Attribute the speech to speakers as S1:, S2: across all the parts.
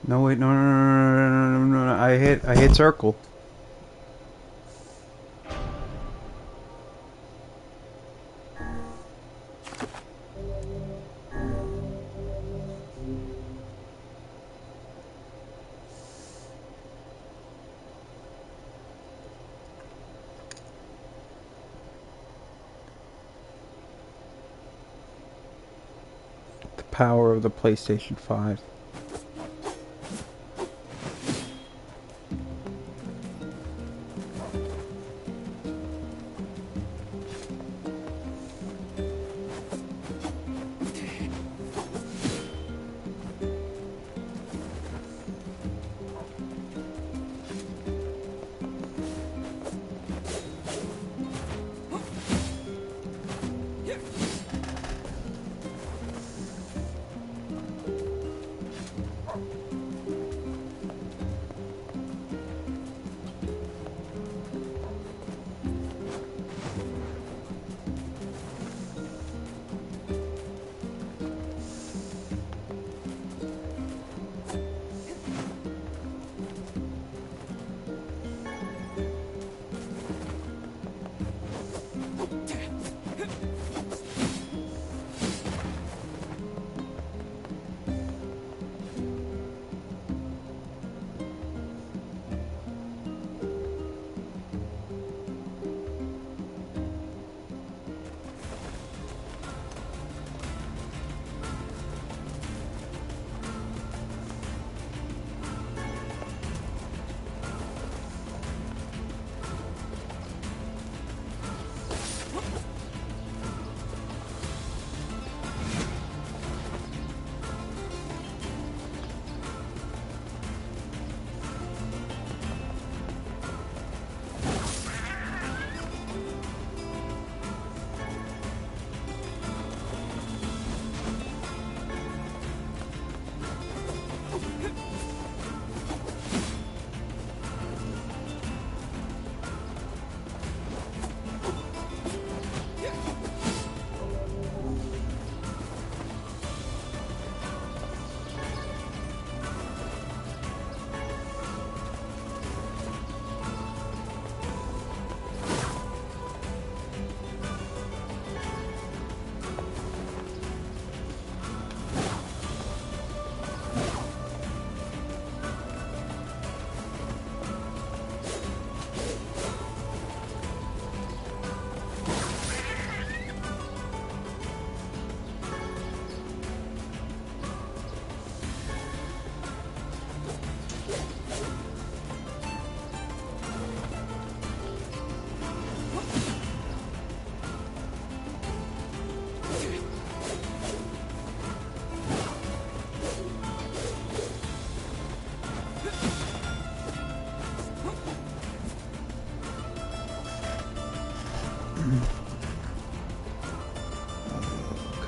S1: No, wait, no, no, no, no, no, no, no, I hit circle. The power of the PlayStation 5.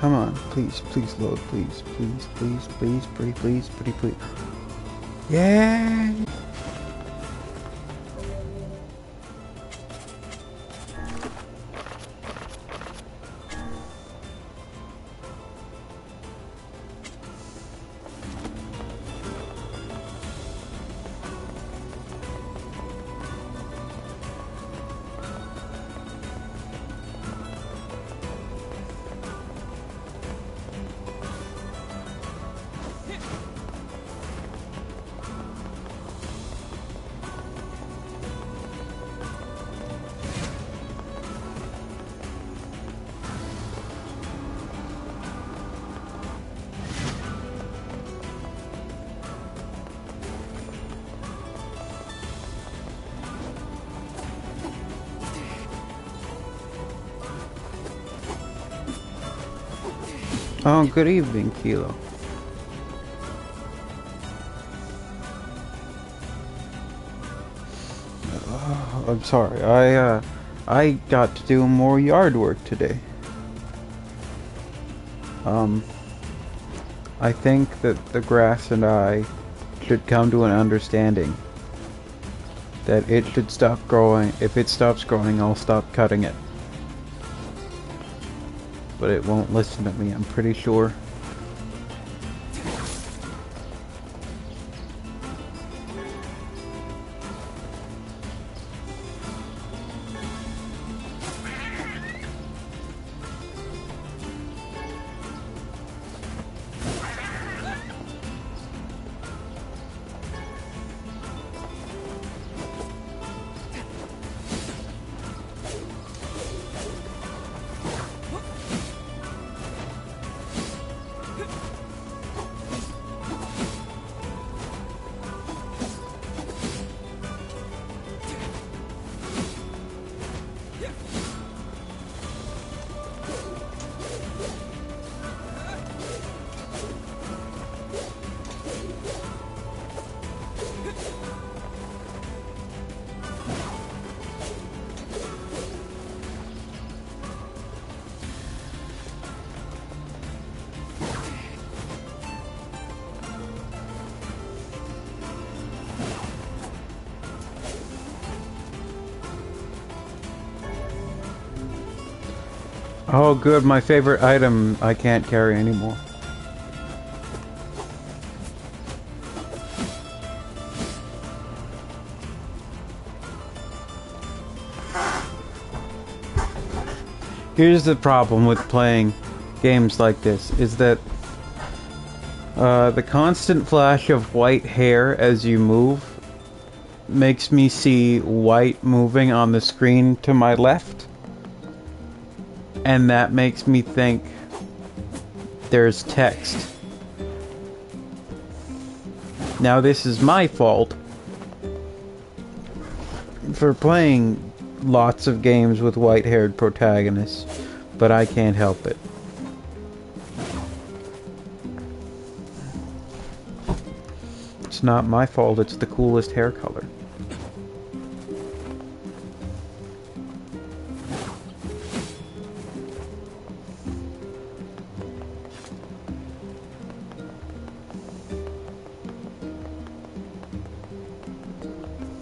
S1: Come on, please, please load, please, please, please, please, pretty, please, pretty, please. Yeah. Oh, good evening, Kilo. I'm sorry. I got to do more yard work today. I think that the grass and I should come to an understanding that it should stop growing. If it stops growing, I'll stop cutting it. But it won't listen to me, I'm pretty sure. Oh good, my favorite item I can't carry anymore. Here's the problem with playing games like this, is that the constant flash of white hair as you move makes me see white moving on the screen to my left. And that makes me think there's text. Now this is my fault for playing lots of games with white-haired protagonists, but I can't help it. It's not my fault, it's the coolest hair color.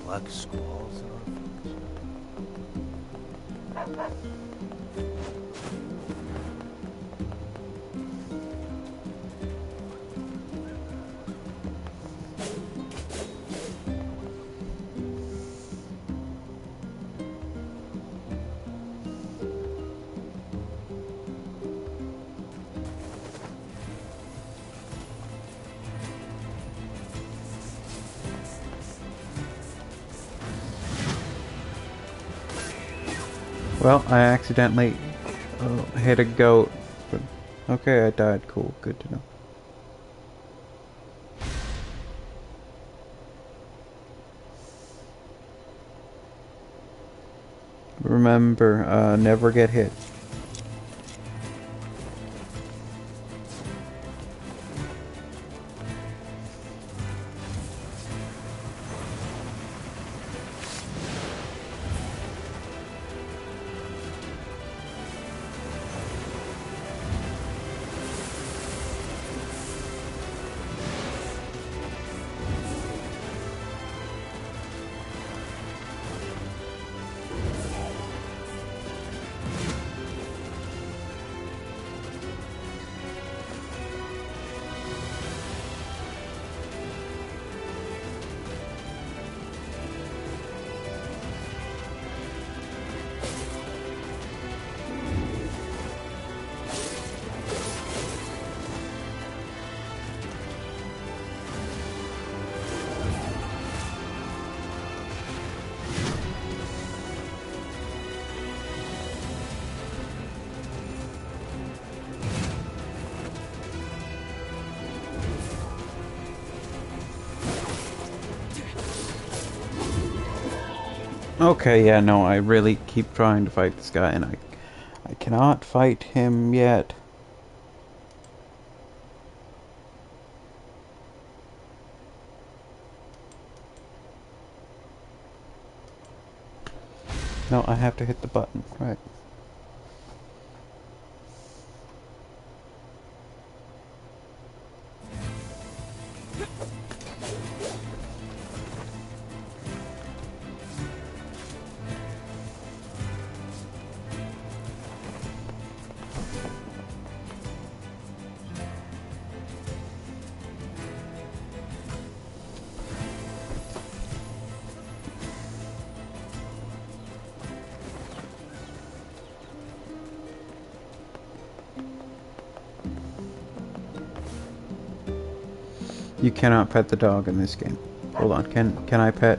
S2: Black squalls in our phones.
S1: Well, I accidentally hit a goat. But okay, I died. Cool. Good to know. Remember, never get hit. Okay, yeah, no, I really keep trying to fight this guy, and I cannot fight him yet. No, I have to hit the button, right. You cannot pet the dog in this game. Hold on, can I pet?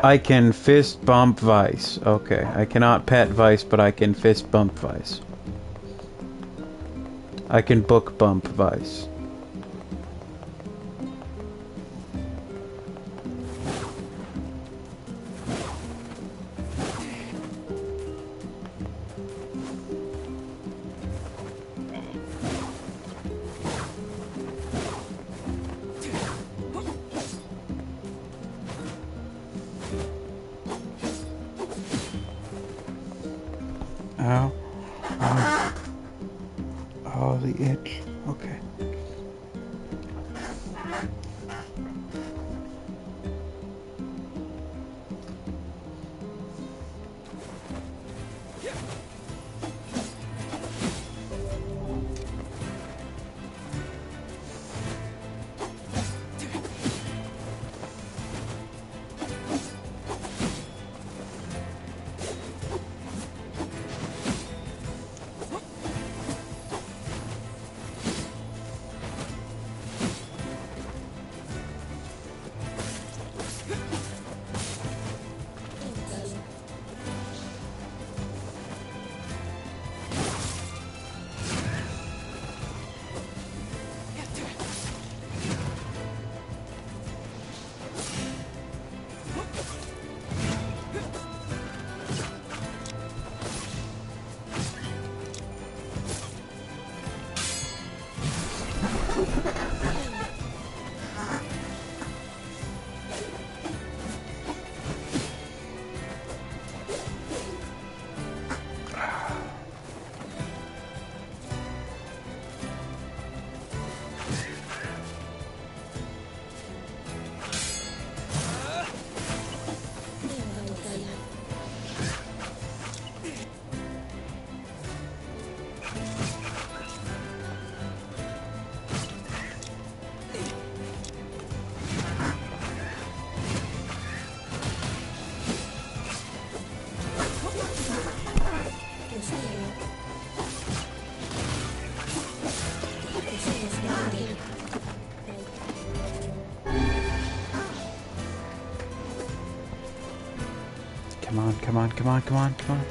S1: I can fist bump Vice. Okay, I cannot pet Vice, but I can fist bump Vice. I can book bump Vice. Ow. Ow. Oh, the itch. Okay. Come on, come on, come on, come on, come on.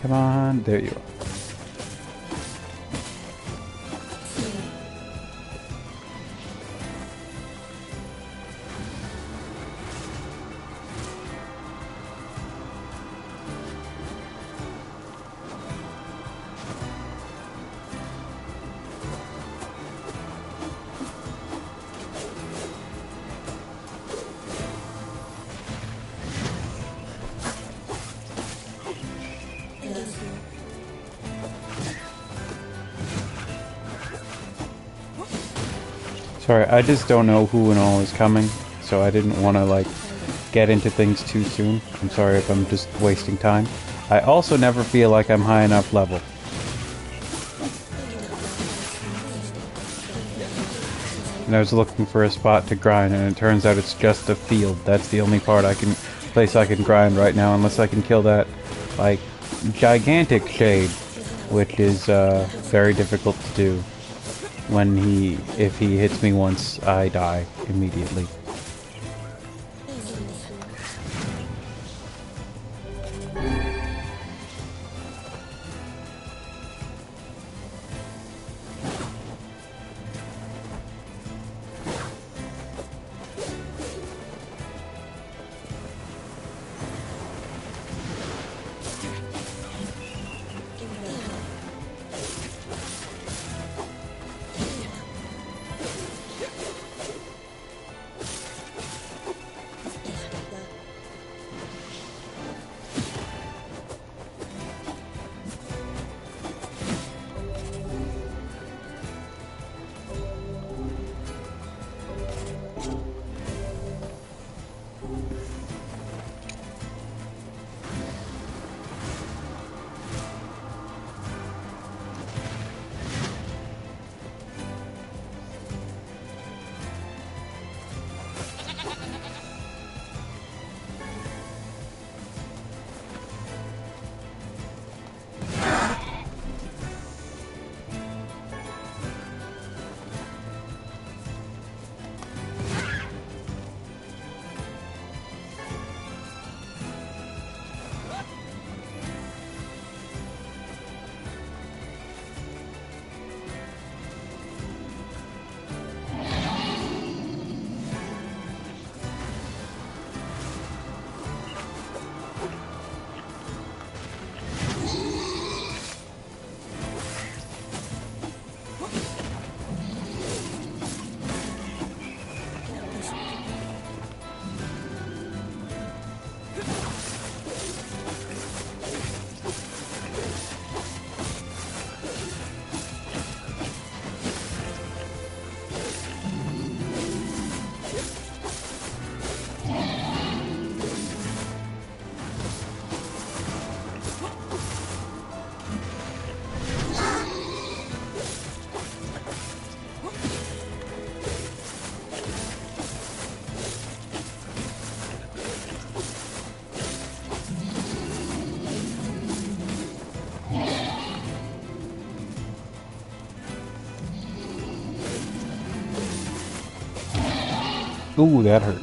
S1: Come on, there you are. Sorry, I just don't know who and all is coming, so I didn't want to, like, get into things too soon. I'm sorry if I'm just wasting time. I also never feel like I'm high enough level. And I was looking for a spot to grind, and it turns out it's just a field. That's the only place I can grind right now, unless I can kill that, like, gigantic shade, which is, very difficult to do. If he hits me once, I die immediately. Ooh, that hurt.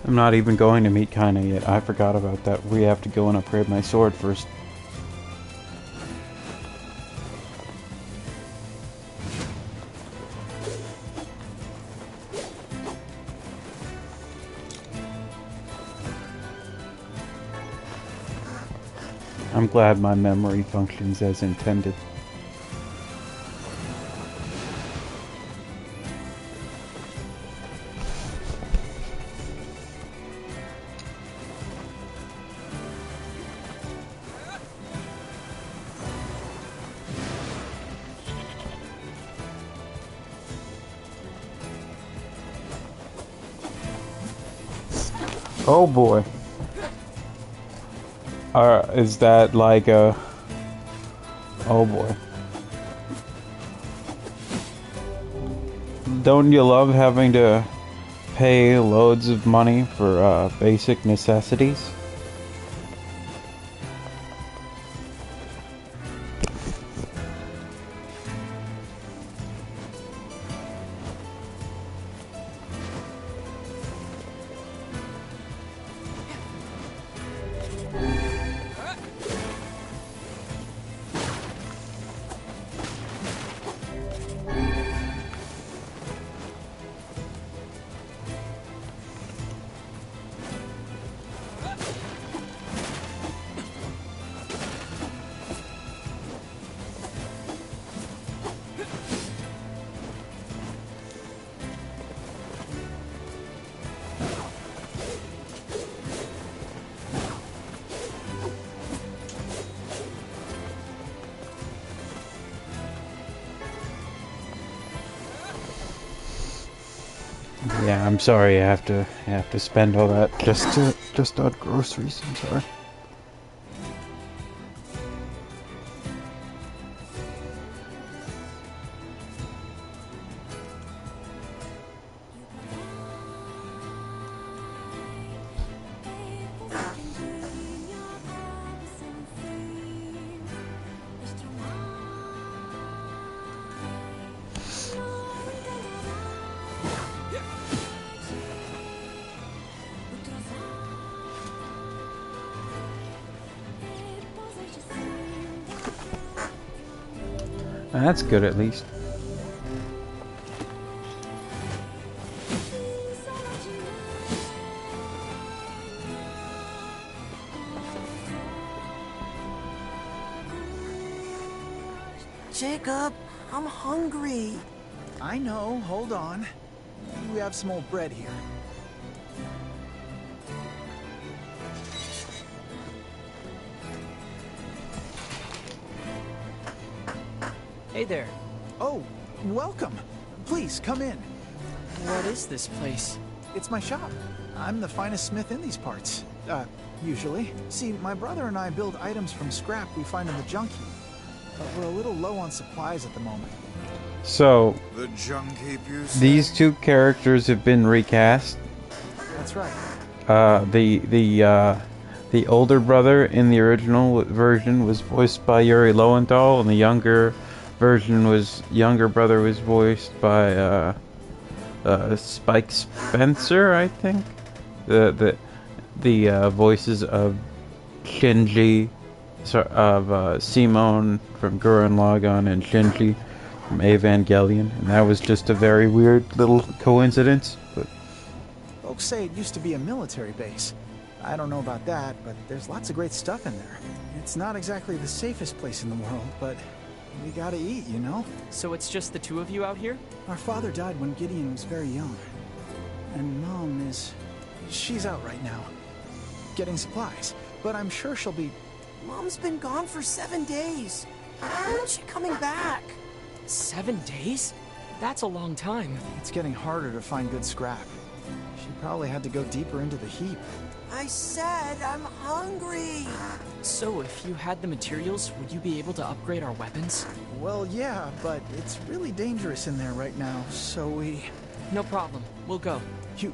S1: I'm not even going to meet Kaina yet. I forgot about that. We have to go and upgrade my sword first. I'm glad my memory functions as intended. Oh boy. Is that like a... Oh boy. Don't you love having to pay loads of money for basic necessities? Yeah, I'm sorry. I have to spend all that just on groceries. I'm sorry. That's good at least.
S3: Jacob, I'm hungry.
S4: I know, hold on. We have some old bread here.
S5: Hey there.
S4: Oh, welcome. Please, come in.
S5: What is this place?
S4: It's my shop. I'm the finest smith in these parts. Usually. See, my brother and I build items from scrap we find in the junk heap. But we're a little low on supplies at the moment.
S1: So,
S2: The junk heap, you say?
S1: these two characters have been recast.
S4: That's right.
S1: The older brother in the original version was voiced by Yuri Lowenthal, and the younger brother was voiced by Spike Spencer, I think. The voices of Shinji, of Simone from Gurren Lagann, and Shinji from Evangelion, and that was just a very weird little coincidence. But
S4: Folks say it used to be a military base. I don't know about that, but there's lots of great stuff in there. It's not exactly the safest place in the world, but we gotta eat, you know?
S5: So it's just the two of you out here?
S4: Our father died when Gideon was very young. And Mom is... she's out right now. Getting supplies. But I'm sure she'll be...
S3: Mom's been gone for 7 days. When's she coming back?
S5: 7 days? That's a long time.
S4: It's getting harder to find good scrap. She probably had to go deeper into the heap.
S3: I said I'm hungry.
S5: So, if you had the materials, would you be able to upgrade our weapons?
S4: Well, yeah, but it's really dangerous in there right now, so we...
S5: No problem. We'll go.
S4: You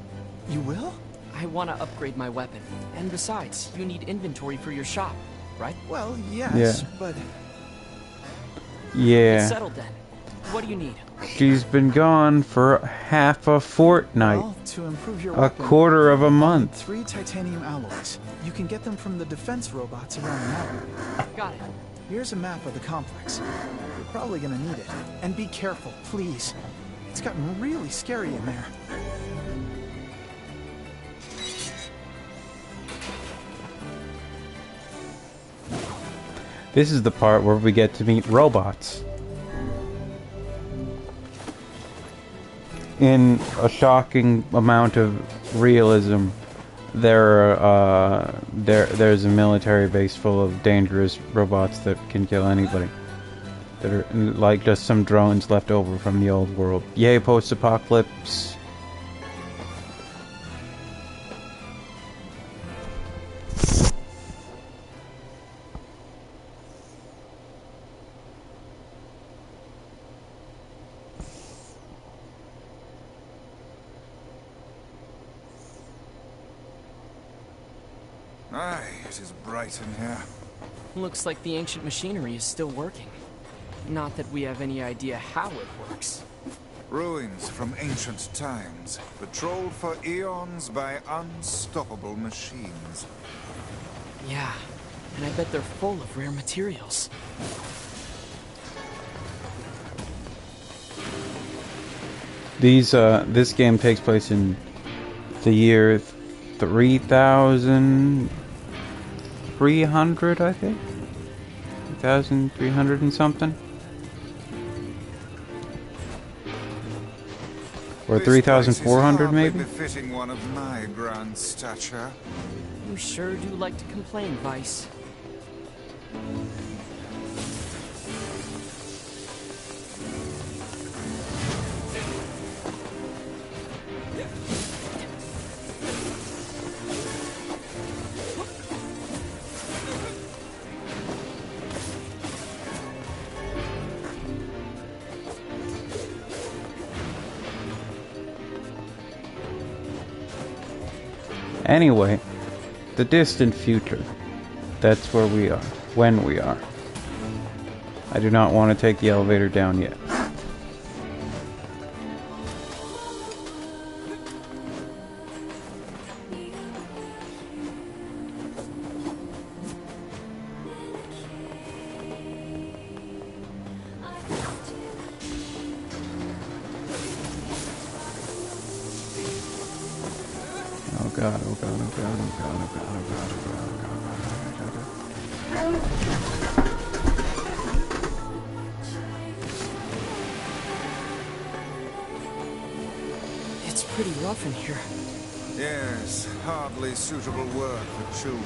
S4: will?
S5: I want to upgrade my weapon. And besides, you need inventory for your shop, right?
S4: Well, yes,
S1: Yeah.
S4: but...
S5: It's
S1: Yeah.
S5: settled then. What do you need?
S1: She's been gone for half a fortnight.
S4: Well, to improve your
S1: A
S4: weapon,
S1: quarter of a month.
S4: 3 titanium alloys. You can get them from the defense robots around the map.
S5: Got it.
S4: Here's a map of the complex. You're probably gonna need it. And be careful, please. It's gotten really scary in there.
S1: This is the part where we get to meet robots. In a shocking amount of realism, there's a military base full of dangerous robots that can kill anybody. That are like just some drones left over from the old world. Yay, post-apocalypse.
S2: Aye, it is bright in here.
S5: Looks like the ancient machinery is still working. Not that we have any idea how it works.
S2: Ruins from ancient times, patrolled for eons by unstoppable machines.
S5: Yeah, and I bet they're full of rare materials.
S1: This game takes place in the year 3,300, I think? 3,300 and something? Or
S2: This place is
S1: 3,400
S2: hardly
S1: maybe?
S2: befitting one of my grand stature.
S5: You sure do like to complain, Vice.
S1: Anyway, the distant future. That's where we are. When we are. I do not want to take the elevator down yet. Oh god, oh god, oh god, oh god, oh god, oh god, oh god, oh god, oh god.
S5: It's pretty rough in here.
S2: Yes, hardly suitable work for children.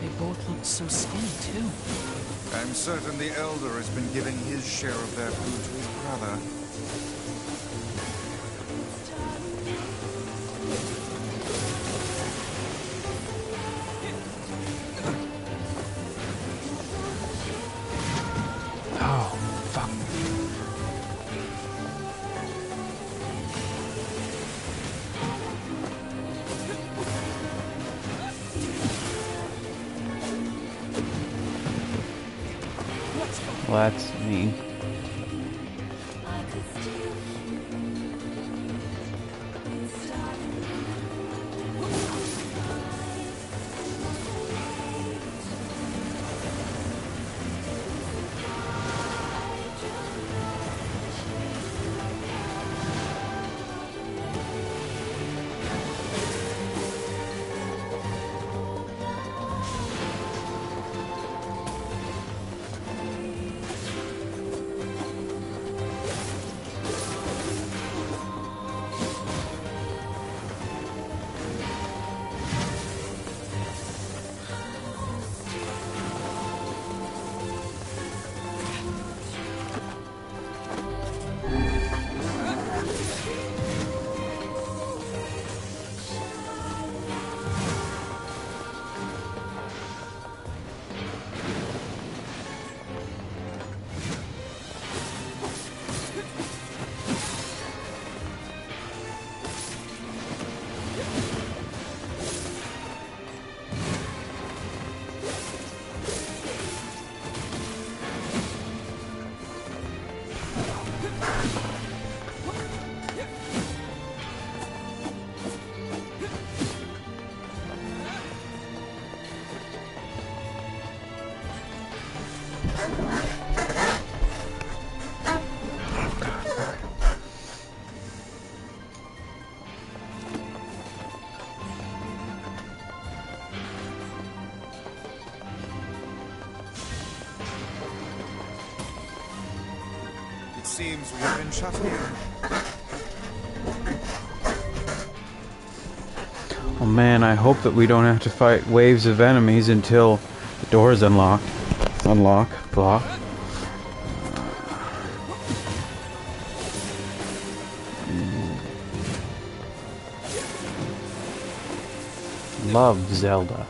S5: They both look so skinny, too.
S2: I'm certain the Elder has been giving his share of their food to his brother.
S1: Oh, fuck. Well, that's mean.
S2: seems we have been shut in.
S1: Oh man, I hope that we don't have to fight waves of enemies until the door is unlocked. Unlock, block. Love Zelda.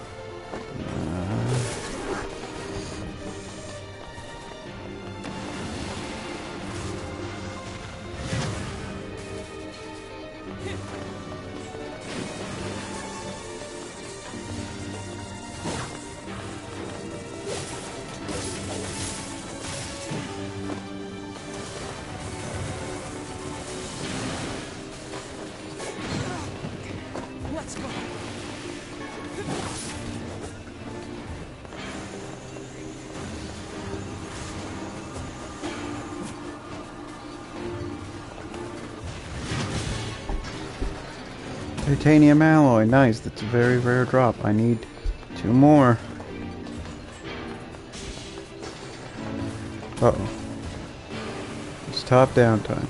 S3: Let's go.
S1: Titanium alloy, nice. That's a very rare drop. I need 2 more. Uh-oh. It's top down time.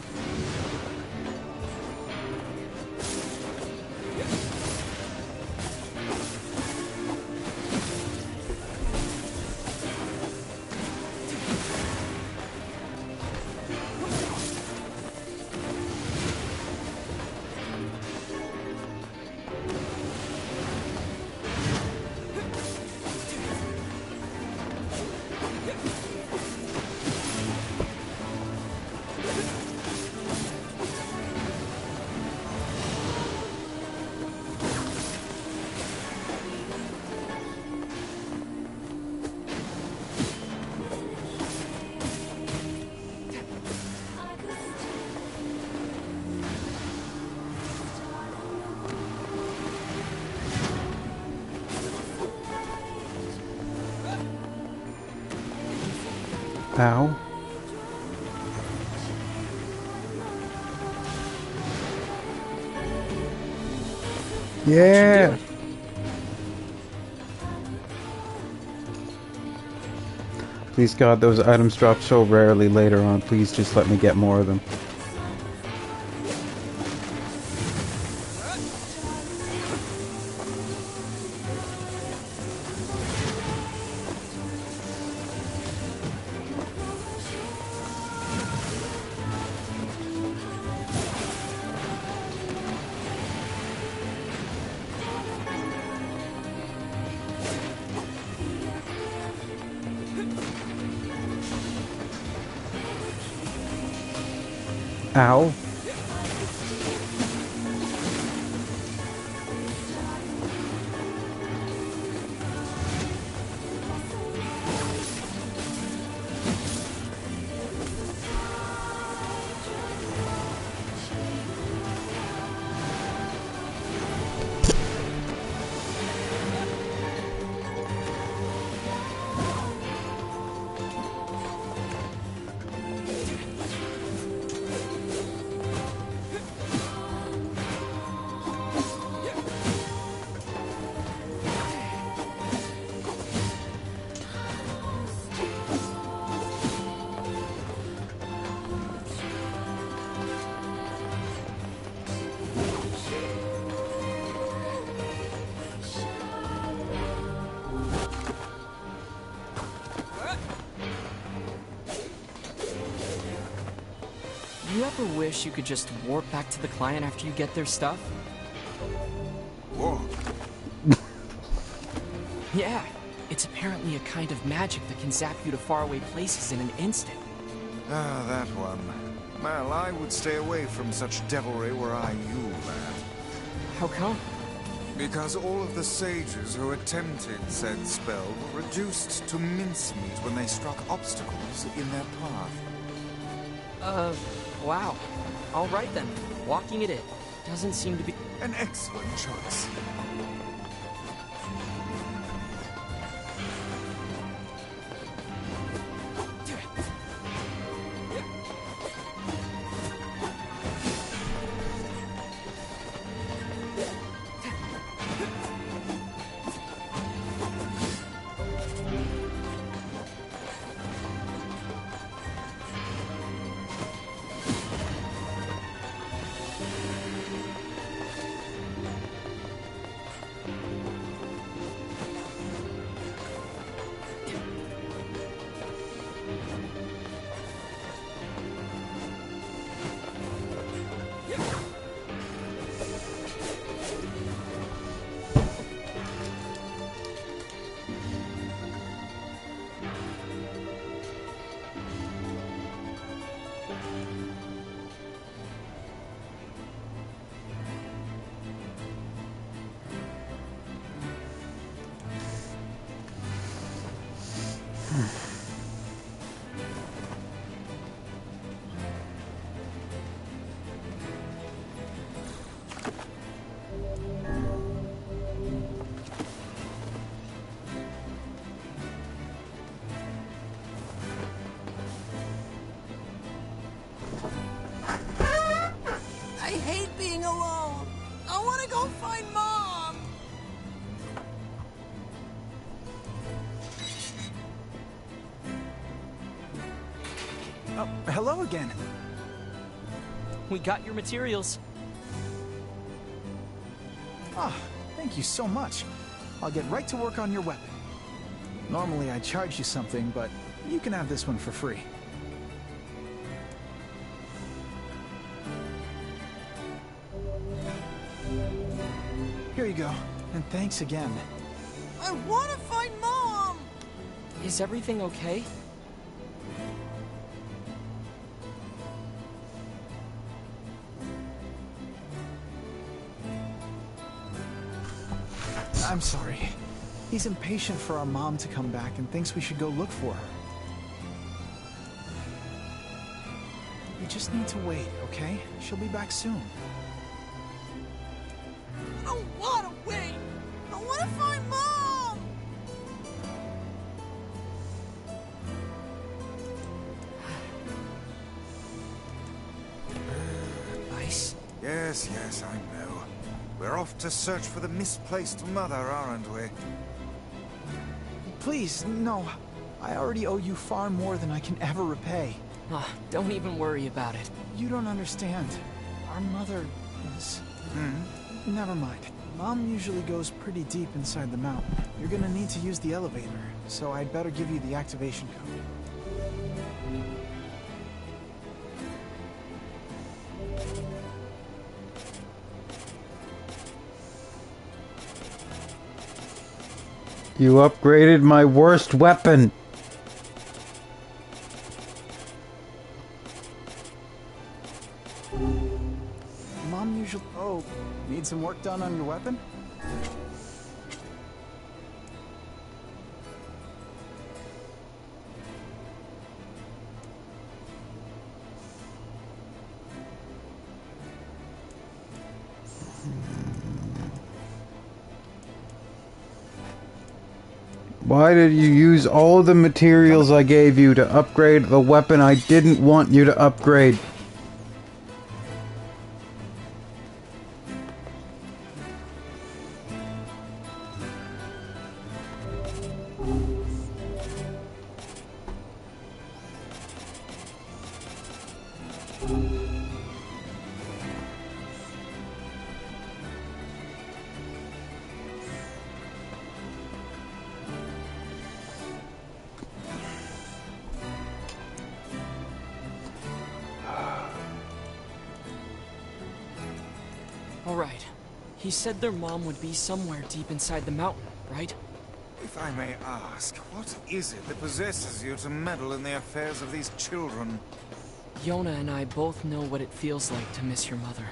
S1: Ow. Yeah. Please God, those items drop so rarely later on. Please just let me get more of them. Ow.
S5: You ever wish you could just warp back to the client after you get their stuff?
S2: Whoa.
S5: Yeah, it's apparently a kind of magic that can zap you to faraway places in an instant.
S2: Ah, that one. Well, I would stay away from such devilry were I you, lad.
S5: How come?
S2: Because all of the sages who attempted said spell were reduced to mincemeat when they struck obstacles in their path.
S5: Wow. All right then. Walking it in. Doesn't seem to be...
S2: An excellent choice.
S4: Oh, hello again.
S5: We got your materials.
S4: Ah, thank you so much. I'll get right to work on your weapon. Normally I'd charge you something, but you can have this one for free. Here you go, and thanks again.
S3: I want to find Mom!
S5: Is everything okay?
S4: I'm sorry. He's impatient for our mom to come back and thinks we should go look for her. We just need to wait, okay? She'll be back soon.
S3: I don't want to wait! I want to find Mom!
S5: Ice?
S2: Yes, I know. We're off to search for the misplaced mother, aren't we?
S4: Please, no. I already owe you far more than I can ever repay.
S5: Don't even worry about it.
S4: You don't understand. Our mother is... Never mind. Mom usually goes pretty deep inside the mountain. You're gonna need to use the elevator, so I'd better give you the activation code.
S1: You upgraded my worst weapon!
S4: Mom usually... Oh, need some work done on your weapon?
S1: Why did you use all the materials I gave you to upgrade the weapon I didn't want you to upgrade?
S5: Alright. He said their mom would be somewhere deep inside the mountain, right?
S2: If I may ask, what is it that possesses you to meddle in the affairs of these children?
S5: Yona and I both know what it feels like to miss your mother.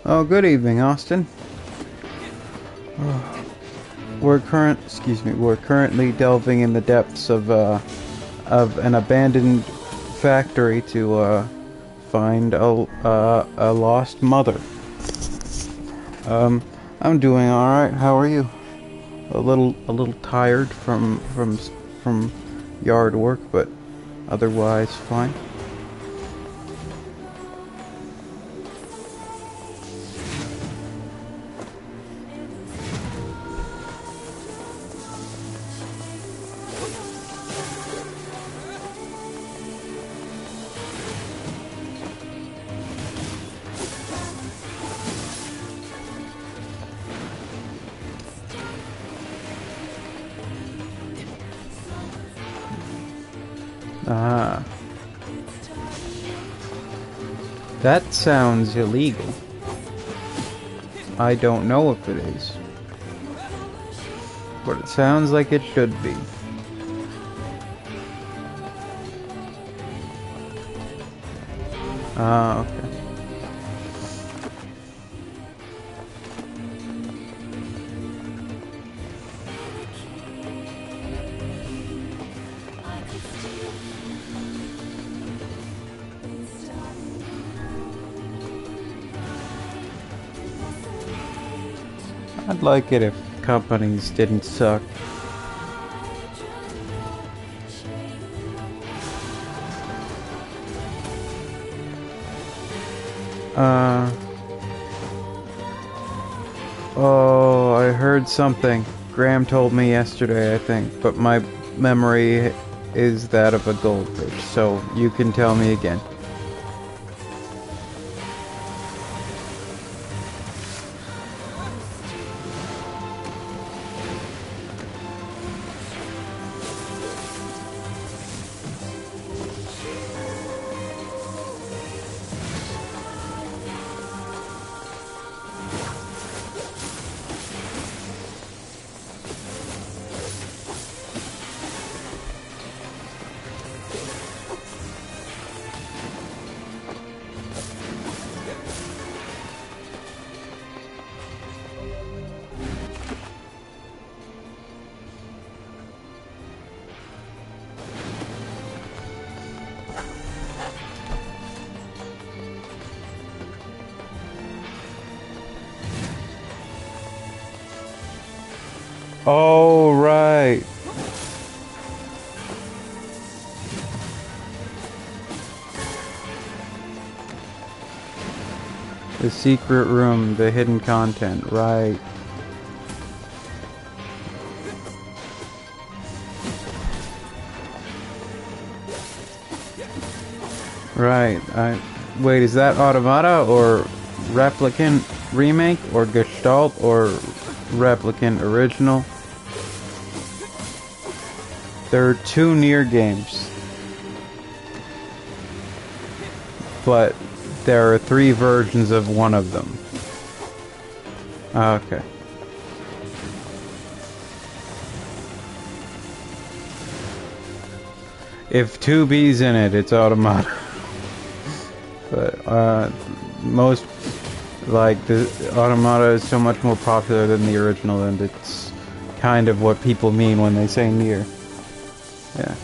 S1: Oh, good evening, Austin. We're currently delving in the depths of an abandoned factory to find a lost mother. I'm doing all right. How are you? A little tired from yard work, but otherwise fine. Ah. That sounds illegal. I don't know if it is. But it sounds like it should be. Ah, okay. I'd like it if companies didn't suck. Oh, I heard something. Graham told me yesterday, I think, but my memory is that of a goldfish, so you can tell me again. Oh, right. The secret room, the hidden content, right. Right. Wait, is that Automata or Replicant Remake or Gestalt or Replicant Original? There are two NieR games. But there are 3 versions of one of them. Okay. If 2B's in it, it's Automata. But, most, like, the Automata is so much more popular than the original, and it's kind of what people mean when they say NieR. Yeah.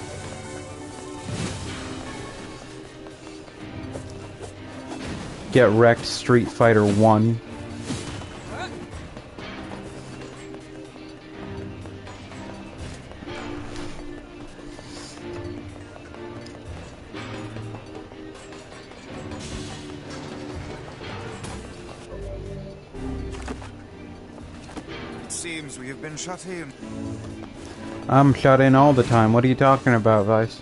S1: Get wrecked, Street Fighter 1.
S2: It seems we have been shut in.
S1: I'm shut in all the time. What are you talking about, Vice?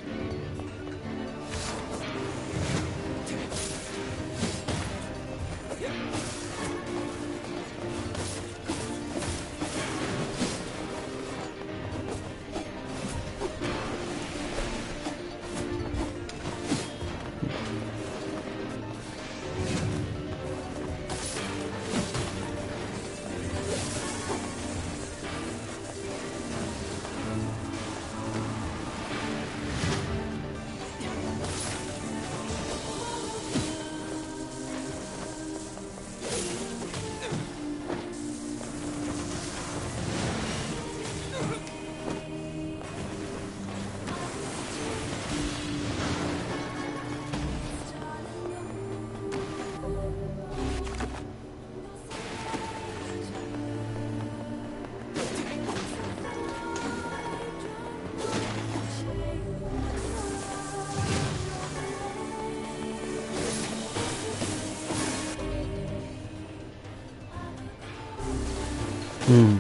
S1: Hmm.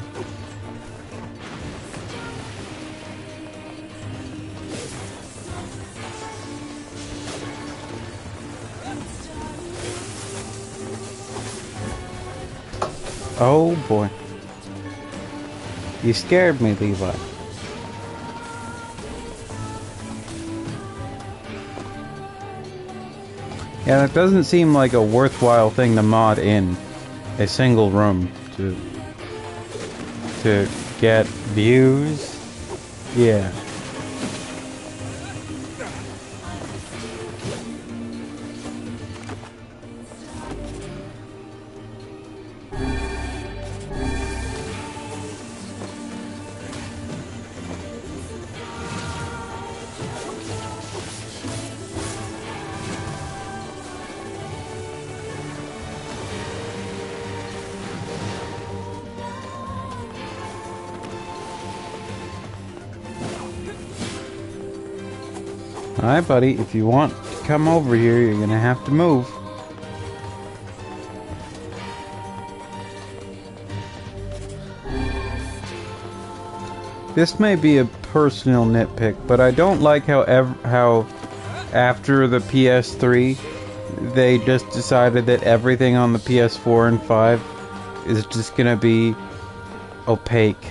S1: Oh boy. You scared me, Levi. Yeah, that doesn't seem like a worthwhile thing to mod in a single room to get views. Yeah. Alright, buddy, if you want to come over here, you're gonna have to move. This may be a personal nitpick, but I don't like how after the PS3, they just decided that everything on the PS4 and 5 is just gonna be opaque.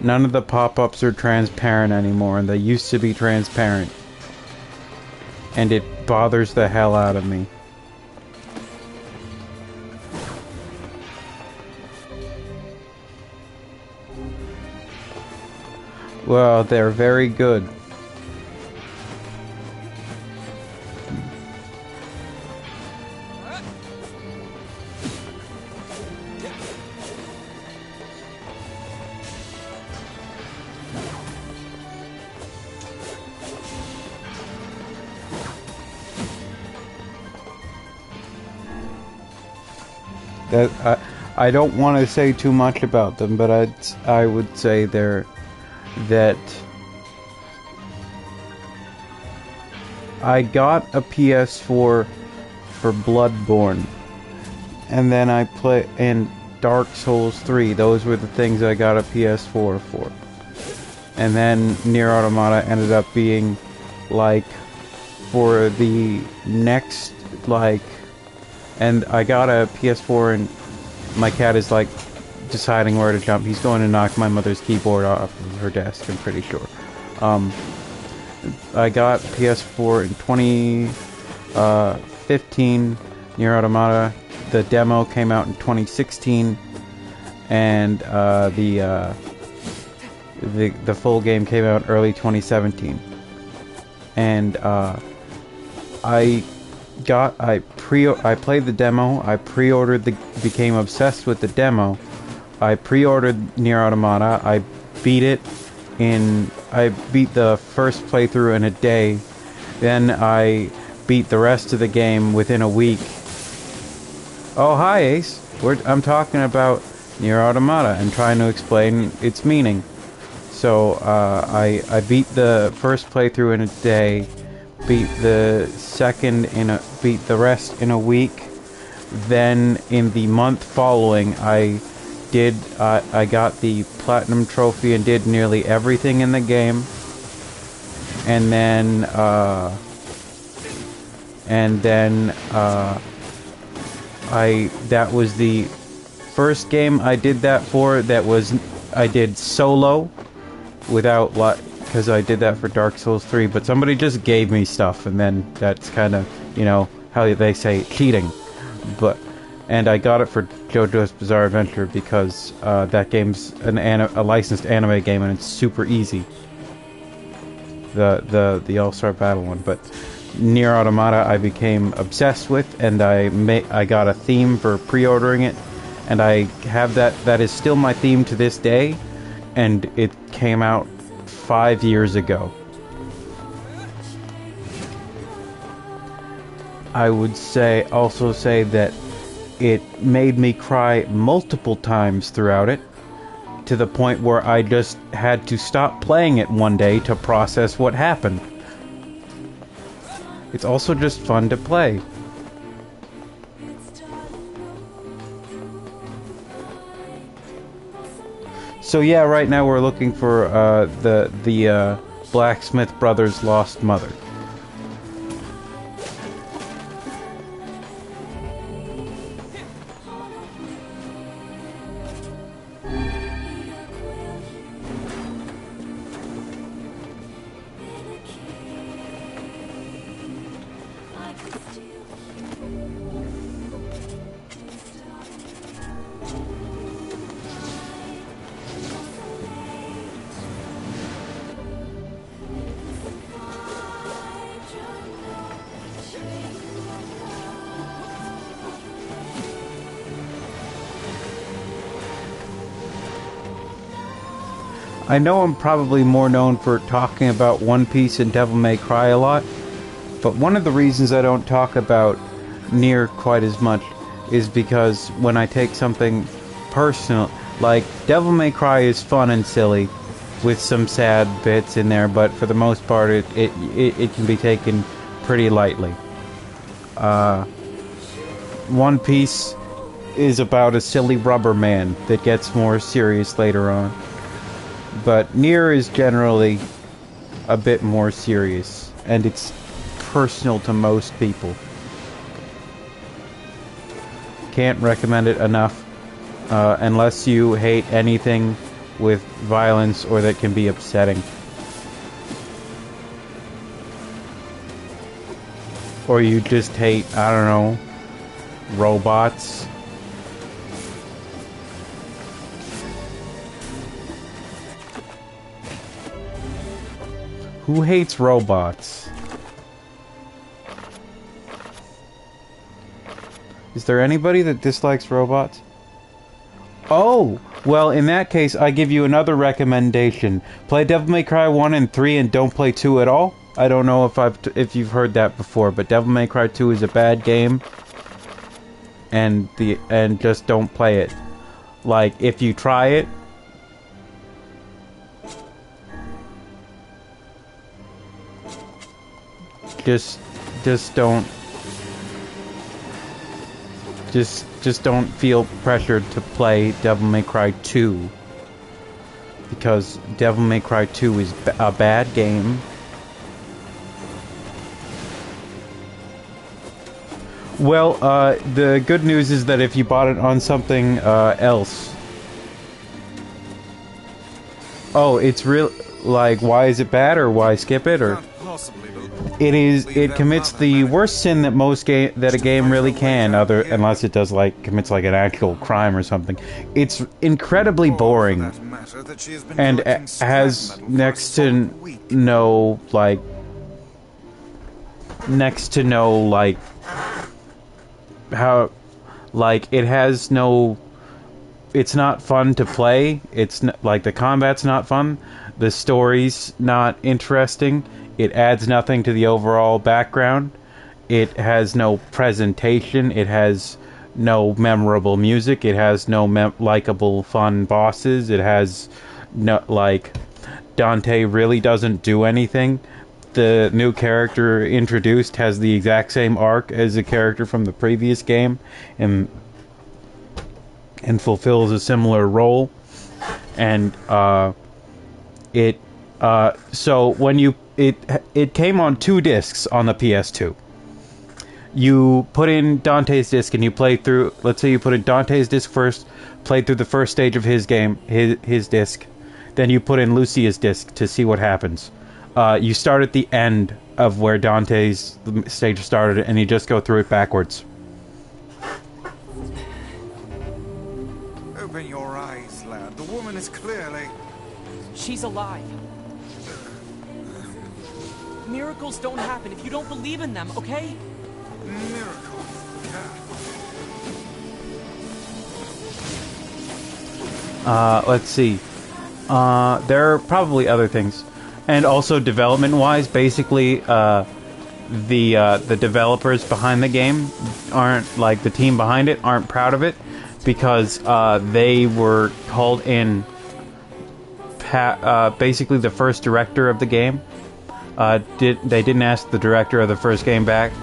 S1: None of the pop-ups are transparent anymore, and they used to be transparent. And it bothers the hell out of me. Well, they're very good. That I don't want to say too much about them, but I would say that I got a PS4 for Bloodborne, and then I play in Dark Souls 3. Those were the things I got a PS4 for. And then NieR Automata ended up being like for the next like. And I got a PS4 and my cat is like deciding where to jump. He's going to knock my mother's keyboard off of her desk, I'm pretty sure. I got PS4 in 2015, NieR Automata. The demo came out in 2016, and the full game came out early 2017. And I played the demo. I pre-ordered became obsessed with the demo. I pre-ordered NieR Automata. I beat the first playthrough in a day. Then I beat the rest of the game within a week. Oh, hi, Ace. I'm talking about NieR Automata and trying to explain its meaning. So, I beat the first playthrough in a day. Beat the rest in a week. Then in the month following, I got the platinum trophy and did nearly everything in the game. And then that was the first game I did that for. I did solo without because I did that for Dark Souls 3, but somebody just gave me stuff, and then that's kind of, how they say, cheating. And I got it for JoJo's Bizarre Adventure because that game's a licensed anime game, and it's super easy. The All-Star Battle one, but NieR Automata I became obsessed with, and I got a theme for pre-ordering it, and I have that is still my theme to this day, and it came out 5 years ago. I would also say that it made me cry multiple times throughout it, to the point where I just had to stop playing it one day to process what happened. It's also just fun to play. So yeah, right now we're looking for the Blacksmith Brothers' lost mother. I know I'm probably more known for talking about One Piece and Devil May Cry a lot, but one of the reasons I don't talk about NieR quite as much is because when I take something personal, like Devil May Cry is fun and silly with some sad bits in there, but for the most part it can be taken pretty lightly. One Piece is about a silly rubber man that gets more serious later on. But NieR is generally a bit more serious, and it's personal to most people. Can't recommend it enough, unless you hate anything with violence or that can be upsetting. Or you just hate, I don't know, robots. Who hates robots? Is there anybody that dislikes robots? Oh! Well, in that case, I give you another recommendation. Play Devil May Cry 1 and 3 and don't play 2 at all. I don't know if you've heard that before, but Devil May Cry 2 is a bad game. And just don't play it. Like, if you try it, just don't feel pressured to play Devil May Cry 2, because Devil May Cry 2 is a bad game. Well, the good news is that if you bought it on something else, oh, it's real. Like, why is it bad, or why skip it, or it commits the worst sin that that a game really can, unless it does commits like an actual crime or something. It's incredibly boring, and has next to no how, like, it has no, it's not fun to play. It's like, the combat's not fun, the story's not interesting, it adds nothing to the overall background, it has no presentation, it has no memorable music, it has no likable fun bosses, it has no, like, Dante really doesn't do anything. The new character introduced has the exact same arc as the character from the previous game, and fulfills a similar role. And so when it came on 2 discs on the PS2. You put in Dante's disc and you play through. Let's say you put in Dante's disc first, played through the first stage of his game, his disc. Then you put in Lucia's disc to see what happens. You start at the end of where Dante's stage started, and you just go through it backwards.
S2: Open your eyes, lad. The woman is clearly...
S5: She's alive. Miracles don't happen if you don't believe in them, okay?
S2: Miracles.
S1: Let's see. There are probably other things. And also, development-wise, basically, the developers behind the game aren't, like, the team behind it aren't proud of it, because they were called in, basically the first director of the game. They didn't ask the director of the first game back,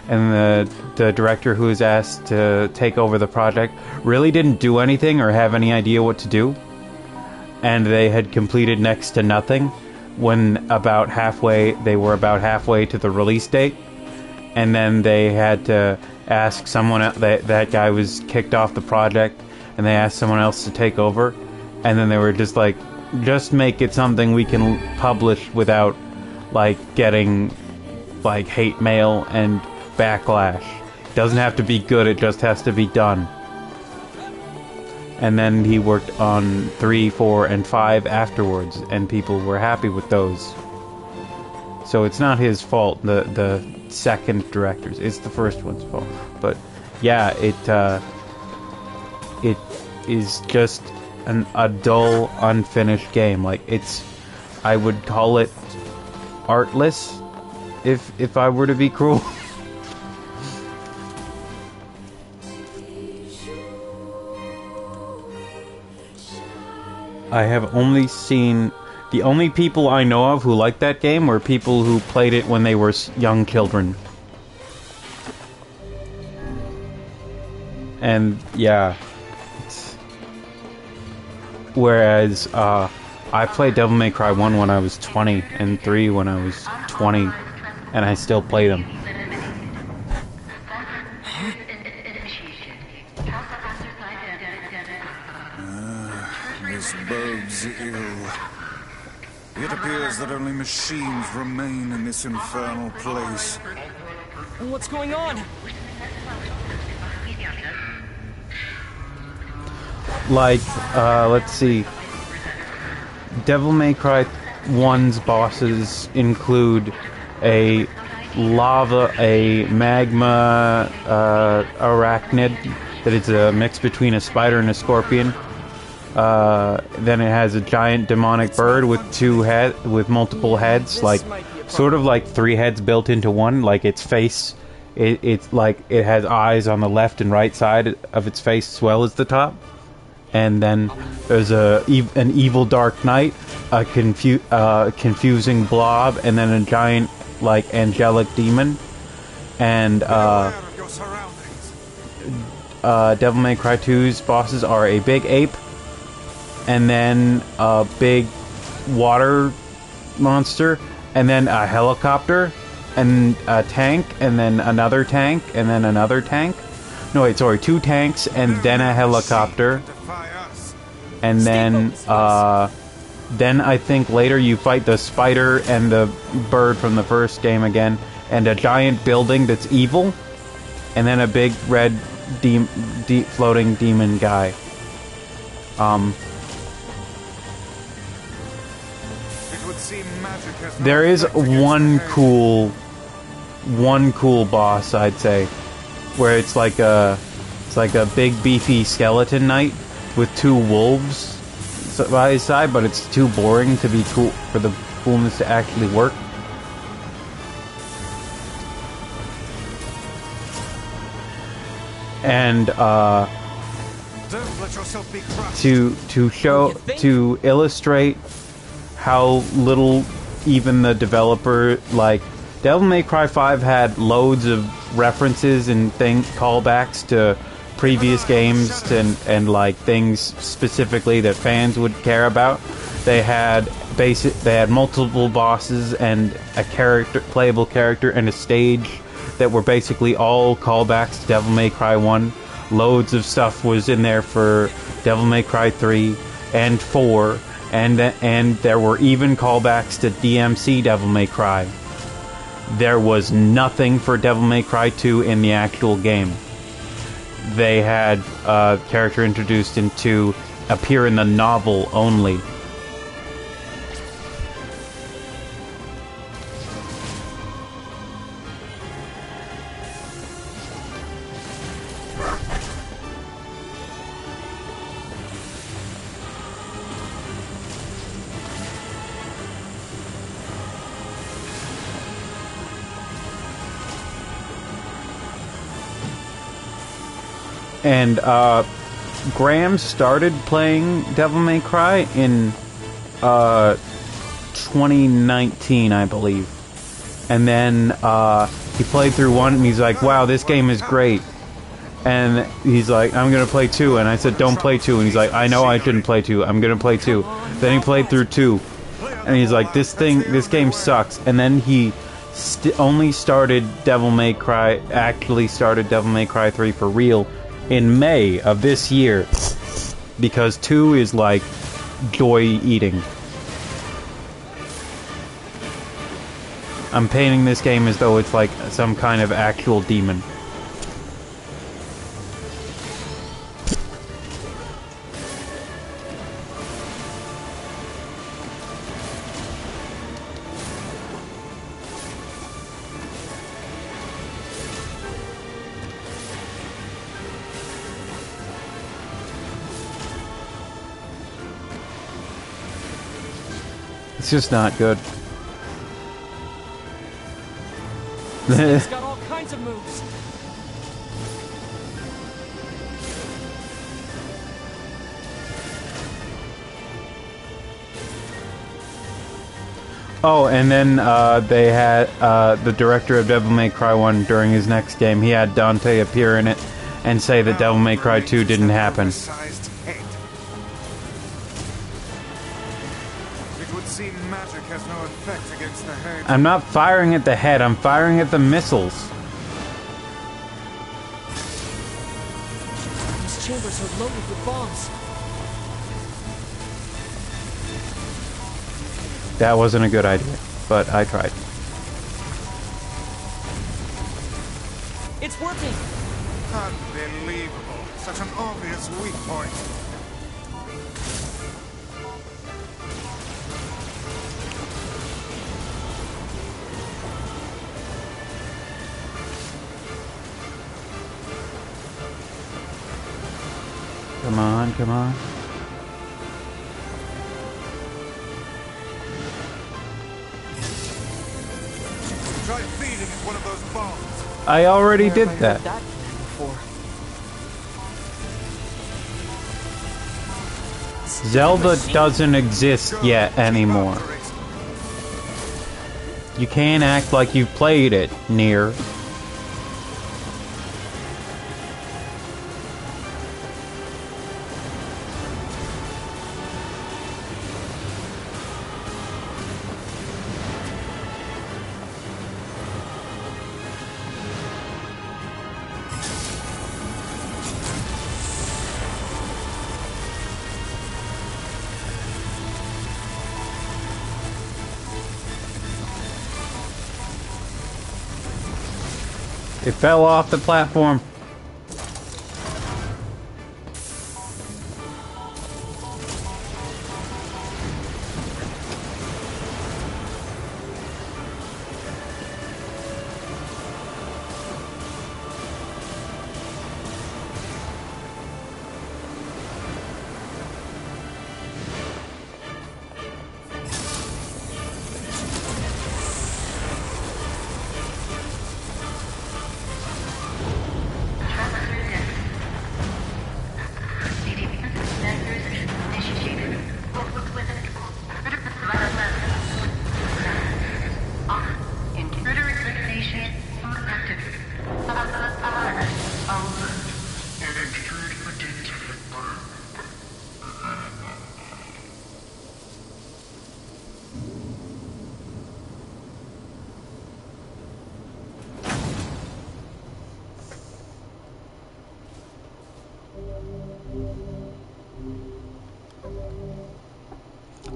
S1: and the director who was asked to take over the project really didn't do anything or have any idea what to do, and they had completed next to nothing when they were about halfway to the release date, and then they had to ask someone else. That guy was kicked off the project, and they asked someone else to take over, and then they were just like, just make it something we can publish without, like, getting, like, hate mail and backlash. It doesn't have to be good, it just has to be done. And then he worked on 3, 4, and 5 afterwards, and people were happy with those. So it's not his fault, the second director's. It's the first one's fault. But yeah, it is just a dull, unfinished game. Like, it's... I would call it artless, if I were to be cruel. I have only seen... The only people I know of who liked that game were people who played it when they were young children. And, yeah. Whereas, I played Devil May Cry 1 when I was 20, and 3 when I was 20, and I still play them.
S2: This bodes ill. It appears that only machines remain in this infernal place.
S5: What's going on?
S1: Like, let's see. Devil May Cry 1's bosses include a magma arachnid that is a mix between a spider and a scorpion. Then it has a giant demonic bird with with multiple heads, like sort of like 3 heads built into one. Like its face, it's like it has eyes on the left and right side of its face as well as the top. And then there's an evil dark knight, a confusing blob, and then a giant like angelic demon. And Devil May Cry 2's bosses are a big ape, and then a big water monster, and then a helicopter, and a tank, and then another tank, and then another tank. No, wait, sorry, 2 tanks, and then a helicopter. And then I think later you fight the spider and the bird from the first game again, and a giant building that's evil, and then a big red floating demon guy. There is one cool boss, I'd say, where it's like a big beefy skeleton knight with 2 wolves by his side, but it's too boring to be cool for the coolness to actually work. And to illustrate how little even the developer, like, Devil May Cry 5 had loads of references and callbacks to previous games and like things specifically that fans would care about. They had multiple bosses and a playable character and a stage that were basically all callbacks to Devil May Cry 1. Loads of stuff was in there for Devil May Cry 3 and 4, and there were even callbacks to DMC Devil May Cry. There was nothing for Devil May Cry 2 in the actual game. They had a character introduced to appear in the novel only. And Graham started playing Devil May Cry in 2019, I believe. And then he played through 1, and he's like, wow, this game is great. And he's like, I'm going to play 2. And I said, don't play 2. And he's like, I know I shouldn't play 2. I'm going to play 2. Then he played through 2. And he's like, this game sucks. And then he only started Devil May Cry 3 for real in May of this year, because 2 is like joy eating. I'm painting this game as though it's like some kind of actual demon. It's just not good.
S5: He's got all kinds of moves.
S1: Oh, and then they had the director of Devil May Cry 1 during his next game. He had Dante appear in it and say that Devil May Cry 2 didn't happen.
S2: It would seem magic has no effect against the head.
S1: I'm not firing at the head, I'm firing at the missiles.
S5: These chambers are loaded with bombs.
S1: That wasn't a good idea, but I tried.
S5: It's working.
S2: Unbelievable. Such an obvious weak point.
S1: Come on, come on.
S2: Try feeding it one of those bombs.
S1: I already
S5: Where
S1: did
S5: have I heard
S1: that.
S5: before?
S1: Zelda doesn't exist yet anymore. You can't act like you've played it, NieR. It fell off the platform.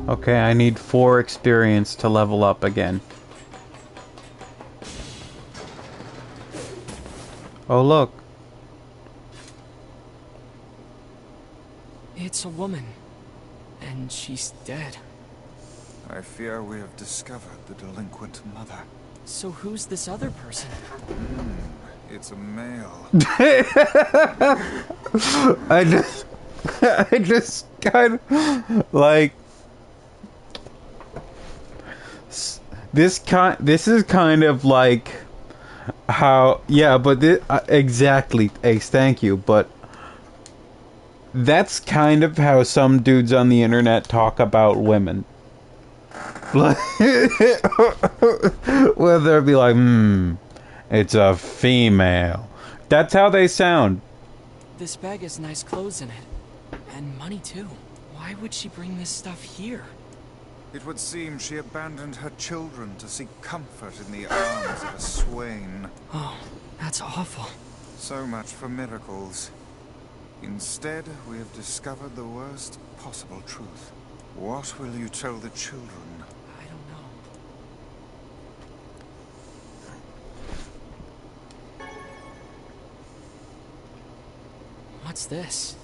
S1: Okay, I need 4 experience to level up again. Oh, look.
S5: It's a woman. And she's dead.
S2: I fear we have discovered the delinquent mother.
S5: So who's this other person?
S2: It's a male.
S1: I just kind of like this is kind of like how, yeah, but this, exactly, Ace, thank you, but that's kind of how some dudes on the internet talk about women. Like, where they'll be like, it's a female. That's how they sound.
S5: This bag has nice clothes in it. And money, too. Why would she bring this stuff here?
S2: It would seem she abandoned her children to seek comfort in the arms of a swain.
S5: Oh, that's awful.
S2: So much for miracles. Instead, we have discovered the worst possible truth. What will you tell the children?
S5: I don't know. What's this?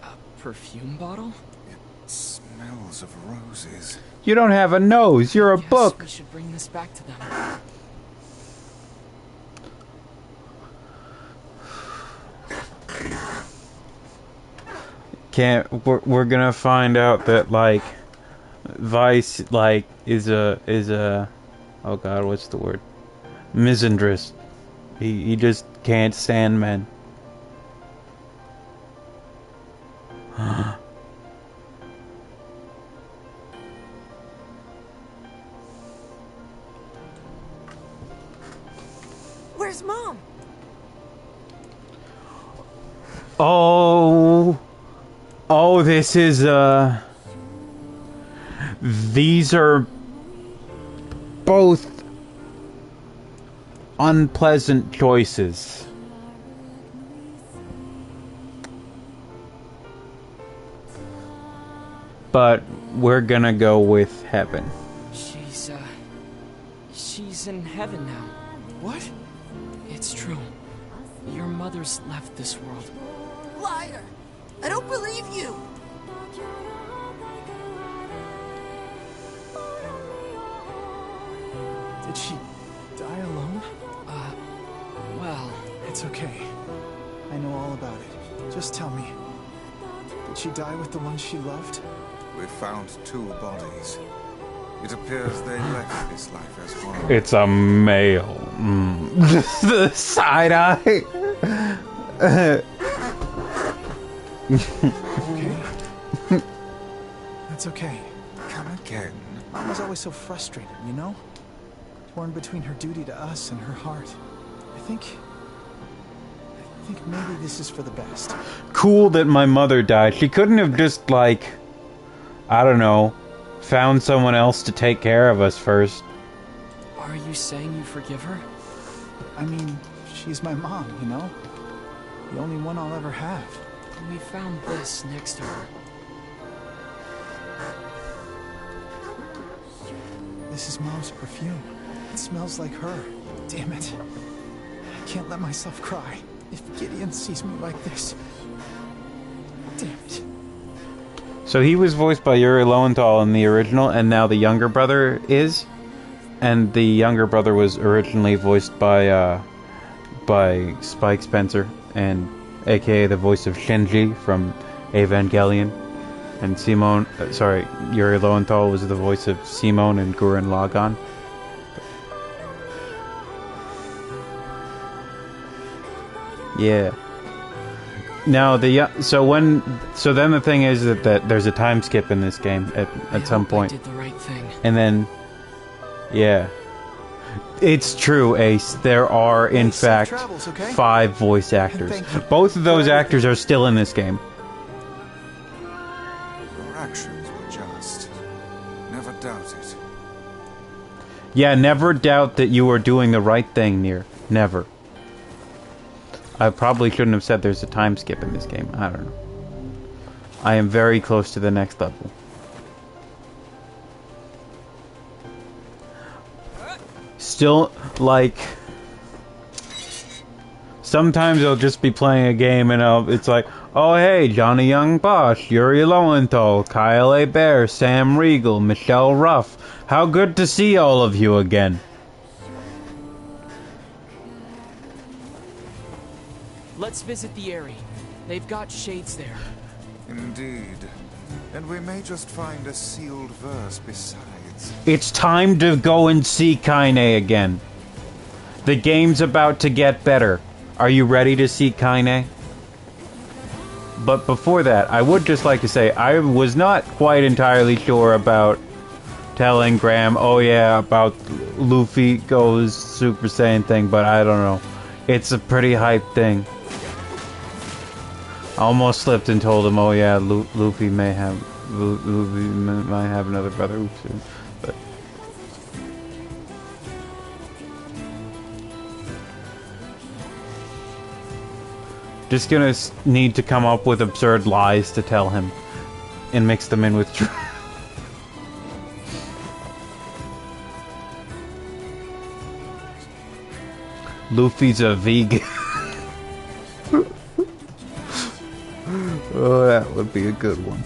S5: A perfume bottle?
S2: It smells of roses.
S1: You don't have a nose, you're a
S5: Guess
S1: book.
S5: we should bring this back to them.
S1: We're gonna find out that, like, Vice, like, is a oh god, what's the word? Misandrist. He just can't stand men.
S3: Where's Mom?
S1: Oh, this is these are both unpleasant choices. But we're gonna go with heaven.
S5: She's in heaven now.
S4: What?
S5: It's true. Your mother's left this world.
S3: Liar! I don't believe you!
S4: Did she die alone?
S5: Well...
S4: It's okay. I know all about it. Just tell me. Did she die with the one she loved?
S2: We found 2 bodies. It appears they left this life as one.
S1: It's a male. The side eye.
S4: Okay. That's okay.
S2: Come again.
S4: Mom was always so frustrated, you know? Torn between her duty to us and her heart. I think maybe this is for the best.
S1: Cool that my mother died. She couldn't have just, like, I don't know, found someone else to take care of us first.
S5: Are you saying you forgive her?
S4: I mean, she's my mom, you know? The only one I'll ever have.
S5: We found this next to her.
S4: This is Mom's perfume. It smells like her. Damn it. I can't let myself cry. If Gideon sees me like this... Damn it.
S1: So he was voiced by Yuri Lowenthal in the original, and now the younger brother is. And the younger brother was originally voiced by Spike Spencer, and aka the voice of Shinji from Evangelion. And Yuri Lowenthal was the voice of Simone in Gurren Lagann. Yeah. Now so then the thing is that there's a time skip in this game at some point.
S5: I did the right thing.
S1: And then yeah. It's true, Ace. There are in fact
S4: travels, okay?
S1: 5 voice actors.
S4: Thank you.
S1: Both of those actors are still in this game.
S2: Your actions were just. Never doubt it.
S1: Yeah, never doubt that you are doing the right thing, NieR. Never. I probably shouldn't have said there's a time skip in this game. I don't know. I am very close to the next level. Still, like... Sometimes I'll just be playing a game and it's like, oh hey, Johnny Young Bosch, Yuri Lowenthal, Kyle A. Bear, Sam Riegel, Michelle Ruff. How good to see all of you again.
S5: Let's visit the Eyrie. They've got shades there.
S2: Indeed. And we may just find a sealed verse besides.
S1: It's time to go and see Kaine again. The game's about to get better. Are you ready to see Kaine? But before that, I would just like to say, I was not quite entirely sure about telling Graham, oh yeah, about Luffy goes Super Saiyan thing, but I don't know. It's a pretty hype thing. I almost slipped and told him, oh yeah, Luffy might have another brother. Oops, but just gonna need to come up with absurd lies to tell him and mix them in with truth. Luffy's a vegan. Oh, that would be a good one.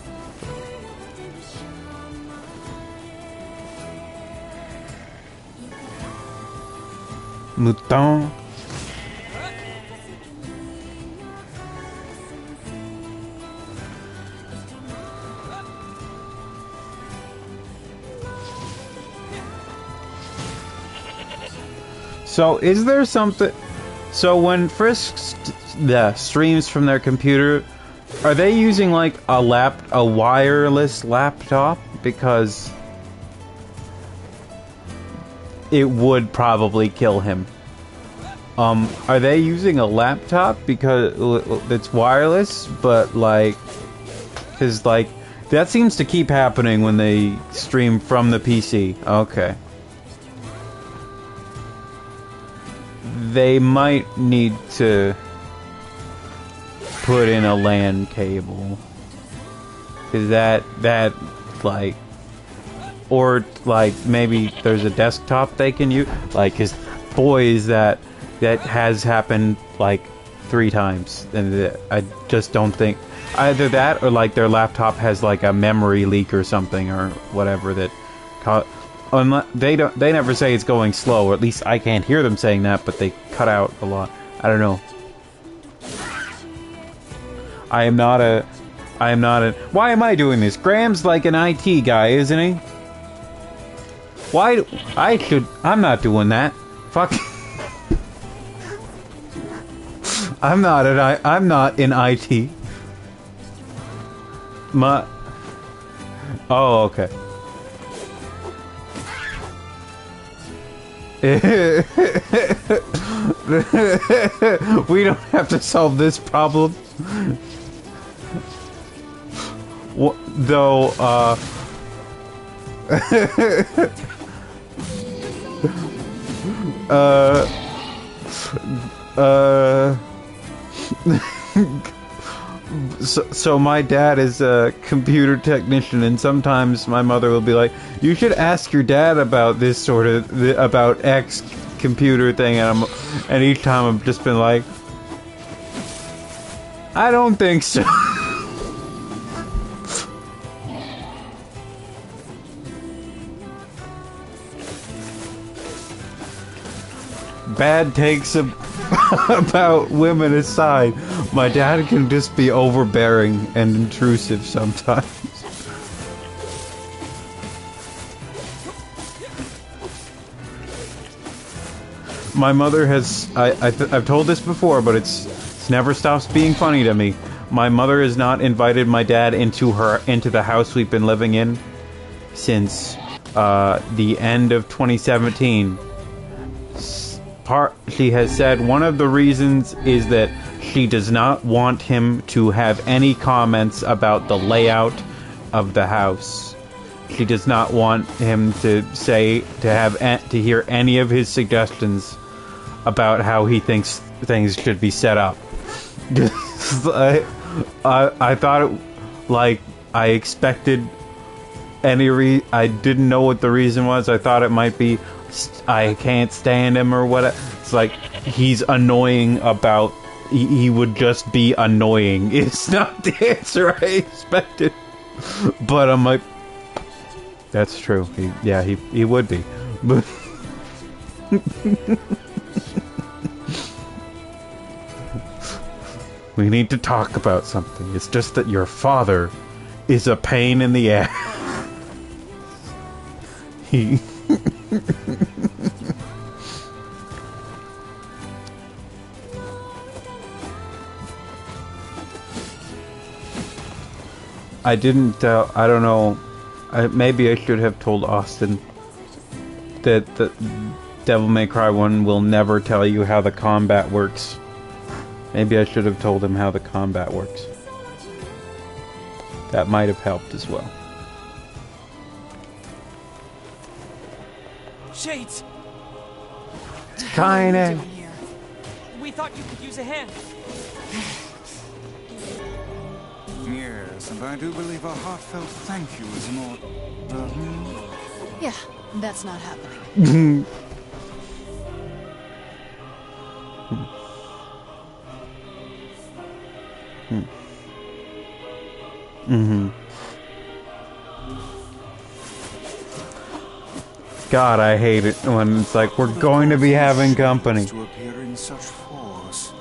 S1: Mouton. So is there something? So when Frisk streams from their computer, are they using like a wireless laptop? Because it would probably kill him. Are they using a laptop because it's wireless? But like, because like that seems to keep happening when they stream from the PC. Okay. They might need to put in a LAN cable. Cause that like, or like maybe there's a desktop they can use. Like, cause boys, that has happened like 3 times, and I just don't think either that or like their laptop has like a memory leak or something or whatever that. They never say it's going slow, or at least I can't hear them saying that, but they cut out a lot. I don't know. I am not a... Why am I doing this? Graham's like an IT guy, isn't he? Why... I'm not doing that. Fuck. I'm not in IT. Oh, okay. We don't have to solve this problem. Though, So my dad is a computer technician, and sometimes my mother will be like, "You should ask your dad about this sort of about X computer thing," and each time I've just been like, "I don't think so." Bad takes about women aside, my dad can just be overbearing and intrusive sometimes. My mother has... I've told this before, but it's never stops being funny to me. My mother has not invited my dad into the house we've been living in since the end of 2017. She has said one of the reasons is that she does not want him to have any comments about the layout of the house. She does not want him to hear any of his suggestions about how he thinks things should be set up. I thought it, like, I expected I didn't know what the reason was. I thought it might be I can't stand him or what. It's like he's annoying about. He would just be annoying. It's not the answer I expected. But I'm like, that's true. He would be. But we need to talk about something. It's just that your father is a pain in the ass. He. I didn't, I don't know, maybe I should have told Austin that the Devil May Cry 1 will never tell you how the combat works. Maybe I should have told him how the combat works. That might have helped as well.
S5: Shades!
S1: Kinda.
S5: We thought you could use a hand.
S2: Yes, and I do believe a heartfelt thank you is more...
S6: Yeah, that's not happening.
S1: God, I hate it when it's like, we're going to be having company.
S2: To appear in such force.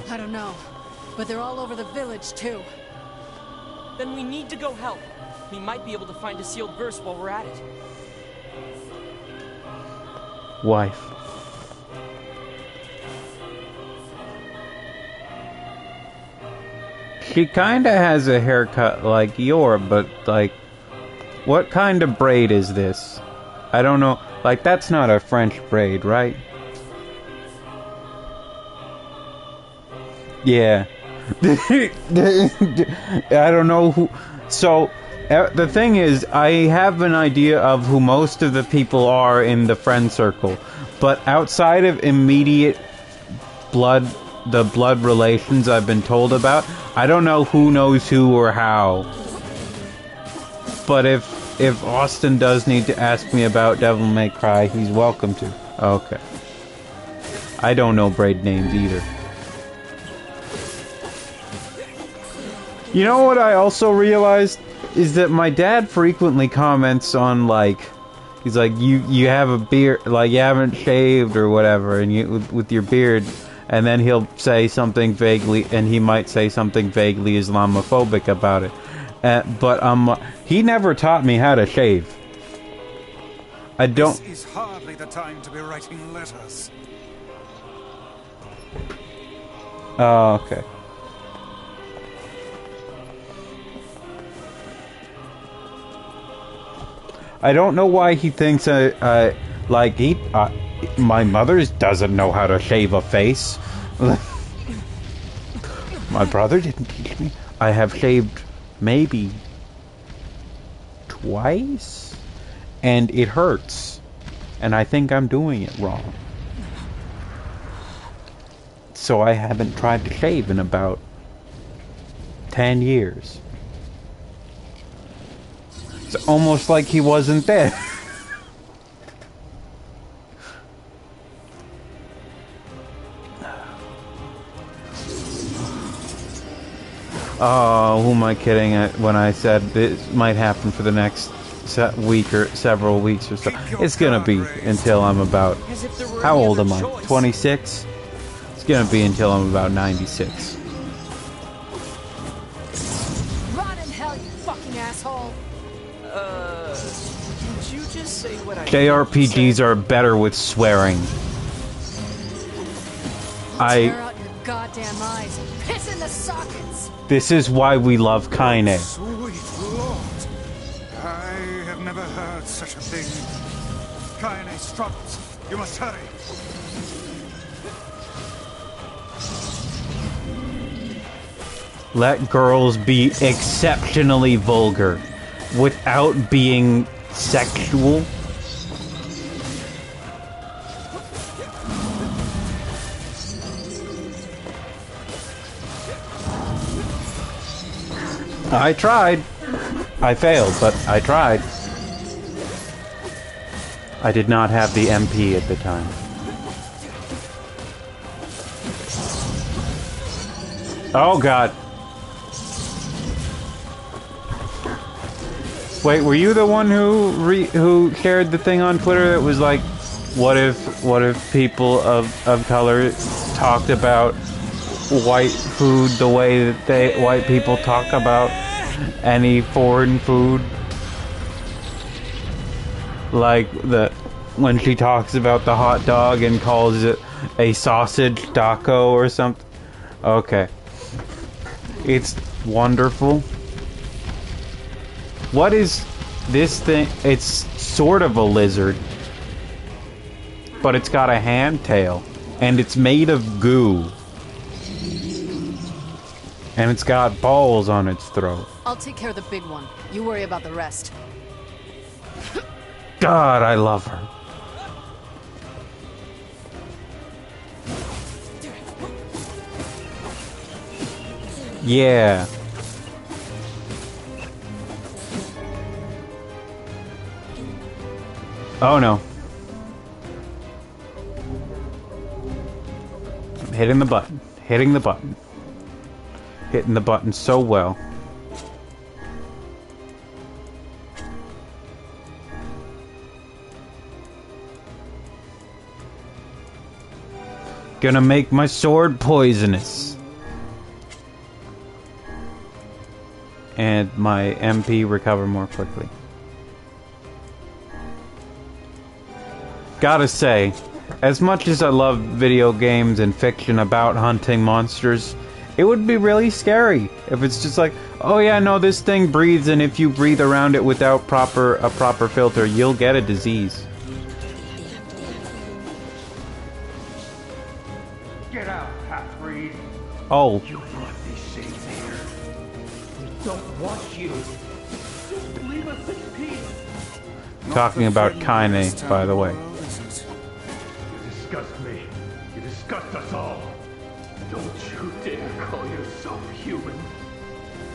S6: I don't know, but they're all over the village, too.
S5: Then we need to go help. We might be able to find a sealed verse while we're at it.
S1: Wife. She kinda has a haircut like your, but like, what kind of braid is this? I don't know. Like, that's not a French braid, right? Yeah. I don't know who. So, the thing is, I have an idea of who most of the people are in the friend circle, but outside of immediate the blood relations I've been told about, I don't know who knows who or how. But if Austin does need to ask me about Devil May Cry, he's welcome to. Okay. I don't know braid names either. You know what I also realized? Is that my dad frequently comments on, like, he's like, you have a beard, like, you haven't shaved or whatever, and you with your beard, and then he'll say something vaguely, and he might say something vaguely Islamophobic about it. But he never taught me how to shave. I don't.
S2: This is hardly the time to be writing letters.
S1: Oh, okay. I don't know why he thinks my mother doesn't know how to shave a face. My brother didn't teach me. I have shaved maybe twice, and it hurts, and I think I'm doing it wrong. So I haven't tried to shave in about 10 years. It's almost like he wasn't there. Oh, who am I kidding when I said this might happen for the next week or several weeks or so? It's gonna be until I'm about... How old am I? 26? It's gonna be until I'm about 96.
S6: Rot in hell, you fucking asshole!
S5: Did you just say what I
S1: JRPGs are better with swearing.
S6: Tear out your goddamn eyes and piss in the sockets!
S1: This is why we love Kaine.
S2: Sweet Lord! I have never heard such a thing. Kaine struggles. You must hurry.
S1: Let girls be exceptionally vulgar without being sexual. I tried. I failed, but I tried. I did not have the MP at the time. Oh god. Wait, were you the one who shared the thing on Twitter that was like, what if people of color talked about white food the way that white people talk about any foreign food? Like when she talks about the hot dog and calls it a sausage taco or something. Okay. It's wonderful. What is this thing? It's sort of a lizard, but it's got a hand tail, and it's made of goo, and it's got balls on its throat.
S6: I'll take care of the big one. You worry about the rest.
S1: God, I love her. Yeah. Oh no. I'm hitting the button. Hitting the button. Hitting the button so well. Gonna make my sword poisonous. And my MP recover more quickly. Gotta say, as much as I love video games and fiction about hunting monsters, It would be really scary if it's just like, oh yeah, no, this thing breathes, and if you breathe around it without a proper filter, you'll get a disease.
S7: Get out, half-breed.
S1: Oh.
S7: You brought these shades here. We don't want you. Just leave us in peace.
S1: Talking about Kaine, by the way.
S7: You disgust me. You disgust us all. Don't you dare call yourself human.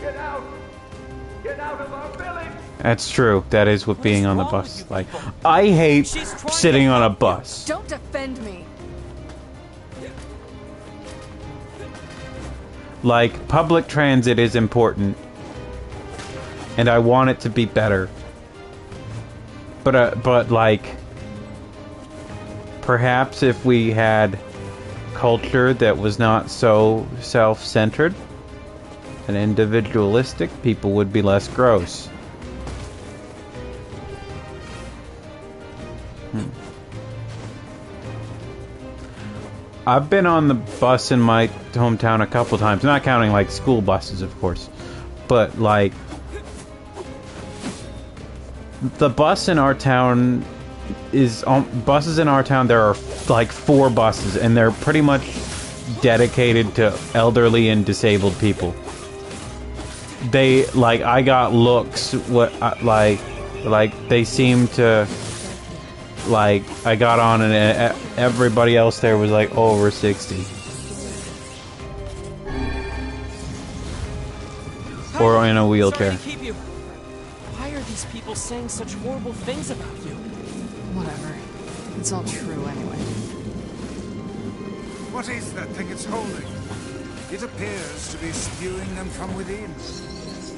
S7: Get out! Get out of our village!
S1: That's true. That is what being on the bus is like. I hate sitting on a bus.
S6: Don't defend me.
S1: Like, public transit is important. And I want it to be better. But like, perhaps if we had culture that was not so self-centered and individualistic, people would be less gross. I've been on the bus in my hometown a couple times, not counting like school buses, of course, but like the bus in our town is buses in our town. There are like 4 buses, and they're pretty much dedicated to elderly and disabled people. They like, I got looks like they seem to like, I got on and everybody else there was like over 60 or in a wheelchair.
S5: Sorry to keep you. Why are these people saying such horrible things about you?
S6: Whatever. It's all true anyway.
S2: What is that thing it's holding? It appears to be spewing them from within.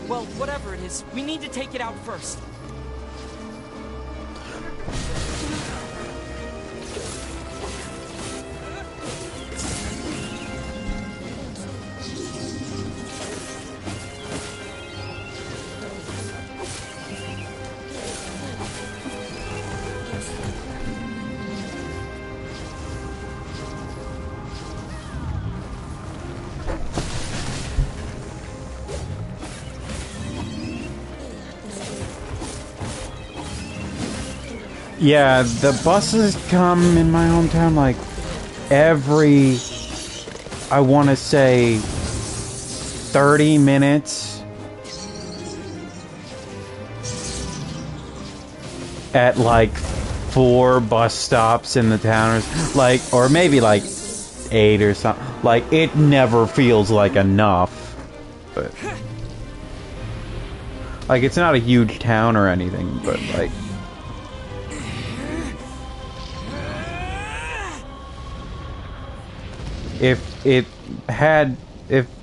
S5: Well, whatever it is, we need to take it out first.
S1: Yeah, the buses come in my hometown like every, I want to say, 30 minutes at like 4 bus stops in the town, or maybe like 8 or something. Like, it never feels like enough. But like, it's not a huge town or anything, but like, if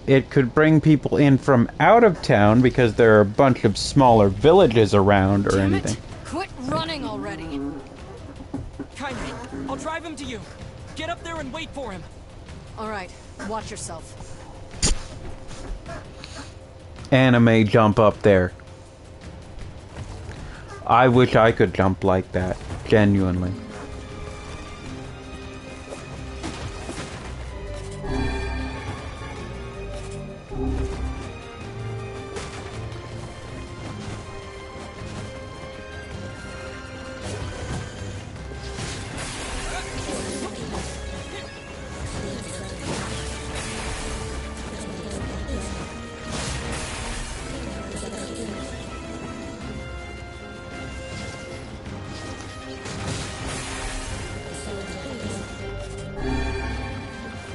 S1: it could bring people in from out of town, because there are a bunch of smaller villages around or anything.
S6: Quit running already.
S5: Kaine, I'll drive him to you. Get up there and wait for him.
S6: All right, watch yourself.
S1: Anime jump up there. I wish I could jump like that, genuinely.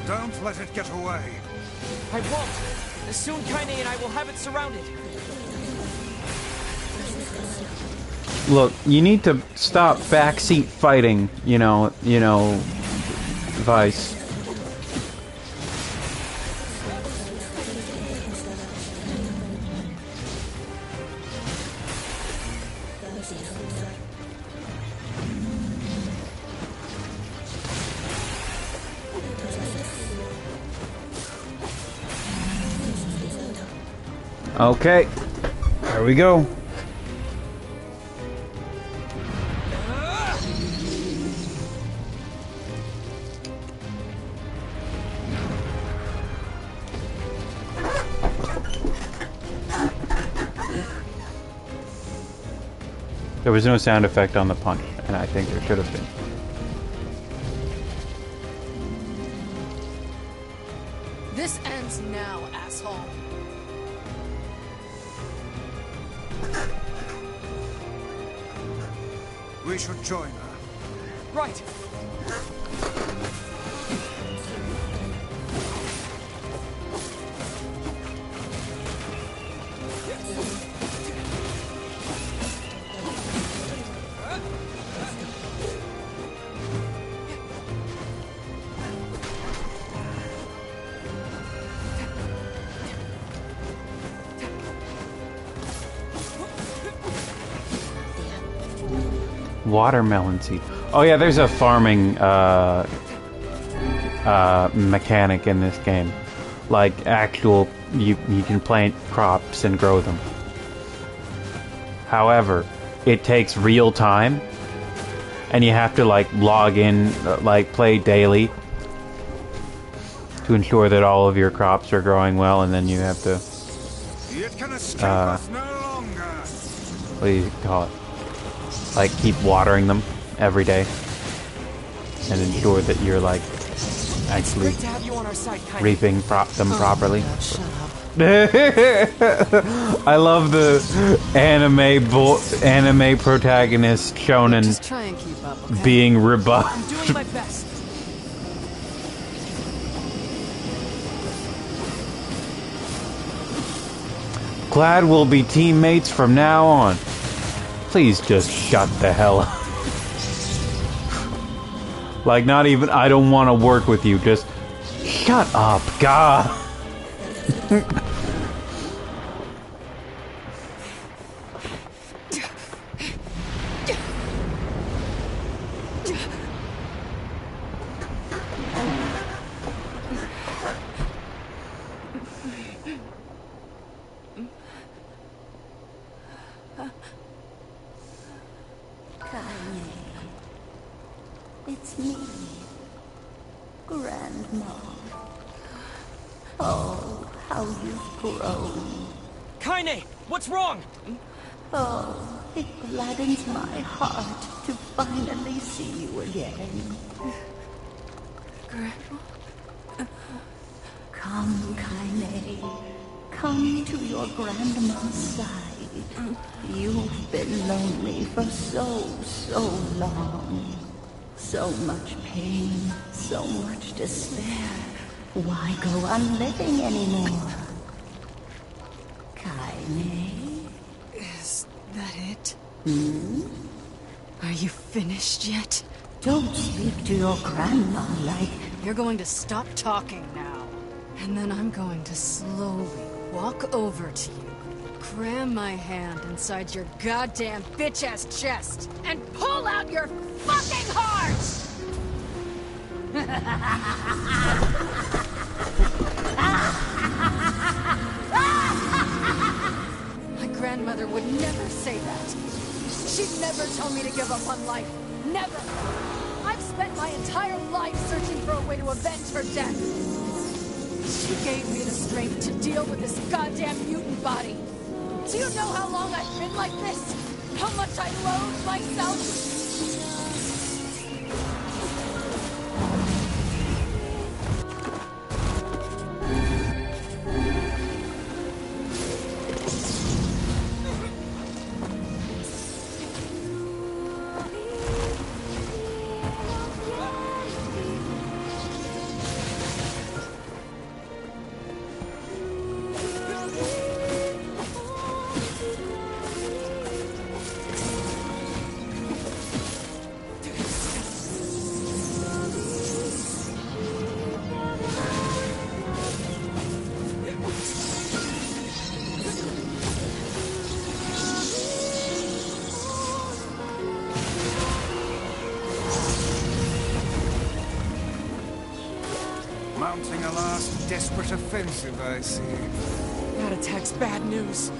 S2: Don't let it get away.
S5: I won't. Soon Kaine and I will have it surrounded.
S1: Look, you need to stop backseat fighting, you know, Vice. Okay, there we go. There was no sound effect on the punch, and I think there should have been.
S6: This ends now, asshole.
S2: We should join her.
S5: Right.
S1: Watermelon seed. Oh yeah, there's a farming mechanic in this game. Like actual, you can plant crops and grow them. However, it takes real time, and you have to like log in, like play daily to ensure that all of your crops are growing well, and then you have to.
S2: It can escape us no longer.
S1: What do you call it? Like keep watering them every day and ensure that you're like actually
S5: Great to have you on our side, Kaine.
S1: reaping them properly.
S6: Shut up.
S1: I love the anime protagonist shonen
S6: Just try and keep up, okay?
S1: being
S5: I'm
S1: rebuffed.
S5: doing my best.
S1: Glad we'll be teammates from now on. Please just shut the hell up. Like, not even, I don't want to work with you, just shut up, God.
S8: It's me, Grandma. Oh, how you've grown.
S5: Kaine, what's wrong?
S8: Oh, it gladdens my heart to finally see you again.
S6: Grandma?
S8: Come, Kaine. Come to your grandma's side. You've been lonely for so long. So much pain, so much despair. Why go on living anymore? Kaine?
S6: Is that it?
S8: Hmm?
S6: Are you finished yet?
S8: Don't speak to your grandma like...
S6: You're going to stop talking now. And then I'm going to slowly walk over to you, cram my hand inside your goddamn bitch-ass chest, and pull out your fucking heart! My grandmother would never say that. She'd never tell me to give up on life. Never! I've spent my entire life searching for a way to avenge her death. She gave me the strength to deal with this goddamn mutant body. Do you know how long I've been like this? How much I loathe myself?
S2: Mounting a last desperate offensive, I see.
S5: That attack's bad news.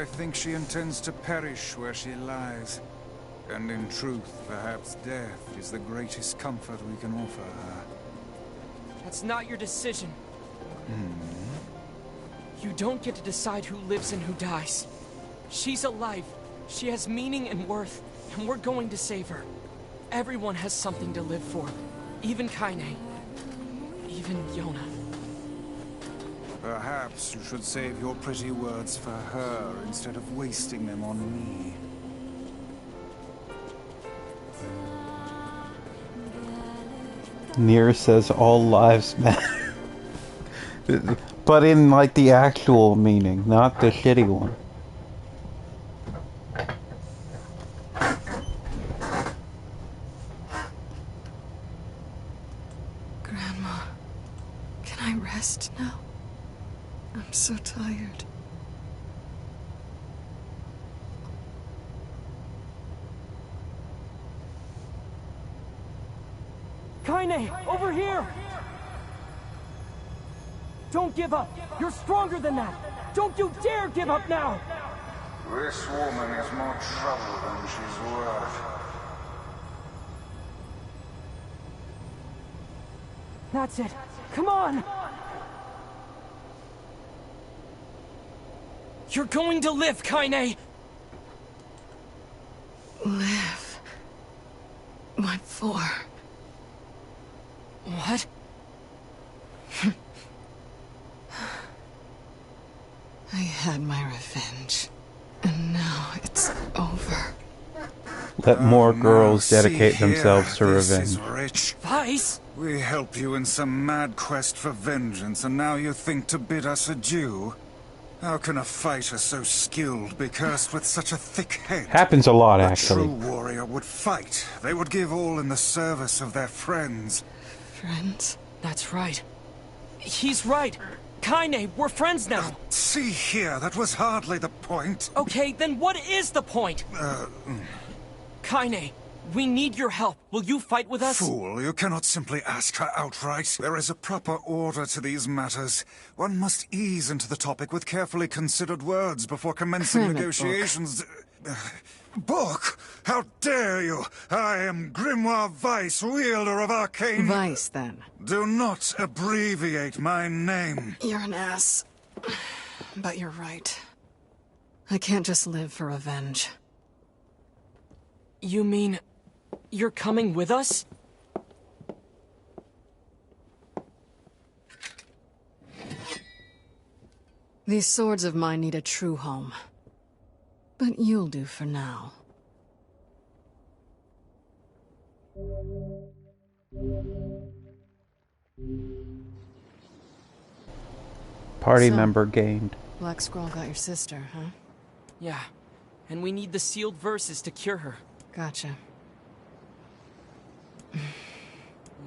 S2: I think she intends to perish where she lies. And in truth, perhaps death is the greatest comfort we can offer her.
S5: That's not your decision. You don't get to decide who lives and who dies. She's alive. She has meaning and worth, and we're going to save her. Everyone has something to live for. Even Kaine. Even Yona.
S2: Perhaps you should save your pretty words for her instead of wasting them on me.
S1: NieR says all lives matter. But in, like, the actual meaning, not the shitty one.
S6: Grandma, can I rest now? I'm so tired.
S5: Kaine, over here! Don't give up! You're stronger than that! Don't you dare give up now!
S2: This woman is more trouble than she's worth.
S5: That's it! Come on! You're going to live, Kaine!
S6: Live. What for?
S5: What?
S6: I had my revenge. And now it's over.
S1: Let more girls dedicate
S2: See
S1: themselves to
S2: here, this
S1: revenge.
S2: is rich.
S5: Vice?
S2: We helped you in some mad quest for vengeance, and now you think to bid us adieu? How can a fighter so skilled be cursed with such a thick head?
S1: Happens a lot,
S2: A
S1: actually.
S2: true warrior would fight. They would give all in the service of their friends.
S6: Friends?
S5: That's right. He's right. Kaine, we're friends now.
S2: See here, that was hardly the point.
S5: Okay, then what is the point? Kaine, we need your help. Will you fight with us?
S2: Fool, you cannot simply ask her outright. There is a proper order to these matters. One must ease into the topic with carefully considered words before commencing
S6: Cram it,
S2: negotiations. Book? How dare you? I am Grimoire Vice, wielder of arcane...
S6: Vice, then.
S2: Do not abbreviate my name.
S6: You're an ass. But you're right. I can't just live for revenge.
S5: You mean... you're coming with us?
S6: These swords of mine need a true home. But you'll do for now.
S1: Party
S6: So-
S1: member gained.
S6: Black Scroll got your sister, huh?
S5: Yeah. And we need the sealed verses to cure her.
S6: Gotcha.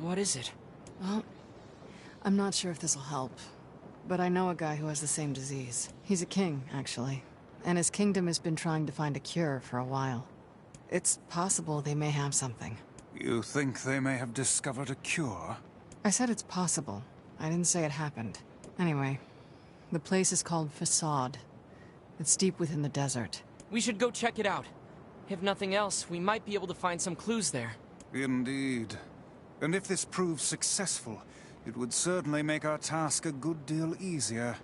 S5: What is it?
S6: Well, I'm not sure if this'll help, but I know a guy who has the same disease. He's a king, actually, and his kingdom has been trying to find a cure for a while. It's possible they may have something.
S2: You think they may have discovered a cure?
S6: I said it's possible. I didn't say it happened. Anyway, the place is called Facade. It's deep within the desert.
S5: We should go check it out. If nothing else, we might be able to find some clues there.
S2: Indeed. And if this proves successful, it would certainly make our task a good deal easier.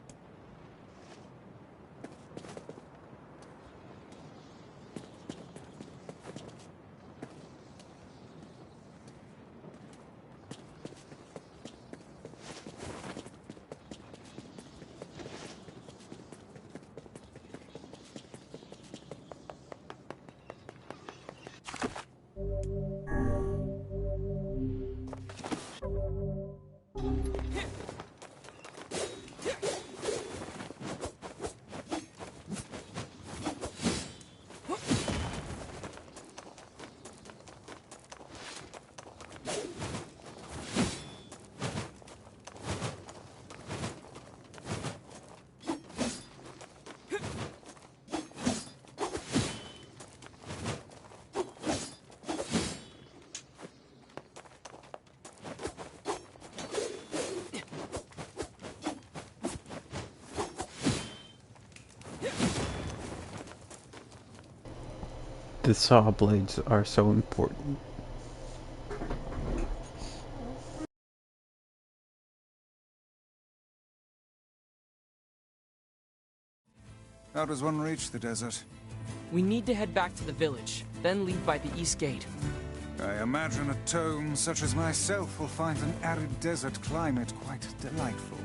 S1: the saw blades are so important.
S2: How does one reach the desert?
S5: We need to head back to the village, then leave by the east gate.
S2: I imagine a tome such as myself will find an arid desert climate quite delightful.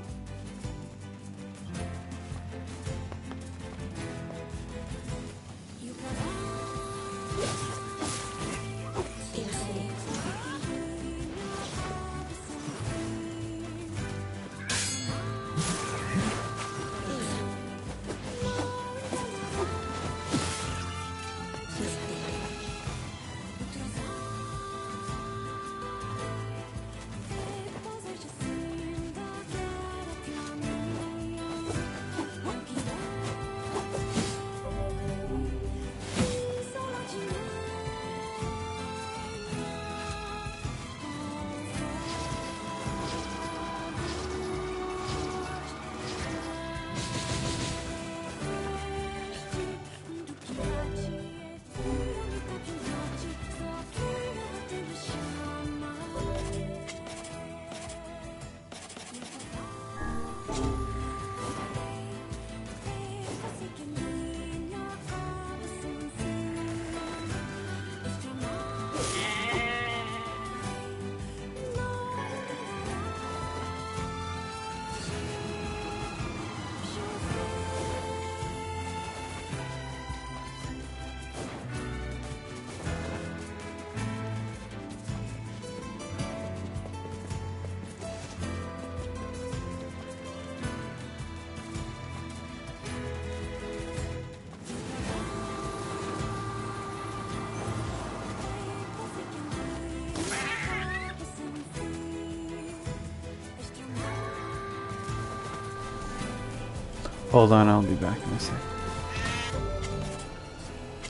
S1: Hold on, I'll be back in a sec.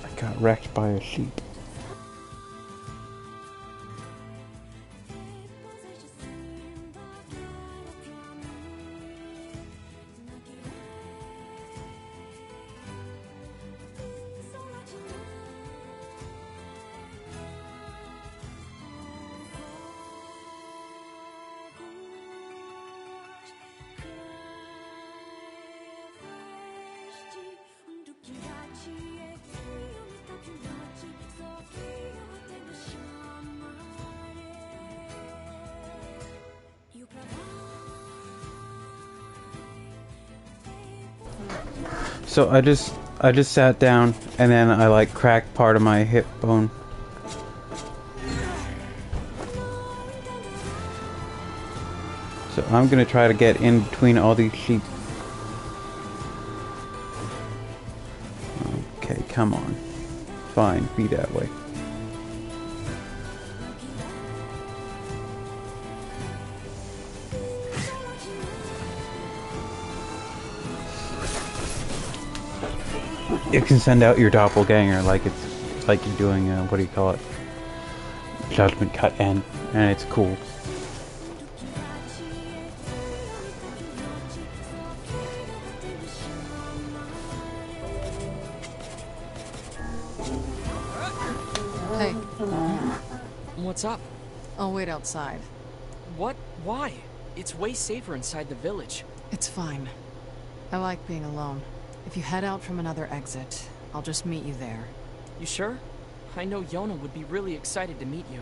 S1: I got wrecked by a sheep. So I just sat down and then I like cracked part of my hip bone. So I'm gonna try to get in between all these sheep. Okay, come on. Fine, be that way. You can send out your doppelganger like it's like you're doing what do you call it? Judgment Cut N, and it's cool.
S6: Hey,
S5: What's up?
S6: I'll wait outside.
S5: What? Why? It's way safer inside the village.
S6: It's fine. I like being alone. If you head out from another exit, I'll just meet you there.
S5: You sure? I know Yona would be really excited to meet you.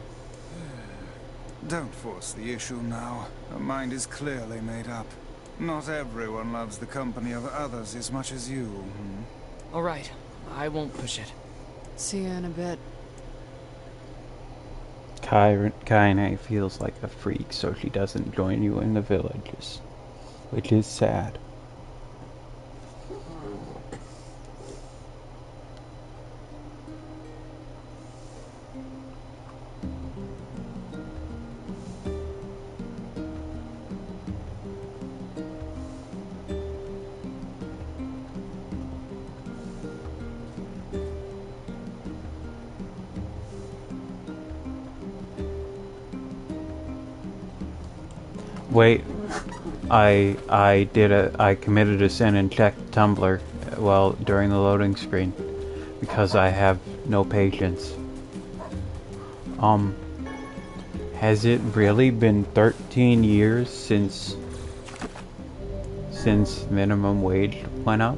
S2: Don't force the issue now. Her mind is clearly made up. Not everyone loves the company of others as much as you.
S5: Alright, I won't push it.
S6: See you in a bit.
S1: Kaine feels like a freak, so she doesn't join you in the villages, which is sad. Wait, I committed a sin and checked Tumblr during the loading screen because I have No patience. Has it really been 13 years since minimum wage went up?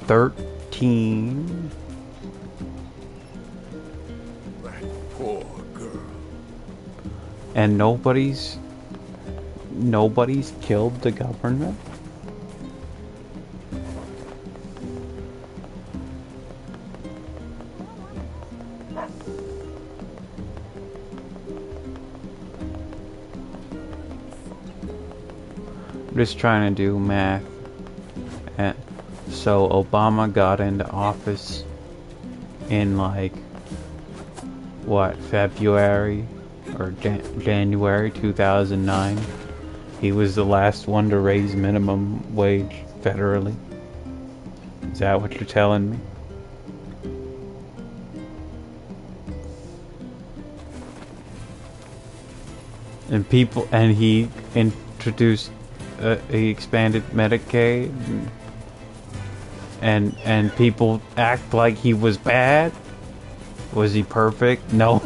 S1: 13.
S2: That poor girl.
S1: And nobody's killed the government? I'm just trying to do math. And so Obama got into office in like what, February or January 2009. He was the last one to raise minimum wage federally. Is that what you're telling me? And he introduced, he expanded Medicaid, and people act like he was bad. Was he perfect? No.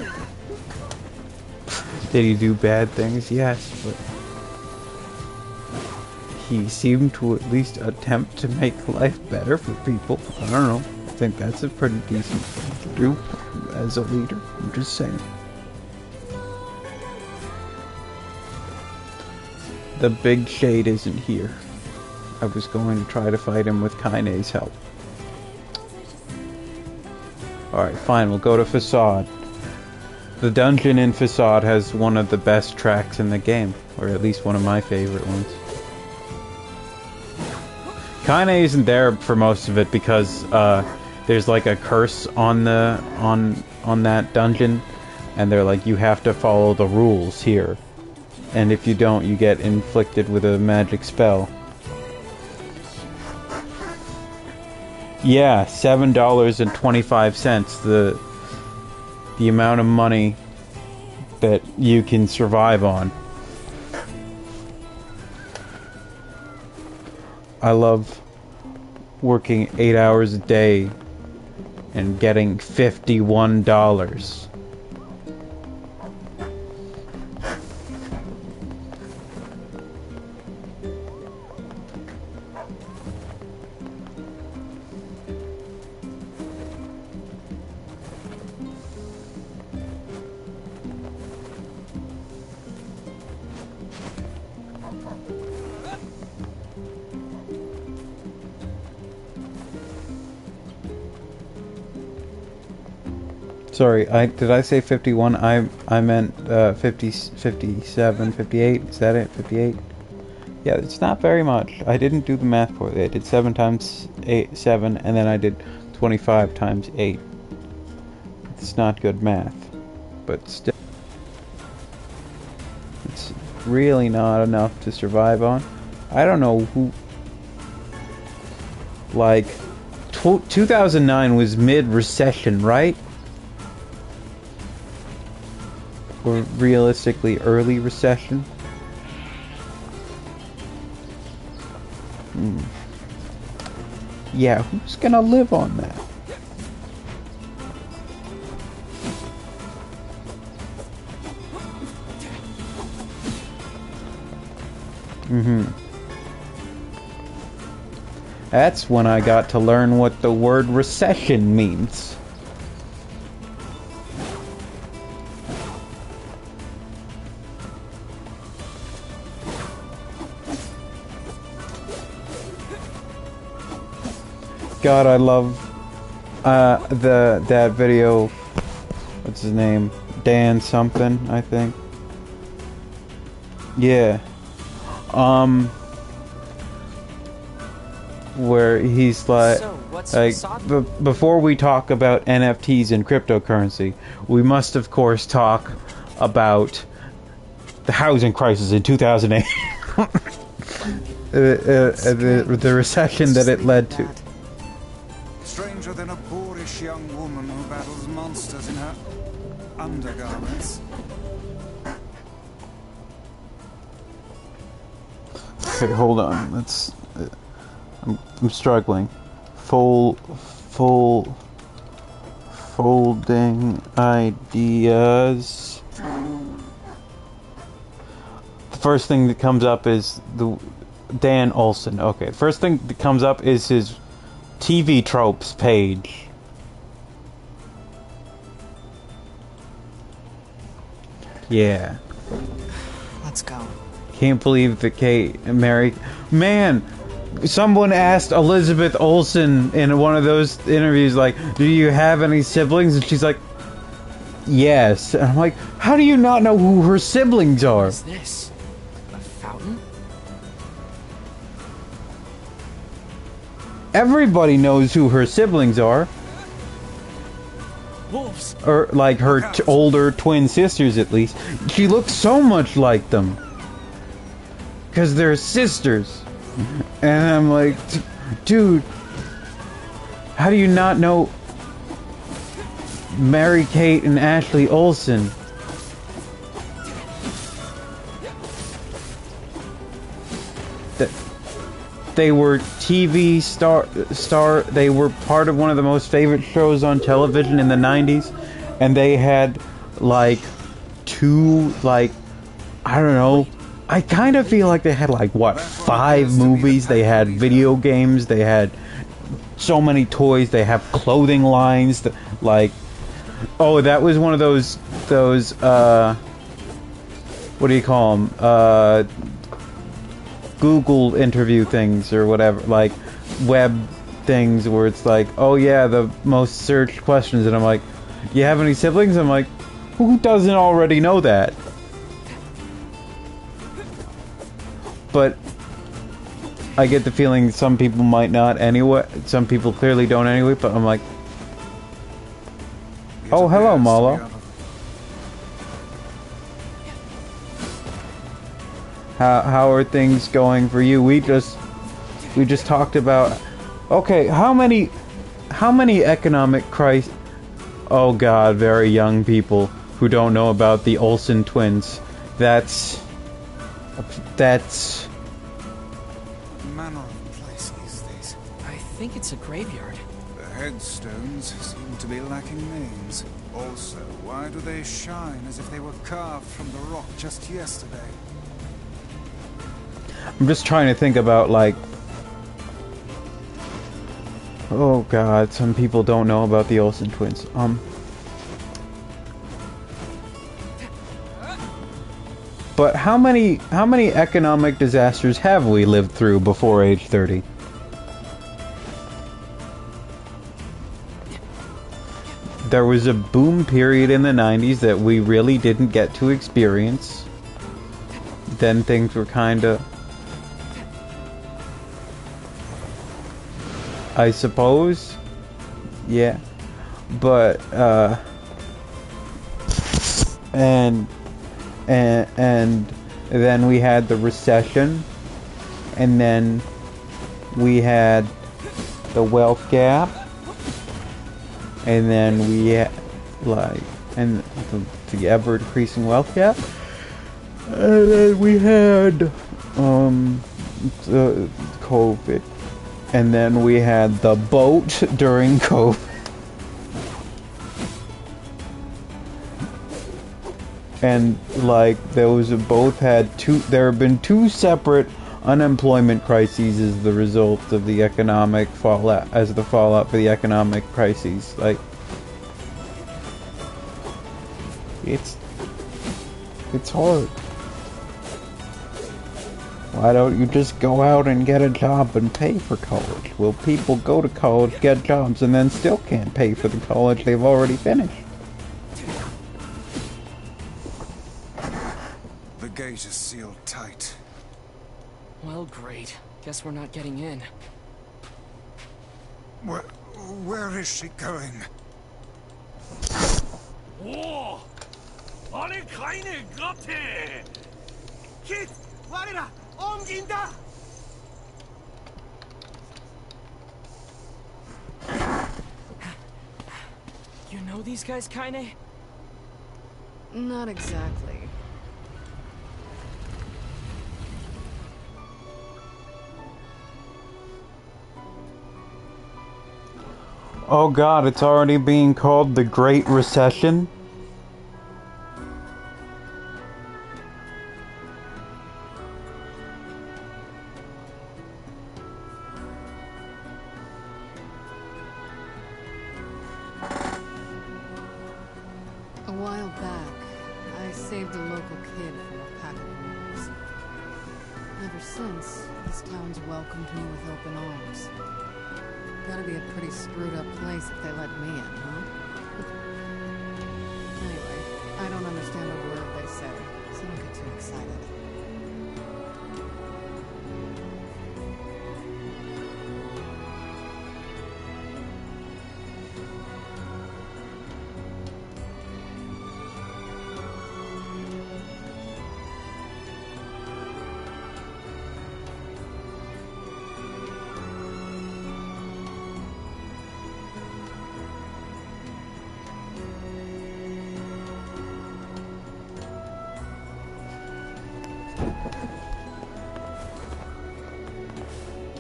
S1: Did he do bad things? Yes, but he seemed to at least attempt to make life better for people. I don't know. I think that's a pretty decent thing to do as a leader. I'm just saying. The big shade isn't here. I was going to try to fight him with Kaine's help. Alright, fine, we'll go to Facade. The dungeon in Facade has one of the best tracks in the game, or at least one of my favorite ones. Kaine isn't there for most of it because there's like a curse on that dungeon, and they're like, you have to follow the rules here. And if you don't, you get inflicted with a magic spell. Yeah, $7.25, the amount of money that you can survive on. I love working 8 hours a day and getting $51. Sorry, did I say 51? I meant 50, 57, 58. Is that it? 58? Yeah, it's not very much. I didn't do the math poorly. I did 7 times 8, 7, and then I did 25 times 8. It's not good math, but still, it's really not enough to survive on. I don't know who, like, 2009 was mid-recession, right? Or realistically early recession. Yeah, who's gonna live on that? That's when I got to learn what the word recession means. God, I love that video. What's his name? Dan something, I think. Yeah. Where he's like,
S5: So, what's
S1: before we talk about NFTs and cryptocurrency, we must of course talk about the housing crisis in 2008. The recession that it led to.
S2: Stranger than a boorish young woman who battles monsters in her undergarments.
S1: Okay, hold on. Let's. I'm struggling. folding ideas. The first thing that comes up is the Dan Olson. Okay, first thing that comes up is his TV tropes page. Yeah.
S4: Let's go.
S1: Can't believe that Kate married. Man, someone asked Elizabeth Olsen in one of those interviews, like, do you have any siblings? And she's like, yes. And I'm like, how do you not know who her siblings are?
S5: What is this? A fountain?
S1: Everybody knows who her siblings are.
S5: Wolves.
S1: Or, like, her older twin sisters, at least. She looks so much like them. Because they're sisters. And I'm like, dude, how do you not know Mary Kate and Ashley Olsen? They were TV star. They were part of one of the most favorite shows on television in the 90s, and they had like two, like, I don't know. I kind of feel like they had like what, 5 movies. They had video games. They had so many toys. They have clothing lines. Like, oh, that was one of those what do you call them? Google interview things or whatever, like web things where it's like, oh yeah, the most searched questions, and I'm like, you have any siblings? I'm like, who doesn't already know that? But I get the feeling some people might not anyway. Some people clearly don't anyway, but I'm like, oh, hello, Malo. How are things going for you? We just talked about, okay, how many economic crises? Oh God, very young people who don't know about the Olsen twins. That's
S2: Manner of place is this?
S5: I think it's a graveyard.
S2: The headstones seem to be lacking names. Also, why do they shine as if they were carved from the rock just yesterday?
S1: I'm just trying to think about, like, oh God, some people don't know about the Olsen twins. But how many economic disasters have we lived through before age 30? There was a boom period in the 90s that we really didn't get to experience. Then things were kinda, I suppose, yeah, but and then we had the recession, and then we had the wealth gap, and then we had, like, and the ever decreasing wealth gap, and then we had the COVID. And then we had the boat during COVID. And like there have been 2 separate unemployment crises as the result of the economic fallout, for the economic crises. Like, it's hard. Why don't you just go out and get a job and pay for college? Well, people go to college, get jobs, and then still can't pay for the college they've already finished.
S2: The gate is sealed tight.
S5: Well, great. Guess we're not getting in.
S2: Where is she going?
S7: 오! 아니 가인의 같아! 킷! 말해라! 옮긴다!
S5: You know these guys, Kaine?
S6: Not exactly.
S1: Oh god, it's already being called the Great Recession?
S6: A while back, I saved a local kid from a pack of wolves. Ever since, this town's welcomed me with open arms. Gotta be a pretty screwed up place if they let me in, huh? Anyway, I don't understand a word they say, so don't get too excited.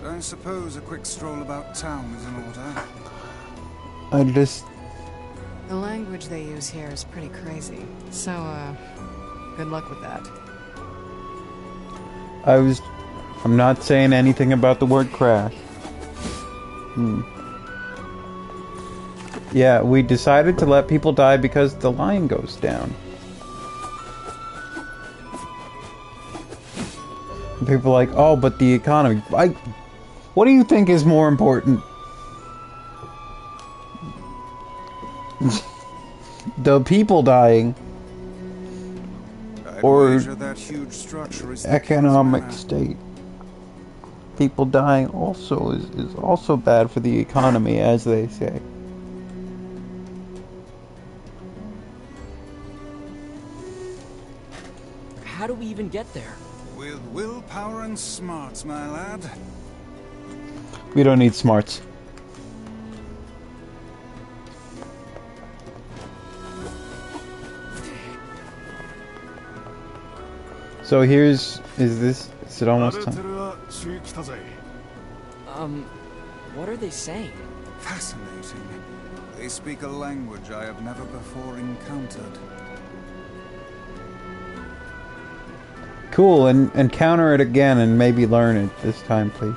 S2: I suppose a quick stroll about town is in order.
S1: I just...
S6: The language they use here is pretty crazy, so, good luck with that.
S1: I'm not saying anything about the word crash. Yeah, we decided to let people die because the line goes down. And people are like, oh, but the economy. What do you think is more important? The people dying, or
S2: that huge structure is
S1: economic state? People dying also is also bad for the economy, as they say.
S5: How do we even get there?
S2: With willpower and smarts, my lad.
S1: We don't need smarts. So is it almost time?
S5: What are they saying?
S2: Fascinating. They speak a language I have never before encountered.
S1: Cool, and counter it again and maybe learn it this time, please.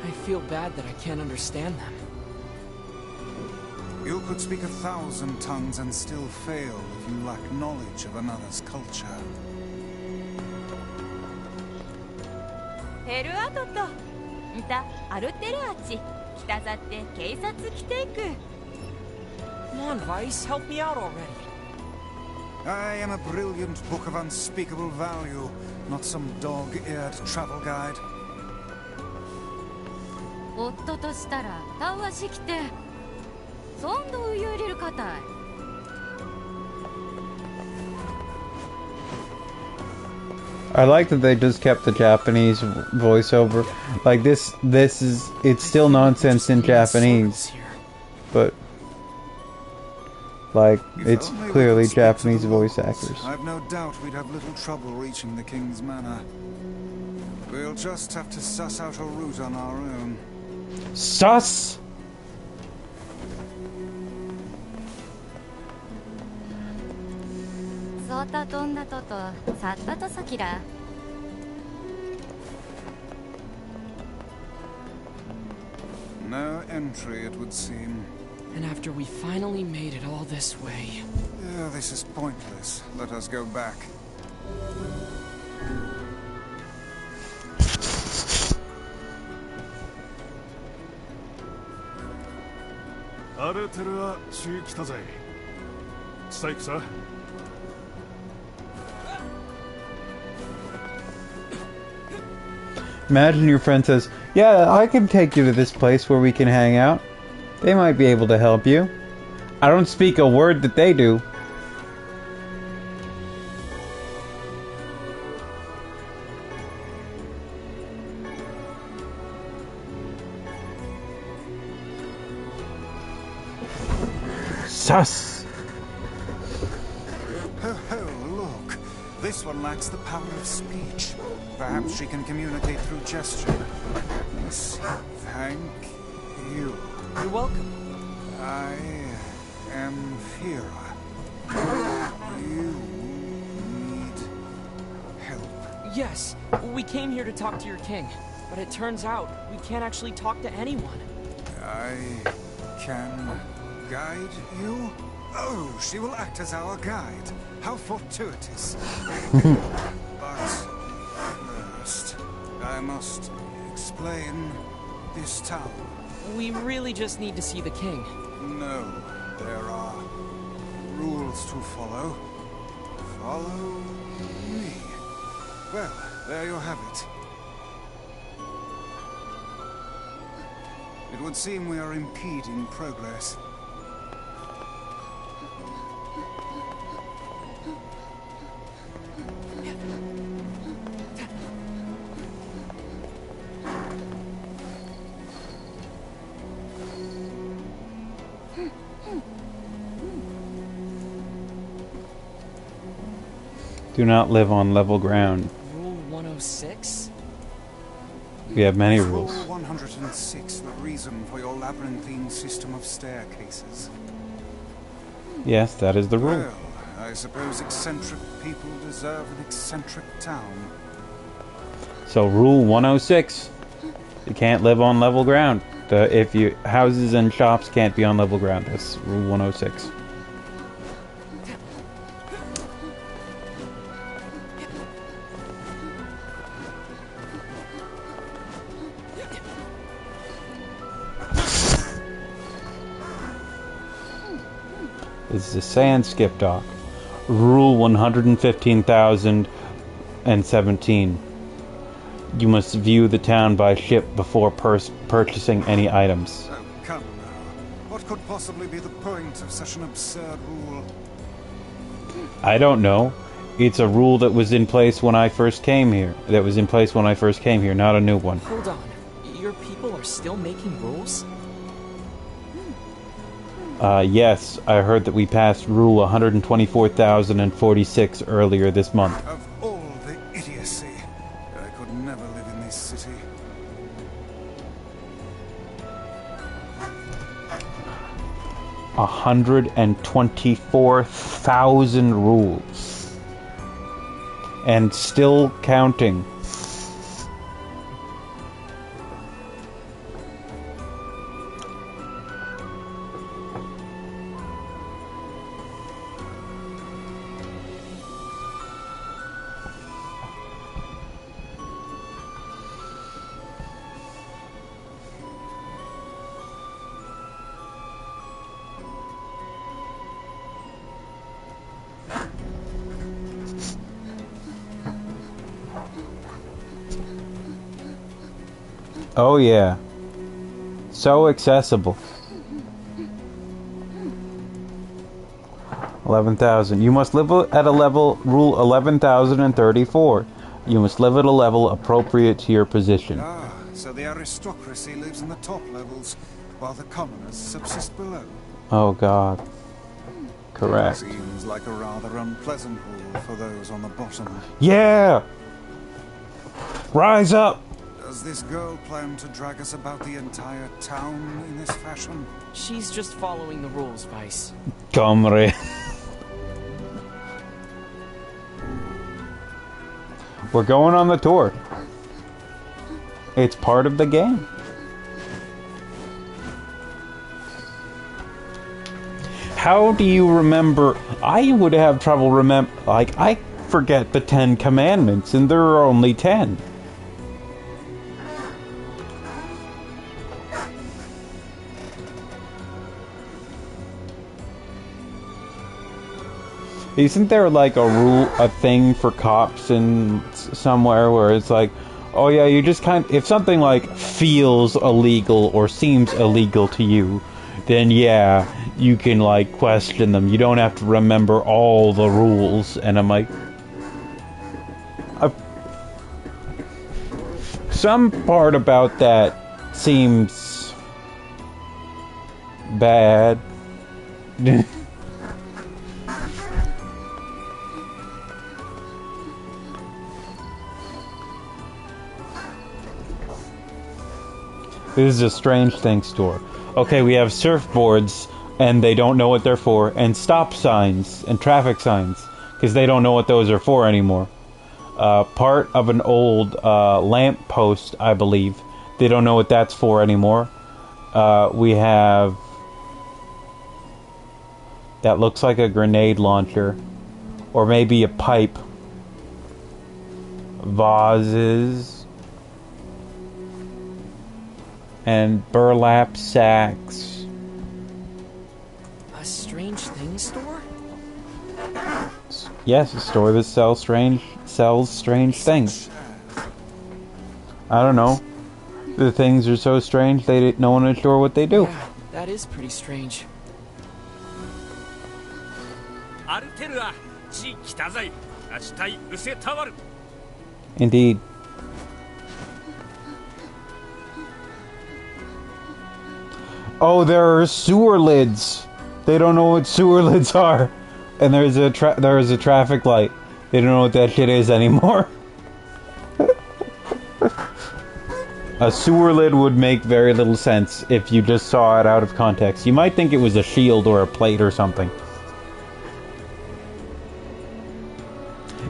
S5: I feel bad that I can't understand them.
S2: You could speak 1,000 tongues and still fail if you lack knowledge of another's culture.
S5: Come on, Vice, help me out already.
S2: I am a brilliant book of unspeakable value, not some dog-eared travel guide.
S1: I like that they just kept the Japanese voiceover. Like it's still nonsense in Japanese, but like it's clearly Japanese voice actors.
S2: I've no doubt we'd have little trouble reaching the King's Manor. We'll just have to suss out a route on our own.
S1: Sus!
S2: No entry, it would seem.
S5: And after we finally made it all this way...
S2: Yeah, this is pointless. Let us go back.
S1: Imagine your friend says, yeah, I can take you to this place where we can hang out. They might be able to help you. I don't speak a word that they do. Sus!
S2: Oh, look. This one lacks the power of speech. Perhaps she can communicate through gesture. Yes, thank you.
S5: You're welcome.
S2: I am Fira. You need help.
S5: Yes, we came here to talk to your king, but it turns out we can't actually talk to anyone.
S2: I can guide you? Oh, she will act as our guide. How fortuitous. But first, I must explain this town.
S5: We really just need to see the king.
S2: No, there are rules to follow. Follow me. Well, there you have it. It would seem we are impeding progress.
S1: Do not live on level ground.
S5: Rule 106?
S1: We have many
S2: Rule
S1: rules.
S2: 106, the reason for your labyrinthine system of staircases.
S1: Yes, that is the rule.
S2: Well, I suppose eccentric people deserve an eccentric town.
S1: So rule 106. You can't live on level ground. If you houses and shops can't be on level ground. That's rule 106. This is a sand skip dock. Rule 115,017. You must view the town by ship before purchasing any items.
S2: Oh, come now. What could possibly be the point of such an absurd rule?
S1: I don't know. It's a rule that was in place when I first came here. Not a new one.
S5: Hold on. Your people are still making rules?
S1: Yes, I heard that we passed Rule 124,046 earlier this month.
S2: Of all the idiocy, I could never live in this city.
S1: 124,000 rules. And still counting. Oh yeah. So accessible. 11,000. You must live at a level, rule 11,034. You must live at a level appropriate to your position.
S2: Ah, so the aristocracy lives in the top levels, while the commoners subsist below.
S1: Oh god. Correct.
S2: Seems like a rather unpleasant rule for those on the bottom.
S1: Yeah! Rise up!
S2: Does this girl plan to drag us about the entire town in this fashion?
S5: She's just following the rules, Vice.
S1: Comre. We're going on the tour. It's part of the game. How do you remember? I would have trouble I forget the 10 commandments, and there are only 10. Isn't there like a thing for cops in somewhere where it's like, oh yeah, you just if something like feels illegal or seems illegal to you, then yeah, you can like question them. You don't have to remember all the rules. And I'm like, some part about that seems bad. This is a strange thing store. Okay, we have surfboards, and they don't know what they're for, and stop signs, and traffic signs, because they don't know what those are for anymore. Part of an old lamp post, I believe. They don't know what that's for anymore. We have... that looks like a grenade launcher. Or maybe a pipe. Vases. And burlap sacks.
S5: A strange thing store?
S1: Yes, a store that sells strange things. I don't know. The things are so strange no one is sure what they do.
S5: Yeah, that is pretty strange.
S1: Indeed. Oh, there are sewer lids. They don't know what sewer lids are. And there's a traffic light. They don't know what that shit is anymore. A sewer lid would make very little sense if you just saw it out of context. You might think it was a shield or a plate or something.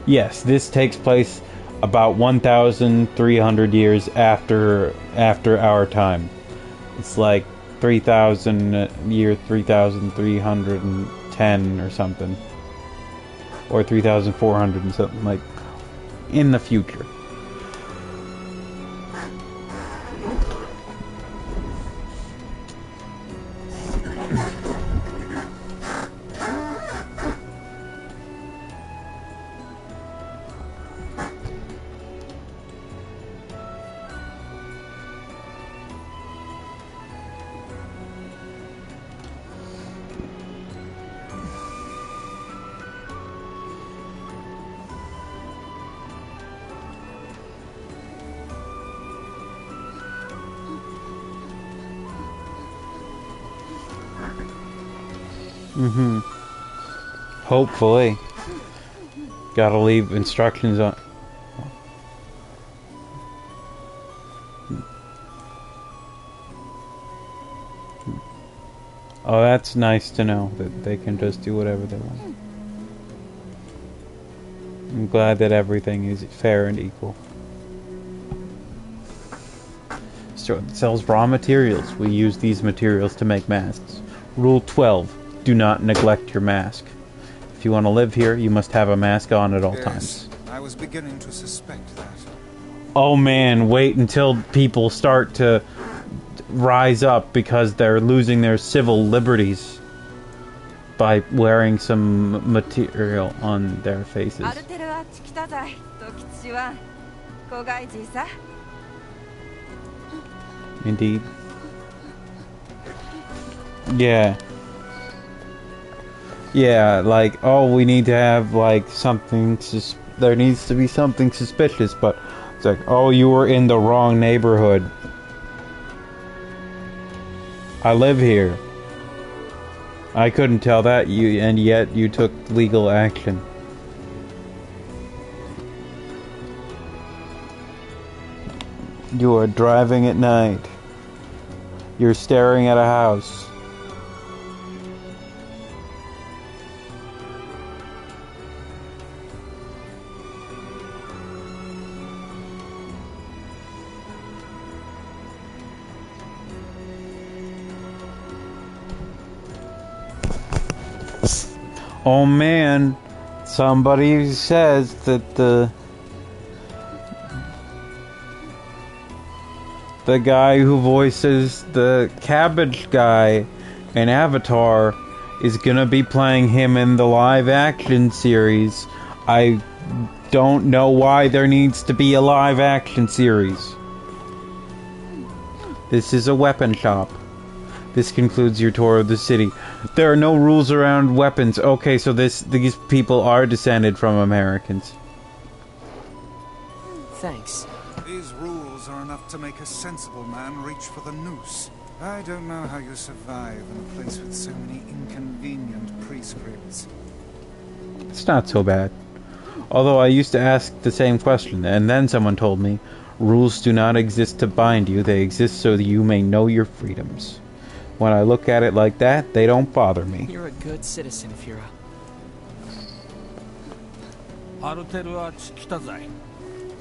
S1: Yes, this takes place about 1,300 years after our time. It's like 3,310 or something, or 3,400 and something, like in the future. Hopefully. Gotta leave instructions on... Oh, that's nice to know that they can just do whatever they want. I'm glad that everything is fair and equal. So it sells raw materials. We use these materials to make masks. Rule 12. Do not neglect your mask. If you want to live here, you must have a mask on at all times.
S2: I was beginning to suspect that.
S1: Oh man, wait until people start to rise up because they're losing their civil liberties by wearing some material on their faces. Indeed. Yeah. Yeah, like, oh, we need to have, like, something, there needs to be something suspicious, but it's like, oh, you were in the wrong neighborhood. I live here. I couldn't tell that, and yet you took legal action. You are driving at night. You're staring at a house. Oh man, somebody says that the guy who voices the cabbage guy in Avatar is gonna be playing him in the live action series. I don't know why there needs to be a live action series. This is a weapon shop. This concludes your tour of the city. There are no rules around weapons. Okay, so these people are descended from Americans.
S5: Thanks.
S2: These rules are enough to make a sensible man reach for the noose. I don't know how you survive in a place with so many inconveniences. convenient prescripts.
S1: It's not so bad. Although I used to ask the same question, and then someone told me, rules do not exist to bind you, they exist so that you may know your freedoms. When I look at it like that, they don't bother me.
S5: You're a good citizen, Fira.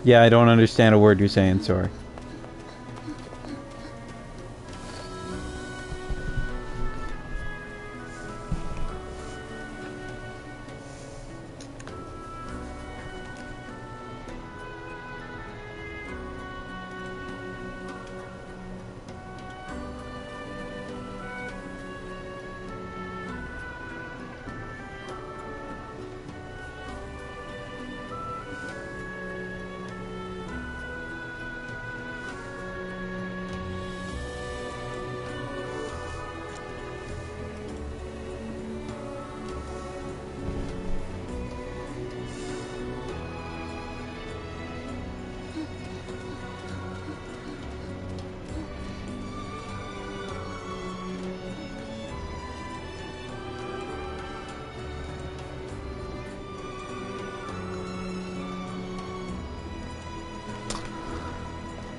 S1: Yeah, I don't understand a word you're saying, sorry.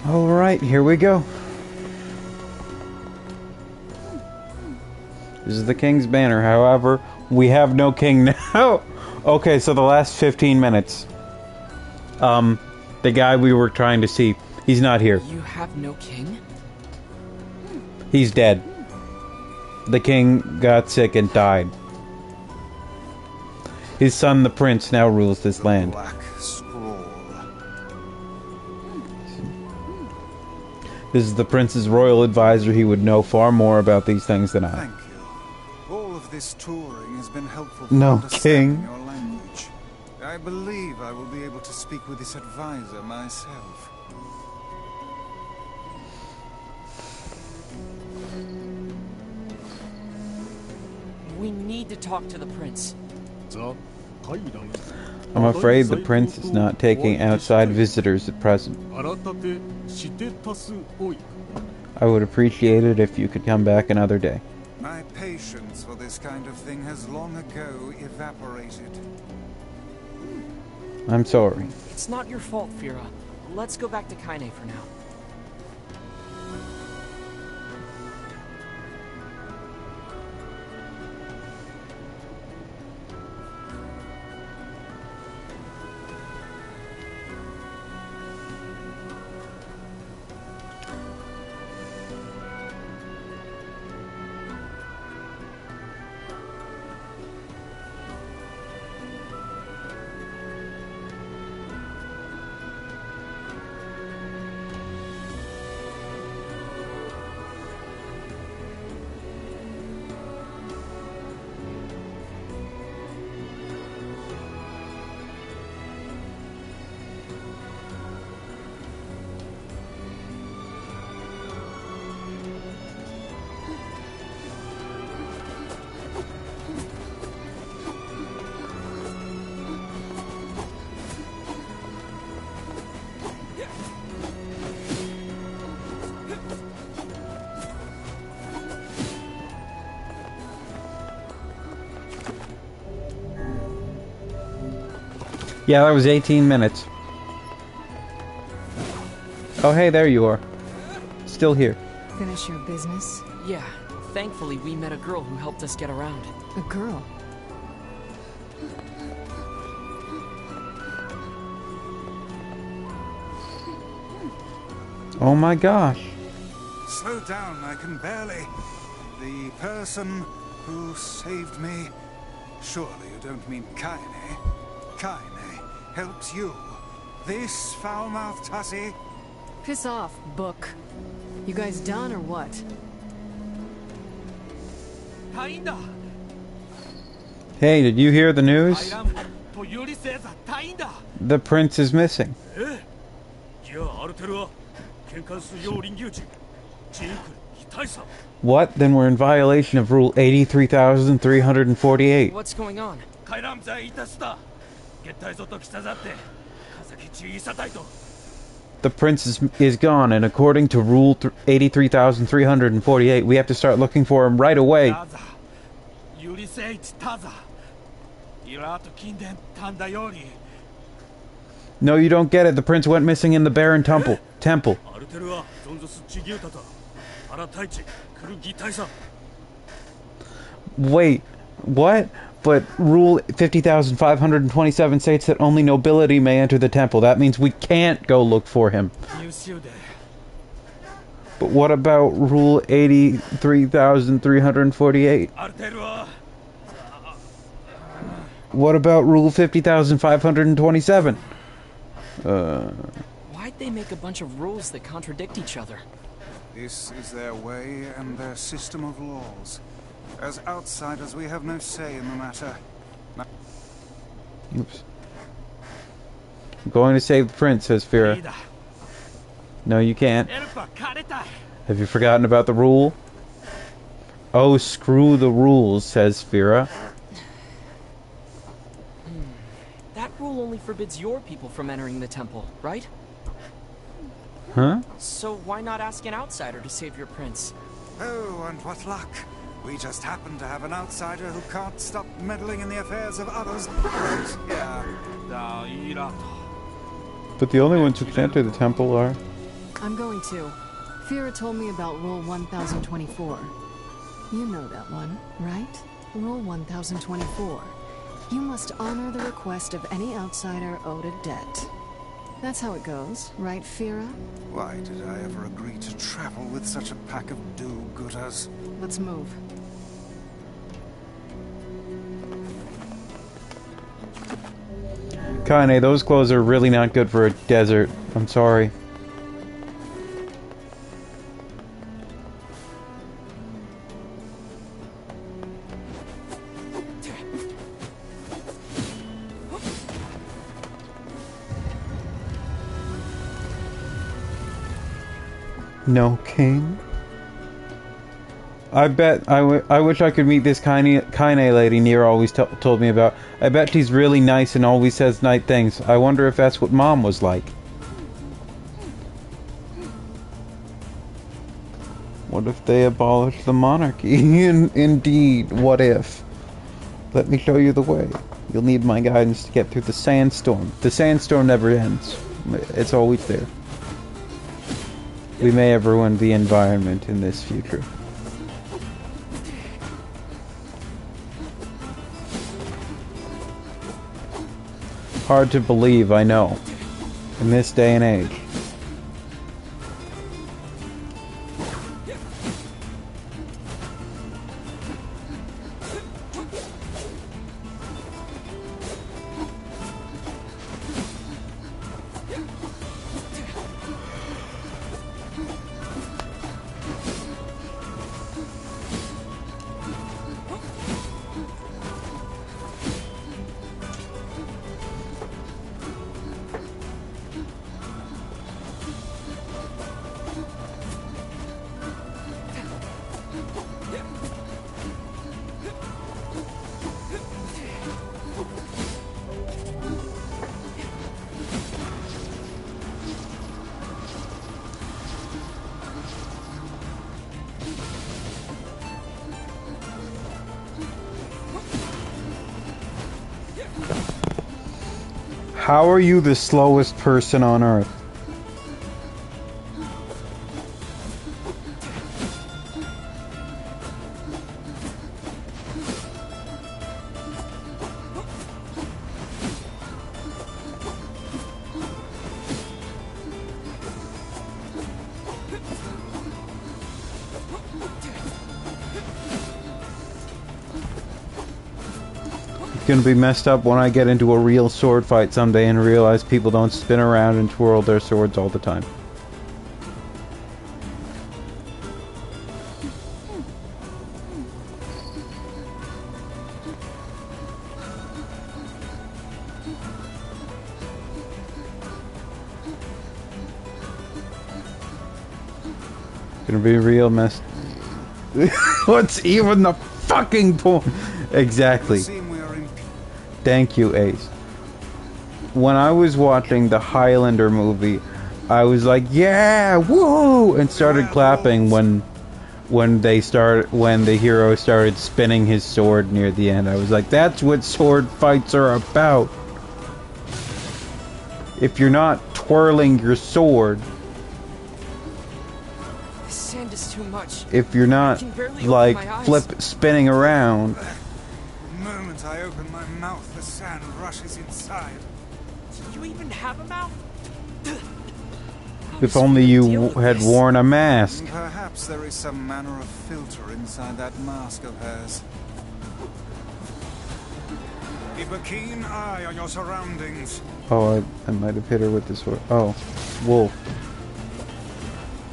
S1: Alright, here we go. This is the King's Banner, however, we have no king now. Okay, so the last 15 minutes. The guy we were trying to see, he's not here.
S5: You have no king?
S1: He's dead. The king got sick and died. His son, the prince, now rules this land.
S2: Black scroll.
S1: This is the prince's royal advisor. He would know far more about these things than I.
S2: Thank you. All of this touring has been helpful for
S1: No,
S2: understanding
S1: king.
S2: your language. I believe I will be able to speak with this advisor myself.
S5: We need to talk to the prince.
S1: I'm afraid the prince is not taking outside visitors at present. I would appreciate it if you could come back another day.
S2: My patience for this kind of thing has long ago evaporated.
S1: I'm sorry.
S5: It's not your fault, Fira. Let's go back to Kaine for now.
S1: Yeah, that was 18 minutes. Oh, hey, there you are. Still here.
S6: Finish your business?
S5: Yeah, thankfully we met a girl who helped us get around.
S6: A girl?
S1: Oh my gosh.
S2: Slow down, I can barely. The person who saved me. Surely you don't mean Kaine. Kaine helped you. This foul-mouthed hussy?
S6: Piss off, book. You guys done or what?
S1: Hey, did you hear the news? The prince is missing. What? Then we're in violation of Rule 83,348.
S5: What's going on?
S1: The prince is gone, and according to Rule 83,348, we have to start looking for him right away. No, you don't get it. The prince went missing in the barren temple. Wait, what? But Rule 50,527 states that only nobility may enter the temple. That means we can't go look for him. But what about Rule 83,348? What about Rule 50,527?
S5: Why'd they make a bunch of rules that contradict each other?
S2: This is their way and their system of laws. As outsiders, we have no say in the matter.
S1: Oops. I'm going to save the prince, says Fira. No, you can't. Have you forgotten about the rule? Oh, screw the rules, says Fira.
S5: That rule only forbids your people from entering the temple, right?
S1: Huh?
S5: So why not ask an outsider to save your prince?
S2: Oh, and what luck! We just happen to have an outsider who can't stop meddling in the affairs of others. Right, yeah.
S1: But the only ones who can enter the temple are...
S6: I'm going to. Fira told me about Rule 1024. You know that one, right? Rule 1024. You must honor the request of any outsider owed a debt. That's how it goes, right, Fira?
S2: Why did I ever agree to travel with such a pack of do-gooders?
S6: Let's move.
S1: Kaine, those clothes are really not good for a desert. I'm sorry. No king? I bet, I wish I could meet this Kaine lady NieR always told me about. I bet she's really nice and always says nice things. I wonder if that's what Mom was like. What if they abolished the monarchy? Indeed, what if? Let me show you the way. You'll need my guidance to get through the sandstorm. The sandstorm never ends. It's always there. We may have ruined the environment in this future. Hard to believe, I know. In this day and age. How are you the slowest person on Earth? Gonna be messed up when I get into a real sword fight someday and realize people don't spin around and twirl their swords all the time. Gonna be real messed. What's even the fucking point? Exactly. Thank you, Ace. When I was watching the Highlander movie, I was like, yeah, woo! And started clapping when when the hero started spinning his sword near the end. I was like, that's what sword fights are about. If you're not twirling your sword,
S5: This sand is too much.
S1: if you're not
S5: I can barely open
S1: like
S5: my eyes.
S1: spinning around,
S2: The moment I open my mouth, the sand rushes inside.
S5: Do you even have a mouth?
S1: if only you had worn a mask.
S2: Perhaps there is some manner of filter inside that mask of hers. Keep a keen eye on your surroundings.
S1: Oh, I might have hit her with this sword. Oh, wolf.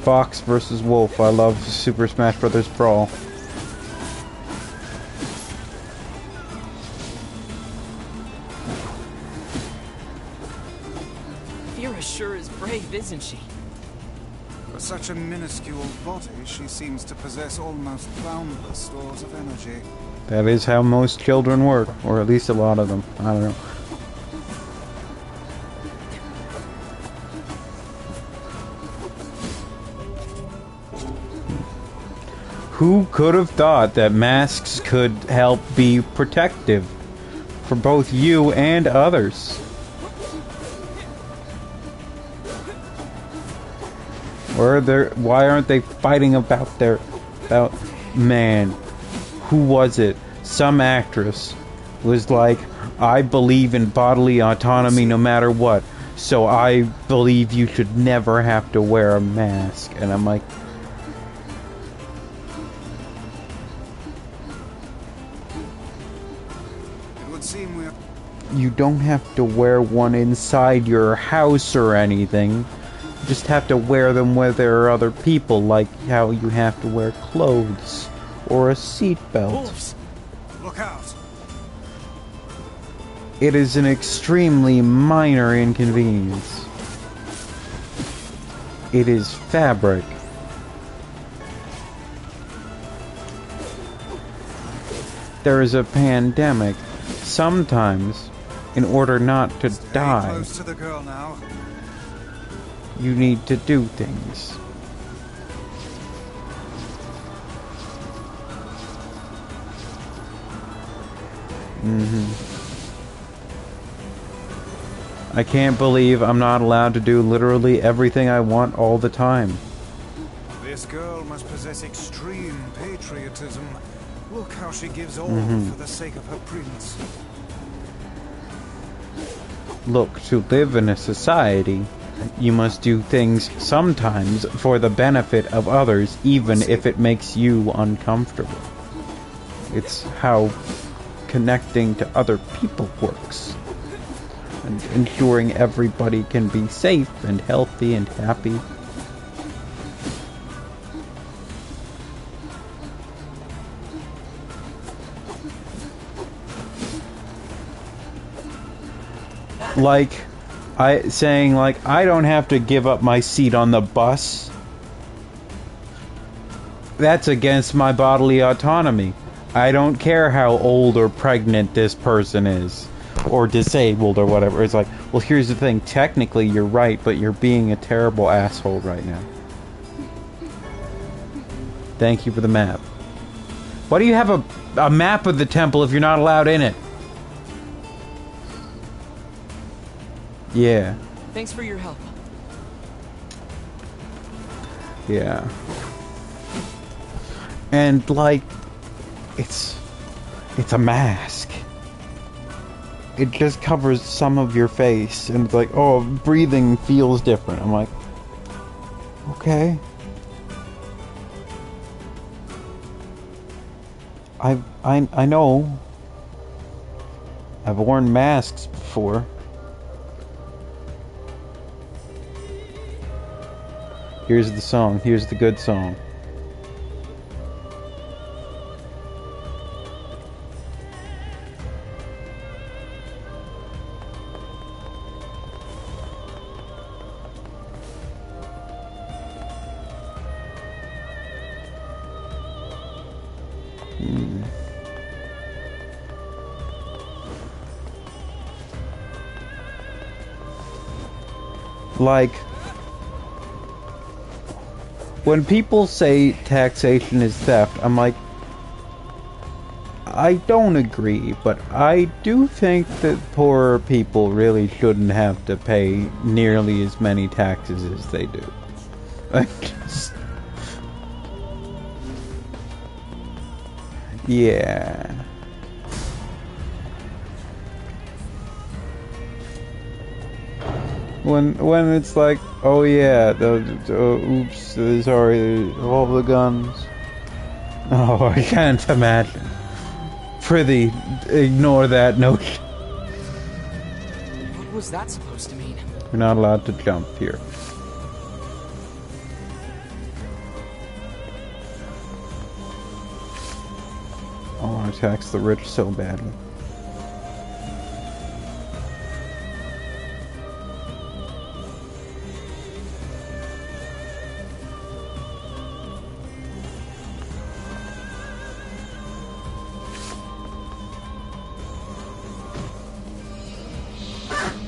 S1: Fox versus wolf. I love Super Smash Bros. Brawl.
S5: Vera sure is brave, isn't she?
S2: For such a minuscule body, she seems to possess almost boundless stores of energy.
S1: That is how most children work, or at least a lot of them. I don't know. Who could have thought that masks could help be protective for both you and others? Why aren't they fighting about man, who was it? Some actress was like, I believe in bodily autonomy no matter what, so I believe you should never have to wear a mask. And I'm like,
S2: It would seem we're...
S1: you don't have to wear one inside your house or anything. You just have to wear them where there are other people, like how you have to wear clothes or a seatbelt.
S5: Wolves!
S2: Look out!
S1: It is an extremely minor inconvenience. It is fabric. There is a pandemic. Sometimes, in order not to
S2: Stay
S1: die,
S2: close to the girl now.
S1: you need to do things. I can't believe I'm not allowed to do literally everything I want all the time.
S2: This girl must possess extreme patriotism. Look how she gives all for the sake of her prince.
S1: Look, to live in a society, you must do things sometimes for the benefit of others, even if it makes you uncomfortable. It's how connecting to other people works. And ensuring everybody can be safe and healthy and happy. Like, I don't have to give up my seat on the bus. That's against my bodily autonomy. I don't care how old or pregnant this person is. Or disabled or whatever. It's like, well, here's the thing. Technically, you're right, but you're being a terrible asshole right now. Thank you for the map. Why do you have a map of the temple if you're not allowed in it? Yeah.
S5: Thanks for your help.
S1: Yeah. And, like, it's a mask. It just covers some of your face, and it's like, oh, breathing feels different. I'm like, okay. I know. I've worn masks before. Here's the song. Here's the good song. Like, when people say taxation is theft, I'm like, I don't agree, but I do think that poorer people really shouldn't have to pay nearly as many taxes as they do. I just... Yeah. When it's like, oh yeah, oops, sorry, all the guns. Oh, I can't imagine. Prithee, ignore that notion.
S5: What was that supposed to mean?
S1: You're not allowed to jump here. I want to tax the rich so badly.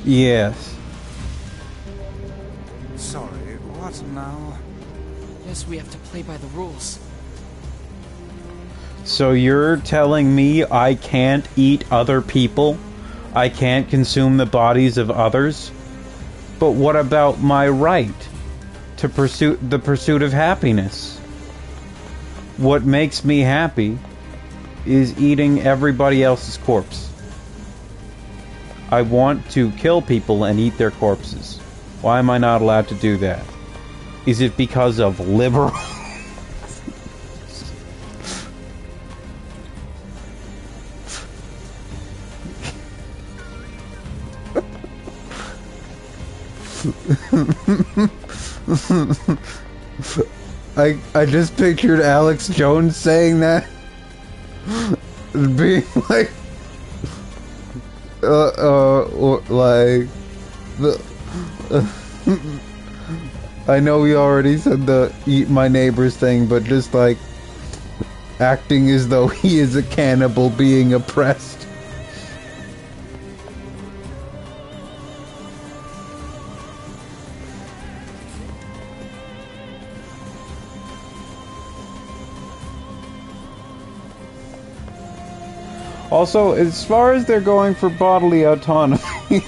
S1: Yes.
S2: Sorry, what now?
S5: Guess we have to play by the rules.
S1: So you're telling me I can't eat other people? I can't consume the bodies of others? But what about my right to pursue the pursuit of happiness? What makes me happy is eating everybody else's corpse. I want to kill people and eat their corpses. Why am I not allowed to do that? Is it because of liberal? I just pictured Alex Jones saying that. Being like... or like I know we already said the eat my neighbors thing, but just like acting as though he is a cannibal being oppressed. Also, as far as they're going for bodily autonomy,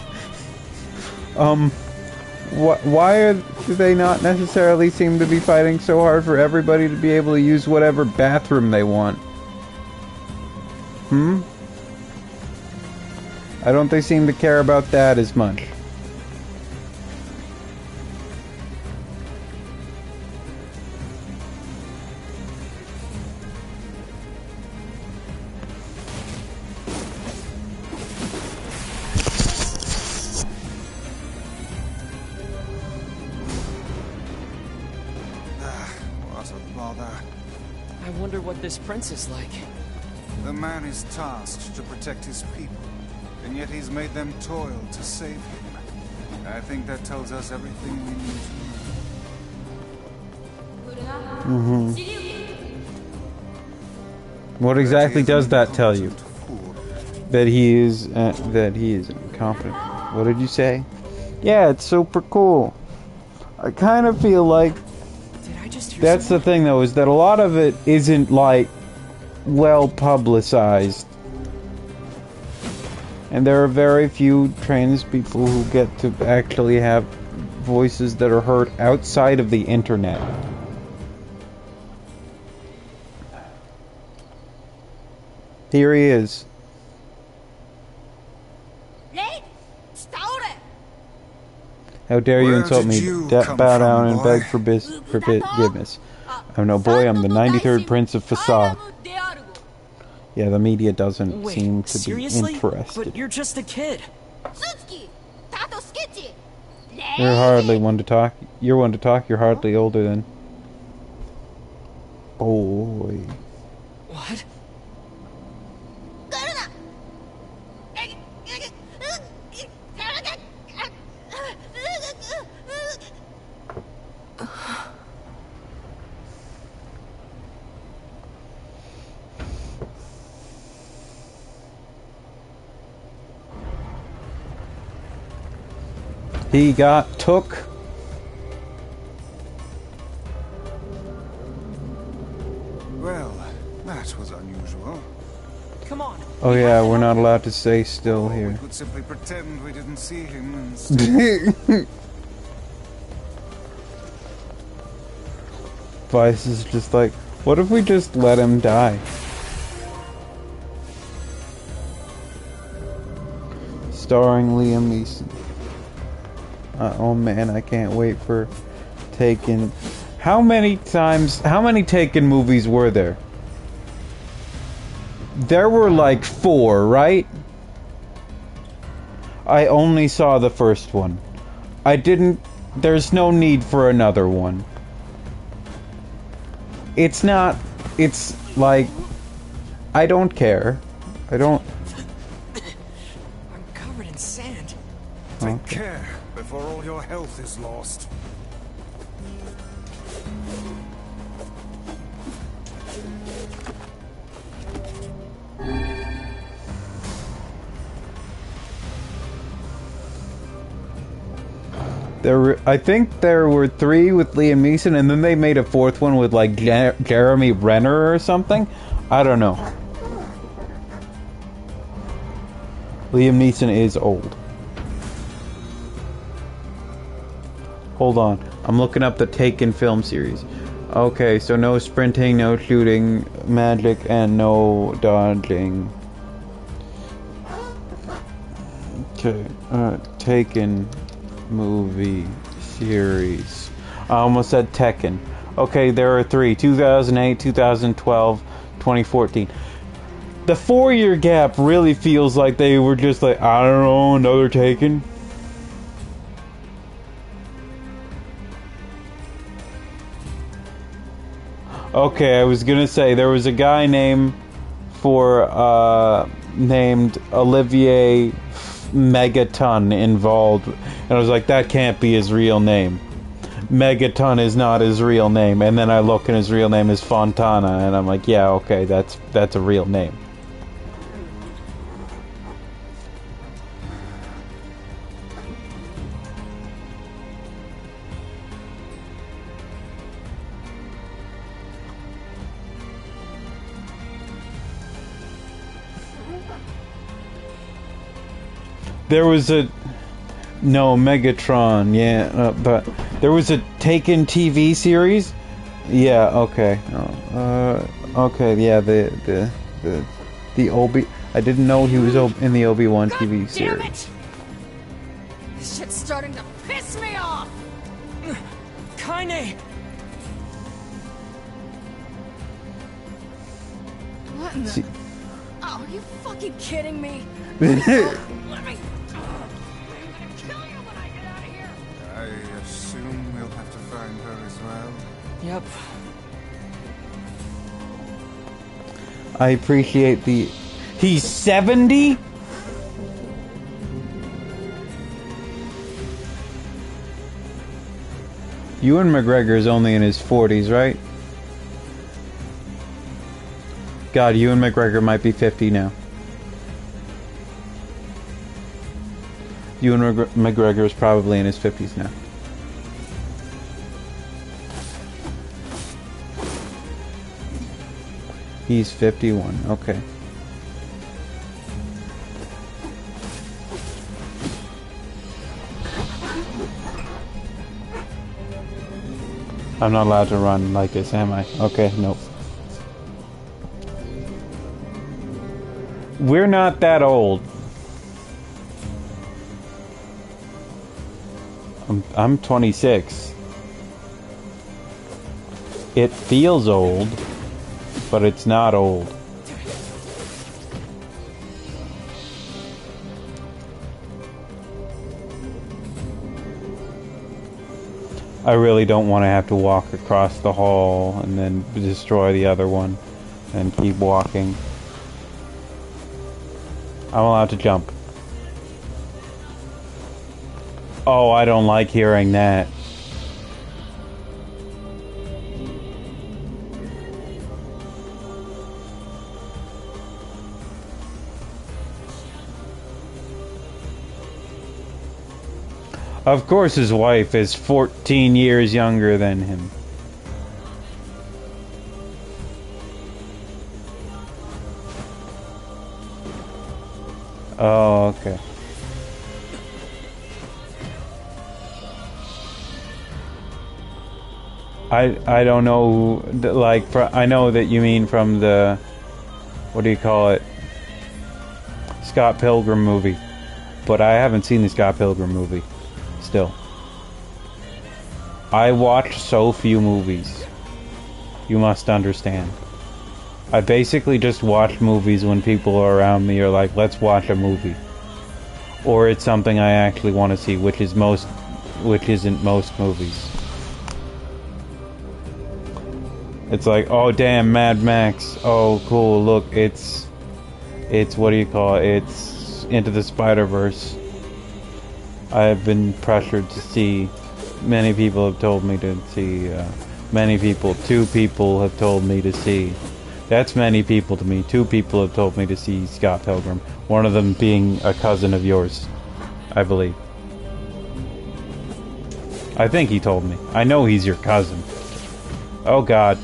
S1: why do they not necessarily seem to be fighting so hard for everybody to be able to use whatever bathroom they want? I don't they seem to care about that as much.
S2: What a bother.
S5: I wonder what this prince is like.
S2: The man is tasked to protect his people, and yet he's made them toil to save him. I think that tells us everything we need to know.
S1: What exactly does that tell you? That he is incompetent. What did you say? Yeah, it's super cool. I kind of feel like that's the thing, though, is that a lot of it isn't like well publicized, and there are very few trans people who get to actually have voices that are heard outside of the internet. Here he is. How dare you insult me? Bow down and beg for forgiveness. I'm no boy, I'm the 93rd Prince of Facade. Yeah, the media doesn't seem to be interested.
S5: But you're just a kid.
S1: You're hardly one to talk. You're one to talk, you're hardly older than... Boy.
S5: What?
S1: He got took.
S5: on.
S1: Oh yeah, we're not allowed to stay still
S2: We
S1: here.
S2: could simply pretend we didn't see him and stay.
S1: Vice is just like, what if we just let him die? Starring Liam Neeson. Oh man, I can't wait for Taken. How many Taken movies were there? There were like 4, right? I only saw the first one. There's no need for another one. It's like, I don't care.
S5: I'm covered in sand.
S2: Take care before all your health is lost.
S1: I think there were 3 with Liam Neeson, and then they made a 4th one with like Jeremy Renner or something. I don't know. Liam Neeson is old. Hold on, I'm looking up the Taken film series. Okay, so no sprinting, no shooting, magic, and no dodging. Okay, Taken movie series. I almost said Tekken. Okay, there are 3. 2008, 2012, 2014. The 4-year gap really feels like they were just like, I don't know, another Taken. Okay, I was gonna say there was a guy named Olivier Megaton involved, and I was like, that can't be his real name. Megaton is not his real name. And then I look and his real name is Fontana, and I'm like, yeah, okay, that's a real name. There was Megatron, yeah, but there was a Taken TV series. Yeah, okay. Okay, yeah, the Obi. I didn't know he was in the Obi-Wan TV series.
S6: Damn it! This shit's starting to piss me off.
S5: Kaine!
S6: What in the?
S1: See-
S6: Oh, are you fucking kidding me? Let me. I'm gonna kill you when I get out of here.
S2: I assume we'll have to find her as well.
S5: Yep.
S1: I appreciate the... He's 70? Ewan McGregor's only in his 40s, right? God, Ewan McGregor might be 50 now. Ewan McGregor is probably in his 50s now. He's 51, okay. I'm not allowed to run like this, am I? Okay, nope. We're not that old. I'm 26. It feels old, but it's not old. I really don't want to have to walk across the hall and then destroy the other one and keep walking. I'm allowed to jump. Oh, I don't like hearing that. Of course his wife is 14 years younger than him. Oh, okay. I don't know, like, I know that you mean from the, what do you call it, Scott Pilgrim movie, but I haven't seen the Scott Pilgrim movie, still. I watch so few movies, you must understand. I basically just watch movies when people around me are like, let's watch a movie. Or it's something I actually want to see, which isn't most movies. It's like, oh damn, Mad Max. Oh cool, look, it's what do you call it? It's Into the Spider-Verse. I've been pressured to see. Many people have told me to see. Two people have told me to see. That's many people to me. 2 people have told me to see Scott Pilgrim. One of them being a cousin of yours, I believe. I think he told me. I know he's your cousin. Oh God.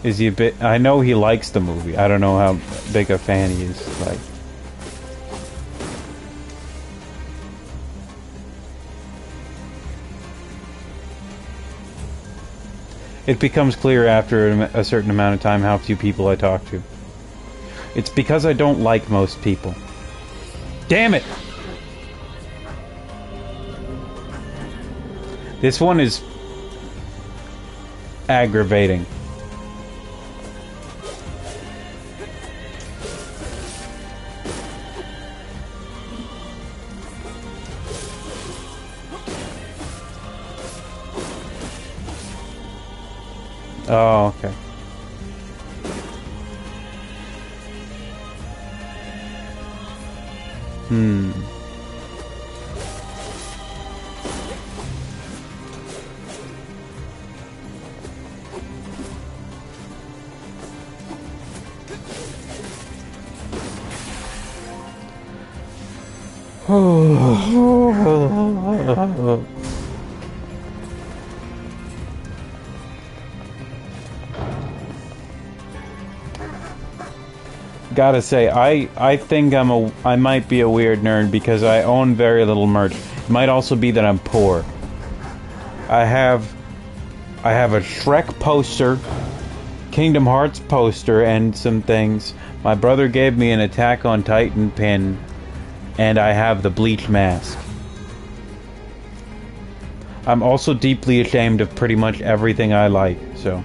S1: Is he a bit... I know he likes the movie. I don't know how big a fan he is. Like... It becomes clear after a certain amount of time how few people I talk to. It's because I don't like most people. Damn it! This one is... aggravating. Oh, okay. Gotta say, I think I might be a weird nerd because I own very little merch. It might also be that I'm poor. I have a Shrek poster, Kingdom Hearts poster, and some things. My brother gave me an Attack on Titan pin, and I have the Bleach mask. I'm also deeply ashamed of pretty much everything I like, so...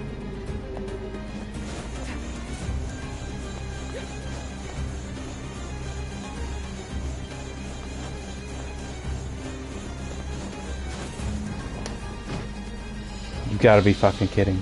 S1: You gotta be fucking kidding.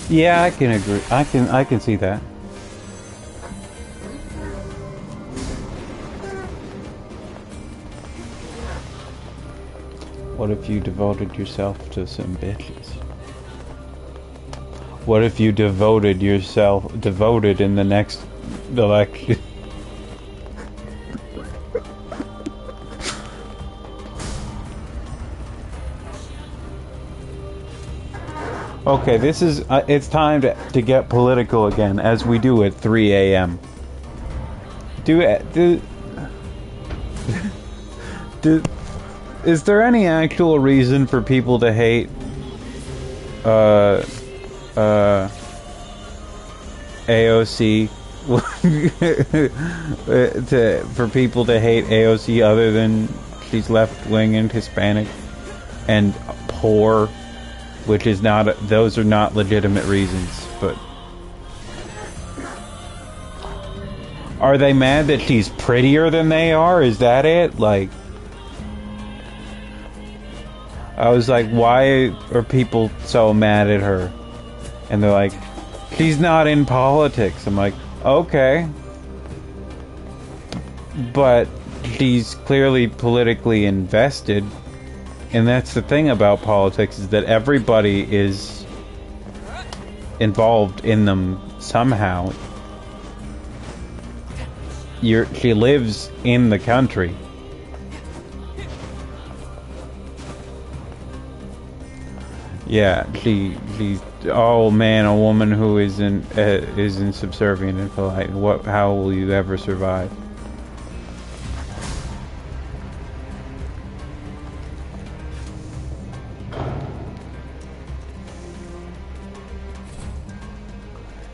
S1: Yeah, I can agree. I can see that. What if you devoted yourself to some bitches? What if you devoted in the next election? Okay, this is, it's time to get political again, as we do at 3 a.m. Is there any actual reason for people to hate, AOC? For people to hate AOC other than she's left-wing and Hispanic and poor? Which is not, those are not legitimate reasons, but... Are they mad that she's prettier than they are? Is that it? Like, I was like, why are people so mad at her? And they're like, she's not in politics. I'm like, okay. But she's clearly politically invested. And that's the thing about politics, is that everybody is involved in them somehow. She lives in the country. Yeah, she's, oh man, a woman who isn't subservient and polite. How will you ever survive?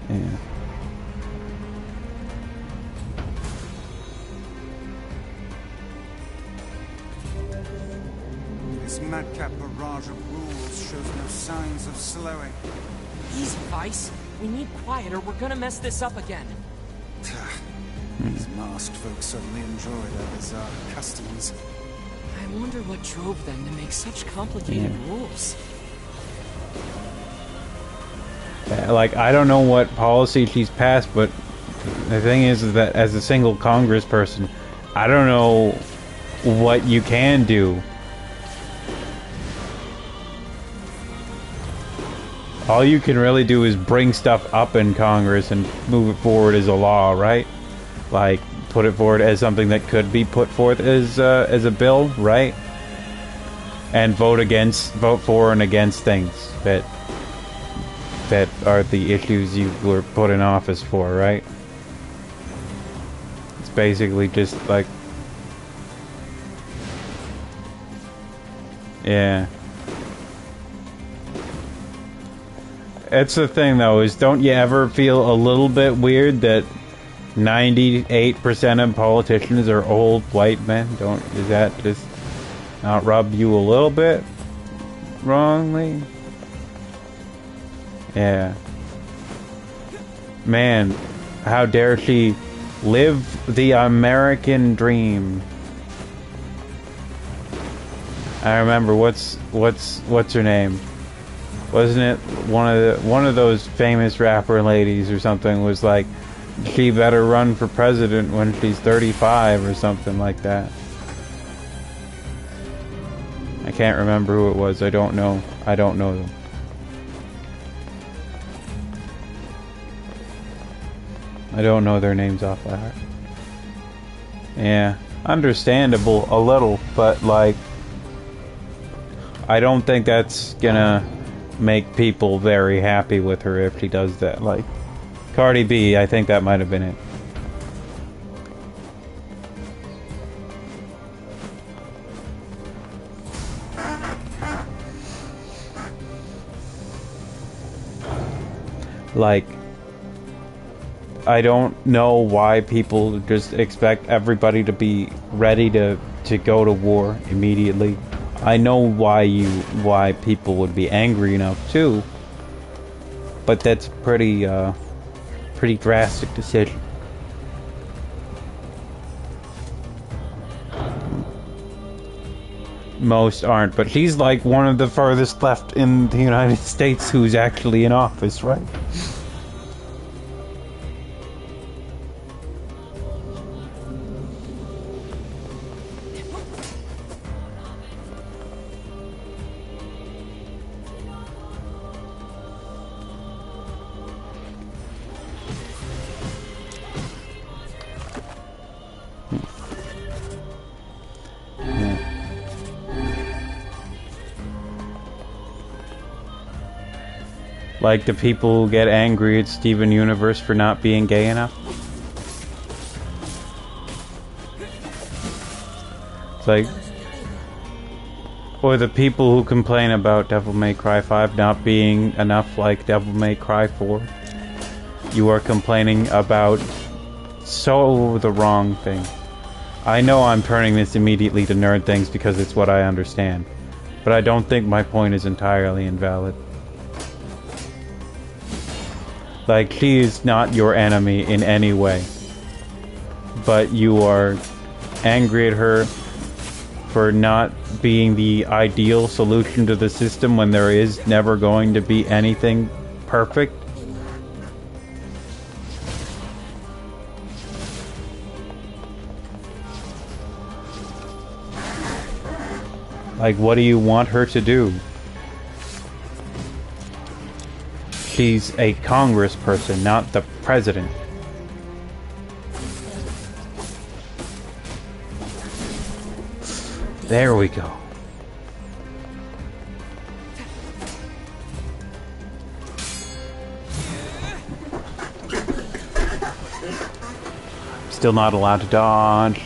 S1: Yeah.
S2: This madcap barrage of rules shows no signs of slowing.
S5: Easy, Vice. We need quiet or we're gonna mess this up again.
S2: These masked folks suddenly enjoy their bizarre customs.
S5: I wonder what drove them to make such complicated rules.
S1: Like, I don't know what policy she's passed, but the thing is that as a single congressperson, I don't know what you can do. All you can really do is bring stuff up in Congress and move it forward as a law, right? Like, put it forward as something that could be put forth as a bill, right? And vote for and against things that are the issues you were put in office for, right? It's basically just like, yeah. It's the thing though, is don't you ever feel a little bit weird that 98% of politicians are old white men? Does that just not rub you a little bit wrongly? Yeah. Man, how dare she live the American dream? I remember what's her name? Wasn't it one of those famous rapper ladies or something was like, she better run for president when she's 35 or something like that. I can't remember who it was. I don't know them. I don't know their names off by heart. Yeah, understandable a little, but like, I don't think that's gonna make people very happy with her if she does that. Like, Cardi B, I think that might have been it. Like, I don't know why people just expect everybody to be ready to go to war immediately. I know why people would be angry enough too, but that's a pretty drastic decision. Most aren't, but she's like one of the furthest left in the United States who's actually in office, right? Like the people who get angry at Steven Universe for not being gay enough. It's like, or the people who complain about Devil May Cry 5 not being enough like Devil May Cry 4. You are complaining about so the wrong thing. I know I'm turning this immediately to nerd things because it's what I understand, but I don't think my point is entirely invalid. Like, she is not your enemy in any way. but you are angry at her for not being the ideal solution to the system when there is never going to be anything perfect. Like, what do you want her to do? She's a congressperson, not the president. There we go. Still not allowed to dodge.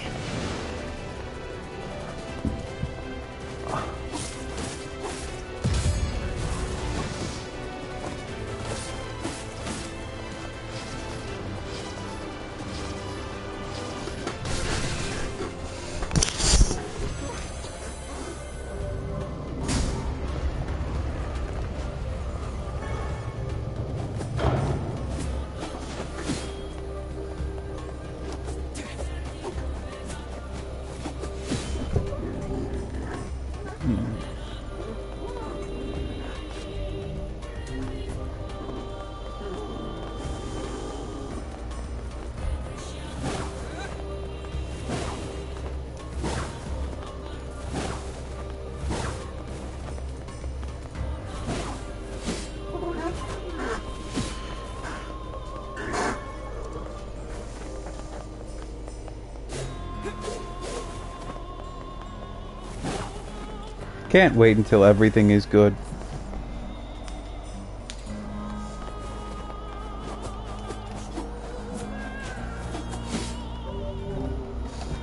S1: Can't wait until everything is good.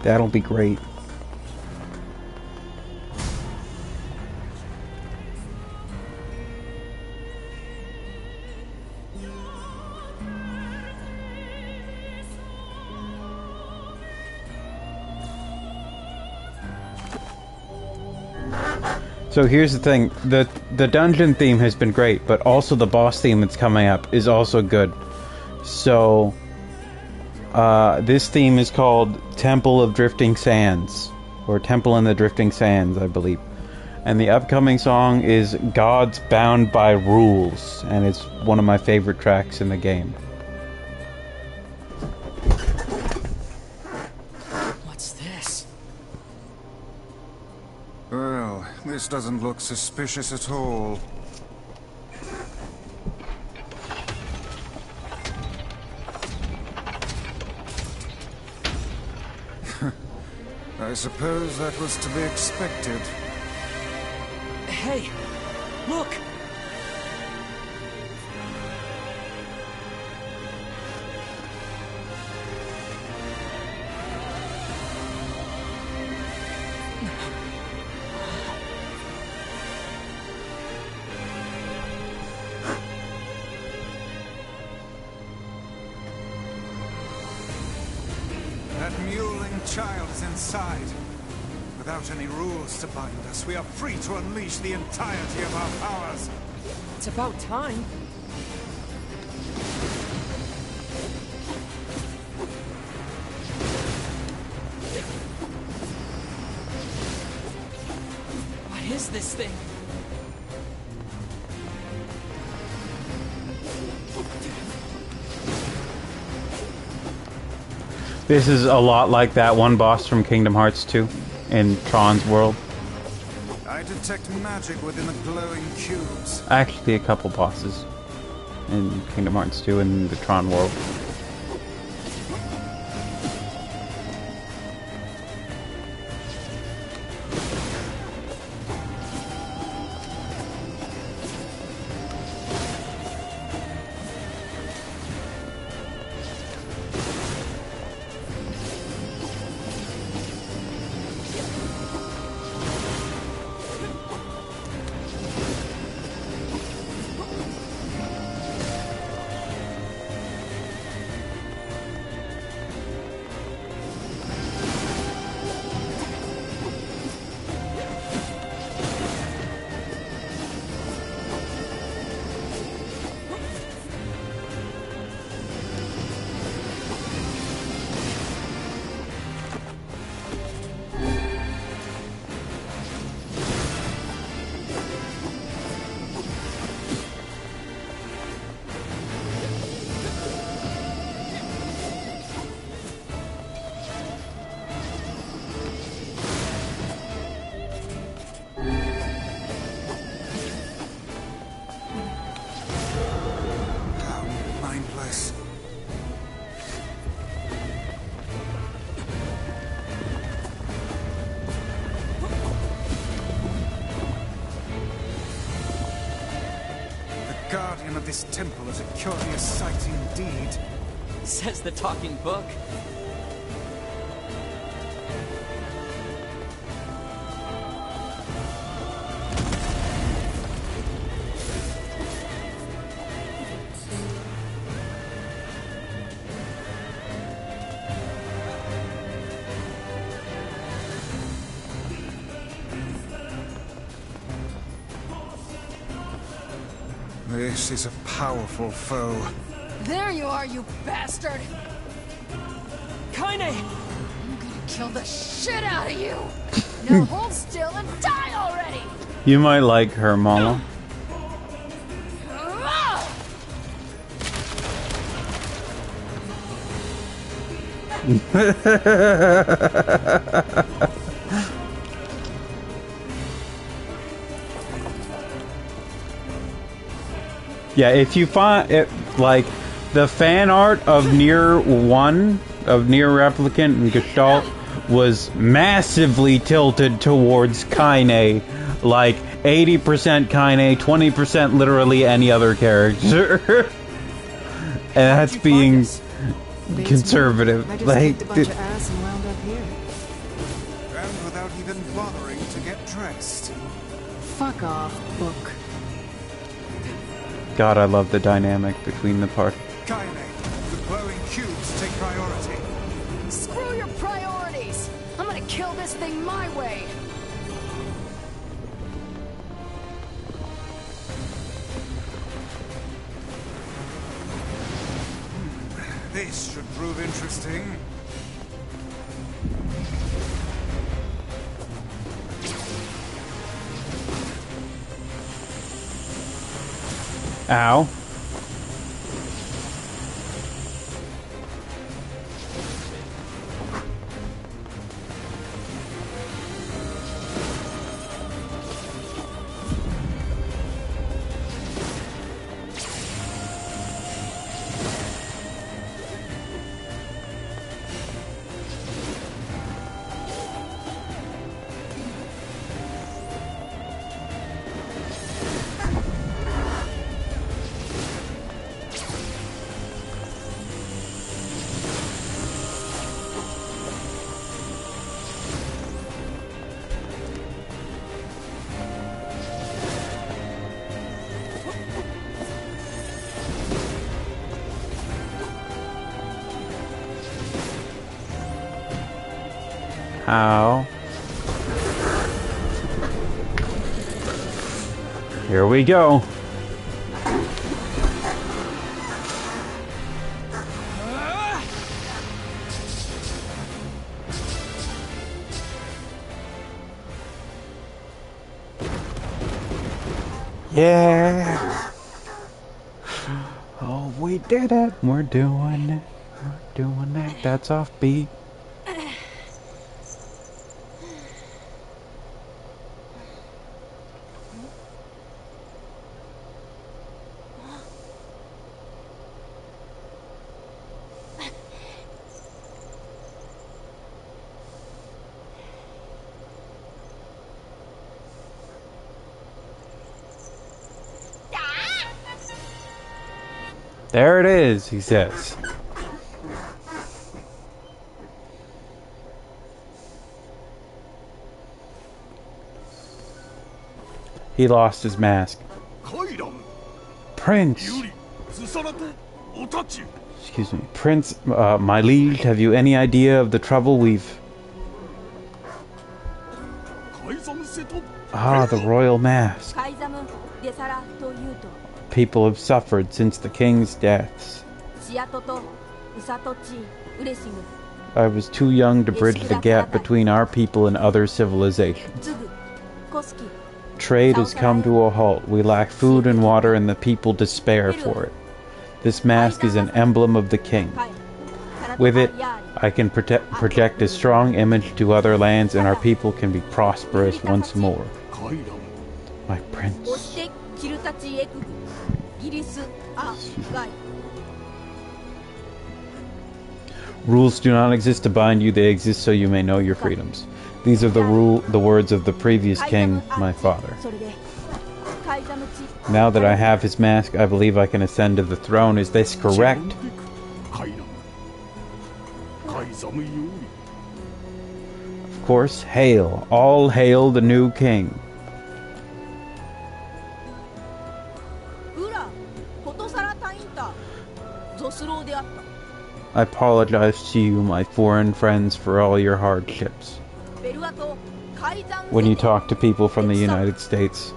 S1: That'll be great. So here's the thing, the dungeon theme has been great, but also the boss theme that's coming up is also good. So, this theme is called Temple of Drifting Sands, or Temple in the Drifting Sands, I believe. And the upcoming song is Gods Bound by Rules, and it's one of my favorite tracks in the game.
S5: What's this?
S2: Well, this doesn't look suspicious at all. I suppose that was to be expected.
S5: Hey, look!
S2: That mewling child is inside. Without any rules to bind us, we are free to unleash the entirety of our powers.
S5: It's about time. What is this thing?
S1: This is a lot like that one boss from Kingdom Hearts 2 in Tron's world.
S2: I detect magic within the glowing cubes.
S1: Actually, a couple bosses in Kingdom Hearts 2 in the Tron world.
S2: guardian of this temple is a curious sight indeed.
S5: Says the talking book.
S2: This is a powerful foe.
S6: There you are, you bastard!
S5: Kaine!
S6: I'm gonna kill the shit out of you! Now hold still and die already!
S1: You might like her, Mama. Yeah, if you find it, like, the fan art of NieR 1, of NieR Replicant and Gestalt, was massively tilted towards Kaine. Like, 80% Kaine, 20% literally any other character. And that's being conservative.
S3: I just
S1: Like,
S3: kicked a bunch of ass and wound up here.
S2: And without even bothering to get dressed.
S3: Fuck off, book.
S1: God, I love the dynamic between the party.
S2: Kaine, the glowing cubes take priority.
S6: Screw your priorities! I'm gonna kill this thing my way!
S2: This should prove interesting.
S1: Ow. How? Here we go. Yeah. Oh, we did it. We're doing it. We're doing it. That's offbeat. There it is, he says. He lost his mask. Prince! Excuse me. Prince, my liege, have you any idea of the trouble we've... Ah, the royal mask. People have suffered since the king's deaths. I was too young to bridge the gap between our people and other civilizations. Trade has come to a halt. We lack food and water and the people despair for it. This mask is an emblem of the king. With it, I can project a strong image to other lands and our people can be prosperous once more. My prince. Rules do not exist to bind you, they exist so you may know your freedoms. These are the words of the previous king, my father. Now that I have his mask, I believe I can ascend to the throne. Is this correct? Of course, hail. All hail the new king. I apologize to you, my foreign friends, for all your hardships. When you talk to people from the United States,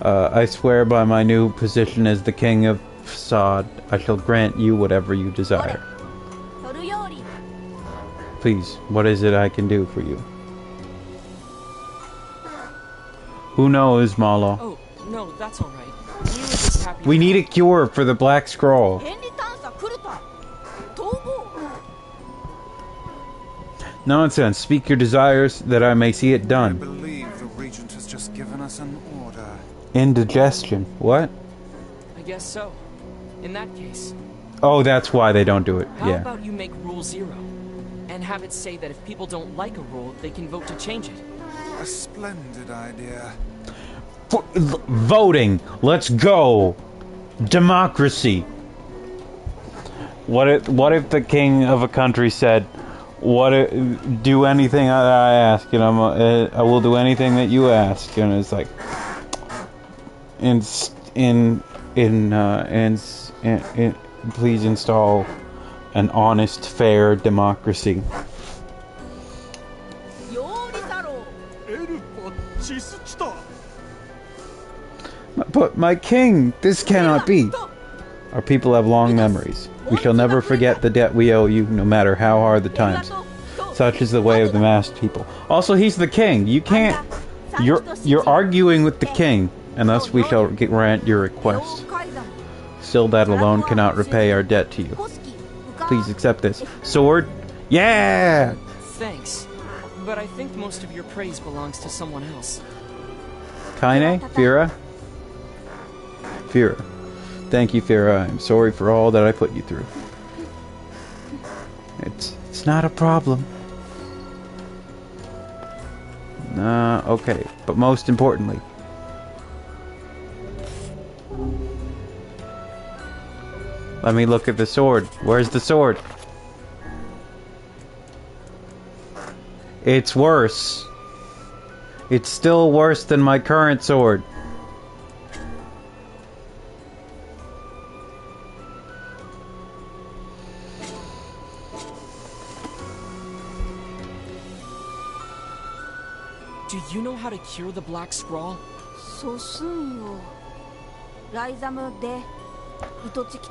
S1: I swear by my new position as the king of Facade, I shall grant you whatever you desire. Please, what is it I can do for you? Who knows, Malo?
S5: Oh, no, that's alright. We were just happy.
S1: We need a cure for the Black Scroll. Nonsense. Speak your desires that I may see it
S2: I
S1: done.
S2: believe the Regent has just given us an order.
S1: Indigestion. What?
S5: I guess so. In that case,
S1: Oh, that's why they don't do it.
S5: how
S1: Yeah.
S5: about you make Rule 0? And have it say that if people don't like a rule, they can vote to change it.
S2: A splendid idea.
S1: Voting. Let's go. Democracy. What if the king of a country said, do anything I ask, and I will do anything that you ask, and it's like, please install an honest, fair democracy. But my king, this cannot be. Our people have long memories. We shall never forget the debt we owe you, no matter how hard the times. Such is the way of the masked people. Also, he's the king. You can't. You're arguing with the king, and thus we shall grant your request. Still, that alone cannot repay our debt to you. Please accept this sword. Yeah.
S5: Thanks. But I think most of your praise belongs to someone else.
S1: Kaine, Fira. Fira. Thank you, Fira. I'm sorry for all that I put you through. It's not a problem. Okay. But most importantly, let me look at the sword. Where's the sword? It's worse. It's still worse than my current sword.
S5: Do you know how to cure the Black Scrawl?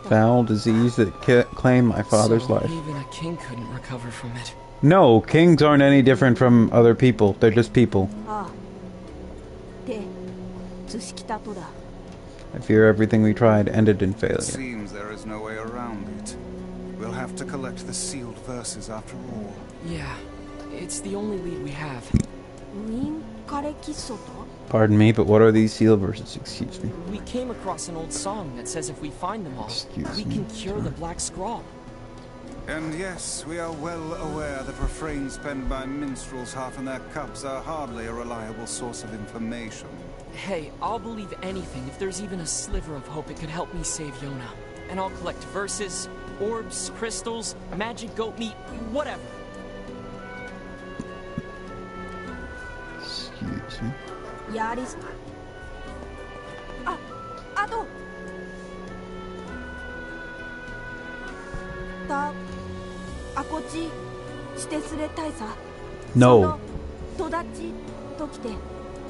S1: Foul disease that claimed my father's
S5: So
S1: life.
S5: even a king couldn't recover from it.
S1: No, kings aren't any different from other people. They're just people. I fear everything we tried ended in failure.
S2: Seems there is no way around it. We'll have to collect the sealed verses after all.
S5: Yeah, it's the only lead we have.
S1: Pardon me, but what are these seal verses? Excuse me.
S5: We came across an old song that says if we find them all, we can cure the Black Scrawl.
S2: And yes, we are well aware that refrains penned by minstrels half in their cups are hardly a reliable source of information.
S5: Hey, I'll believe anything if there's even a sliver of hope it could help me save Yona. And I'll collect verses, orbs, crystals, magic goat meat, whatever.
S1: Excuse me. No.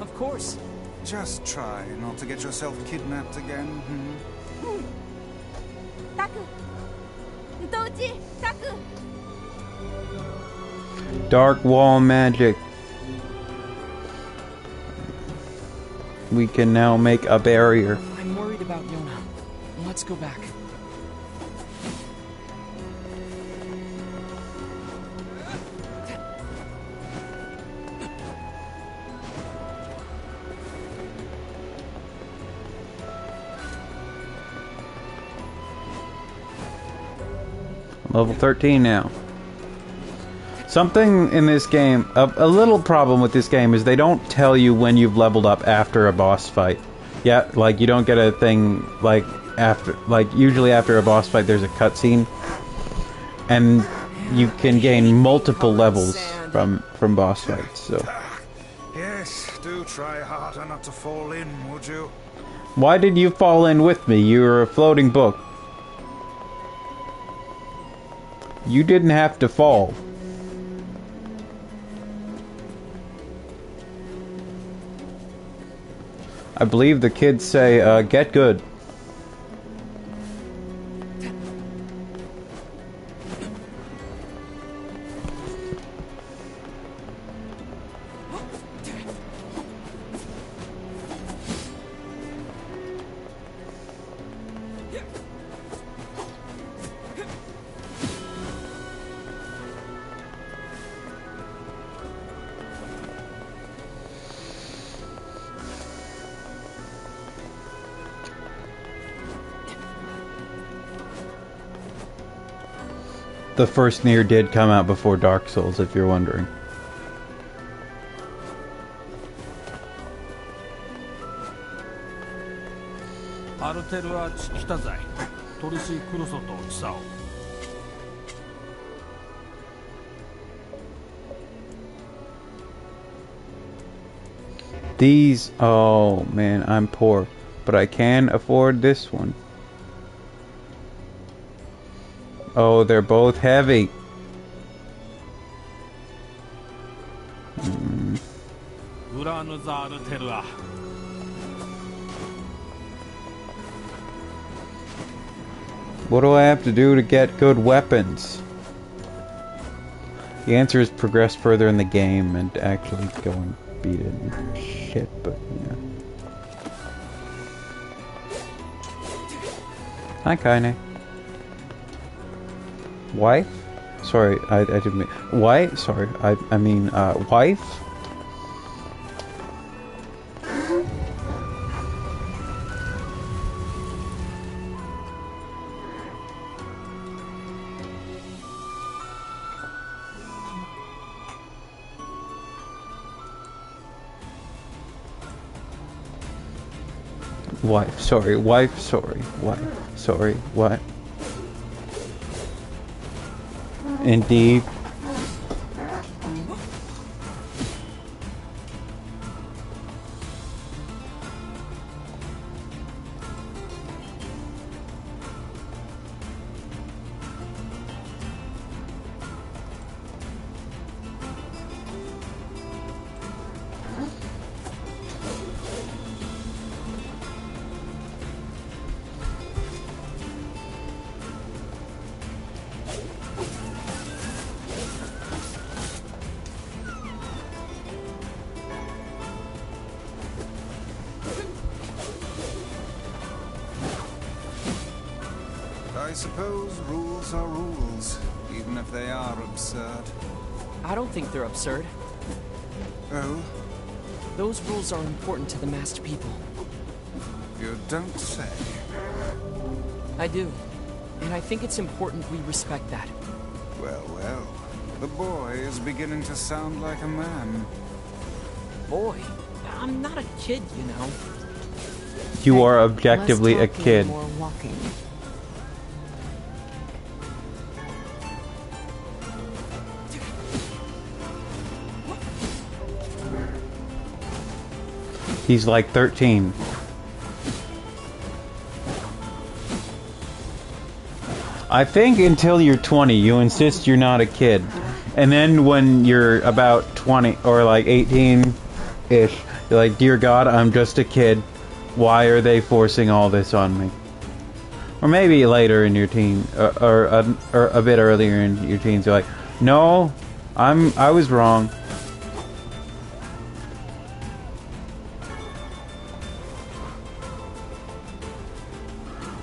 S5: Of course.
S2: Just try not to get yourself kidnapped again, hmm?
S1: Dark wall magic. We can now make a barrier.
S5: I'm worried about Yona. Let's go back.
S1: Level 13 now. Something in this game, a little problem with this game is they don't tell you when you've leveled up after a boss fight. Yeah, like you don't get a thing like after, like usually after a boss fight there's a cutscene, and you can gain multiple levels from boss fights. So
S2: Yes, do try harder not to fall in, would you?
S1: why did you fall in with me? You were a floating book. You didn't have to fall. I believe the kids say, get good. The first NieR did come out before Dark Souls, if you're wondering. These, oh man, I'm poor, but I can afford this one. Oh, they're both heavy. What do I have to do to get good weapons? The answer is progress further in the game and actually go and beat it and shit, but yeah. Hi, Kaine. Wife? Sorry, I didn't mean... Wife? Sorry, I mean, wife? Wife, sorry, wife, sorry, wife, sorry, what? Indeed.
S2: I suppose rules are rules, even if they are absurd.
S5: I don't think they're absurd.
S2: Oh?
S5: Those rules are important to the masked people.
S2: You don't say.
S5: I do. And I think it's important we respect that.
S2: Well, well. The boy is beginning to sound like a man.
S5: Boy, I'm not a kid, you know.
S1: You are objectively a kid.
S8: More walking.
S1: He's like 13. I think until you're 20, you insist you're not a kid. And then when you're about 20 or like 18-ish, you're like, dear God, I'm just a kid. Why are they forcing all this on me? Or maybe later in your teen, or a bit earlier in your teens, you're like, no, I was wrong.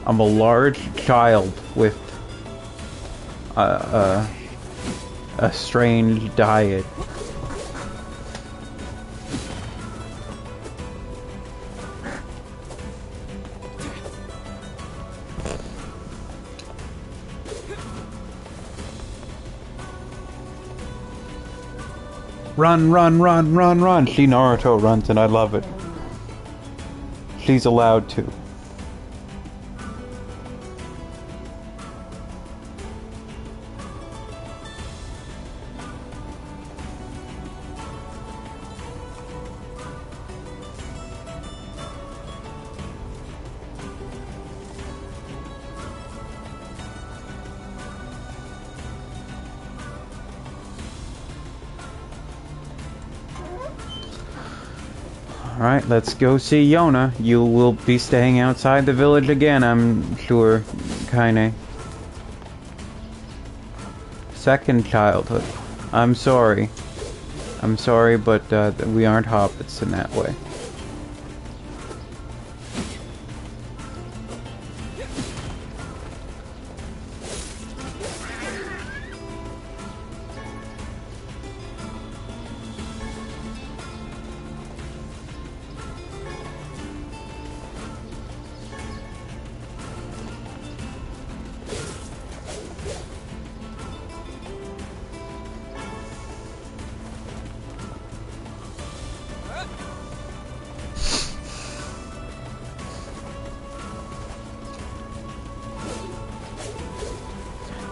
S1: I'm a large child with a strange diet. Run, run, run, run, run. She Naruto runs and I love it. She's allowed to. Alright, let's go see Yona. You will be staying outside the village again, I'm sure, Kaine. Second childhood. I'm sorry. I'm sorry, but we aren't hobbits in that way.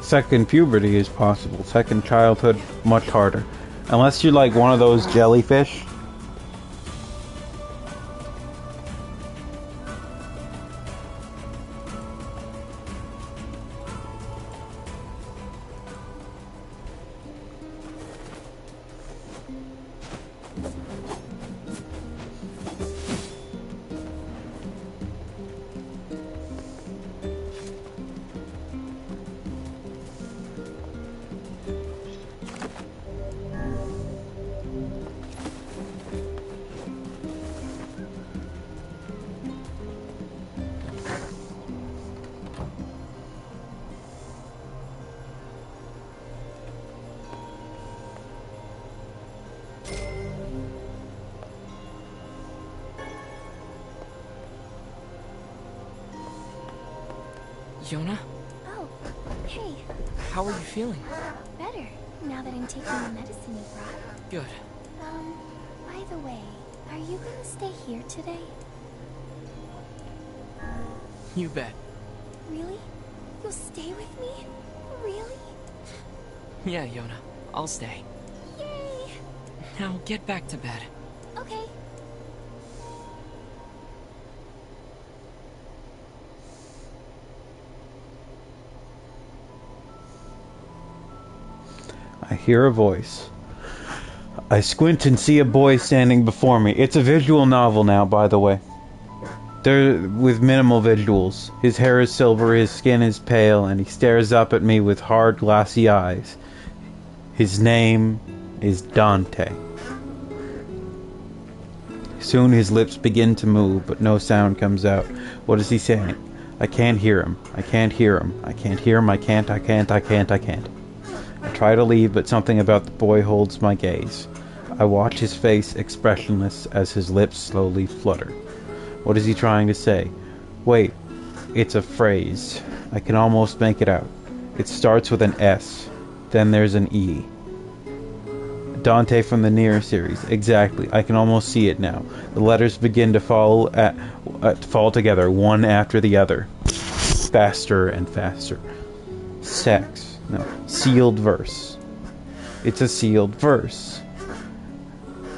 S1: Second puberty is possible. Second childhood, much harder. Unless you're like one of those jellyfish.
S5: Yona?
S9: Oh, hey.
S5: How are you feeling?
S9: Better, now that I'm taking the medicine you brought.
S5: Good.
S9: By the way, are you gonna stay here today?
S5: You bet.
S9: Really? You'll stay with me? Really?
S5: Yeah, Yona. I'll stay.
S9: Yay!
S5: Now get back to bed.
S9: Okay.
S1: I hear a voice. I squint and see a boy standing before me. It's a visual novel now, by the way. They're with minimal visuals. His hair is silver, his skin is pale, and he stares up at me with hard, glassy eyes. His name is Dante. Soon his lips begin to move, but no sound comes out. What is he saying? I can't hear him. I can't hear him. I can't hear him. I can't. I can't. I try to leave, but something about the boy holds my gaze. I watch his face expressionless as his lips slowly flutter. What is he trying to say? Wait, it's a phrase. I can almost make it out. It starts with an S. Then there's an E. Dante from the NieR series. Exactly. I can almost see it now. The letters begin to fall together, one after the other. Faster and faster. Sex. No. Sealed verse. It's a sealed verse.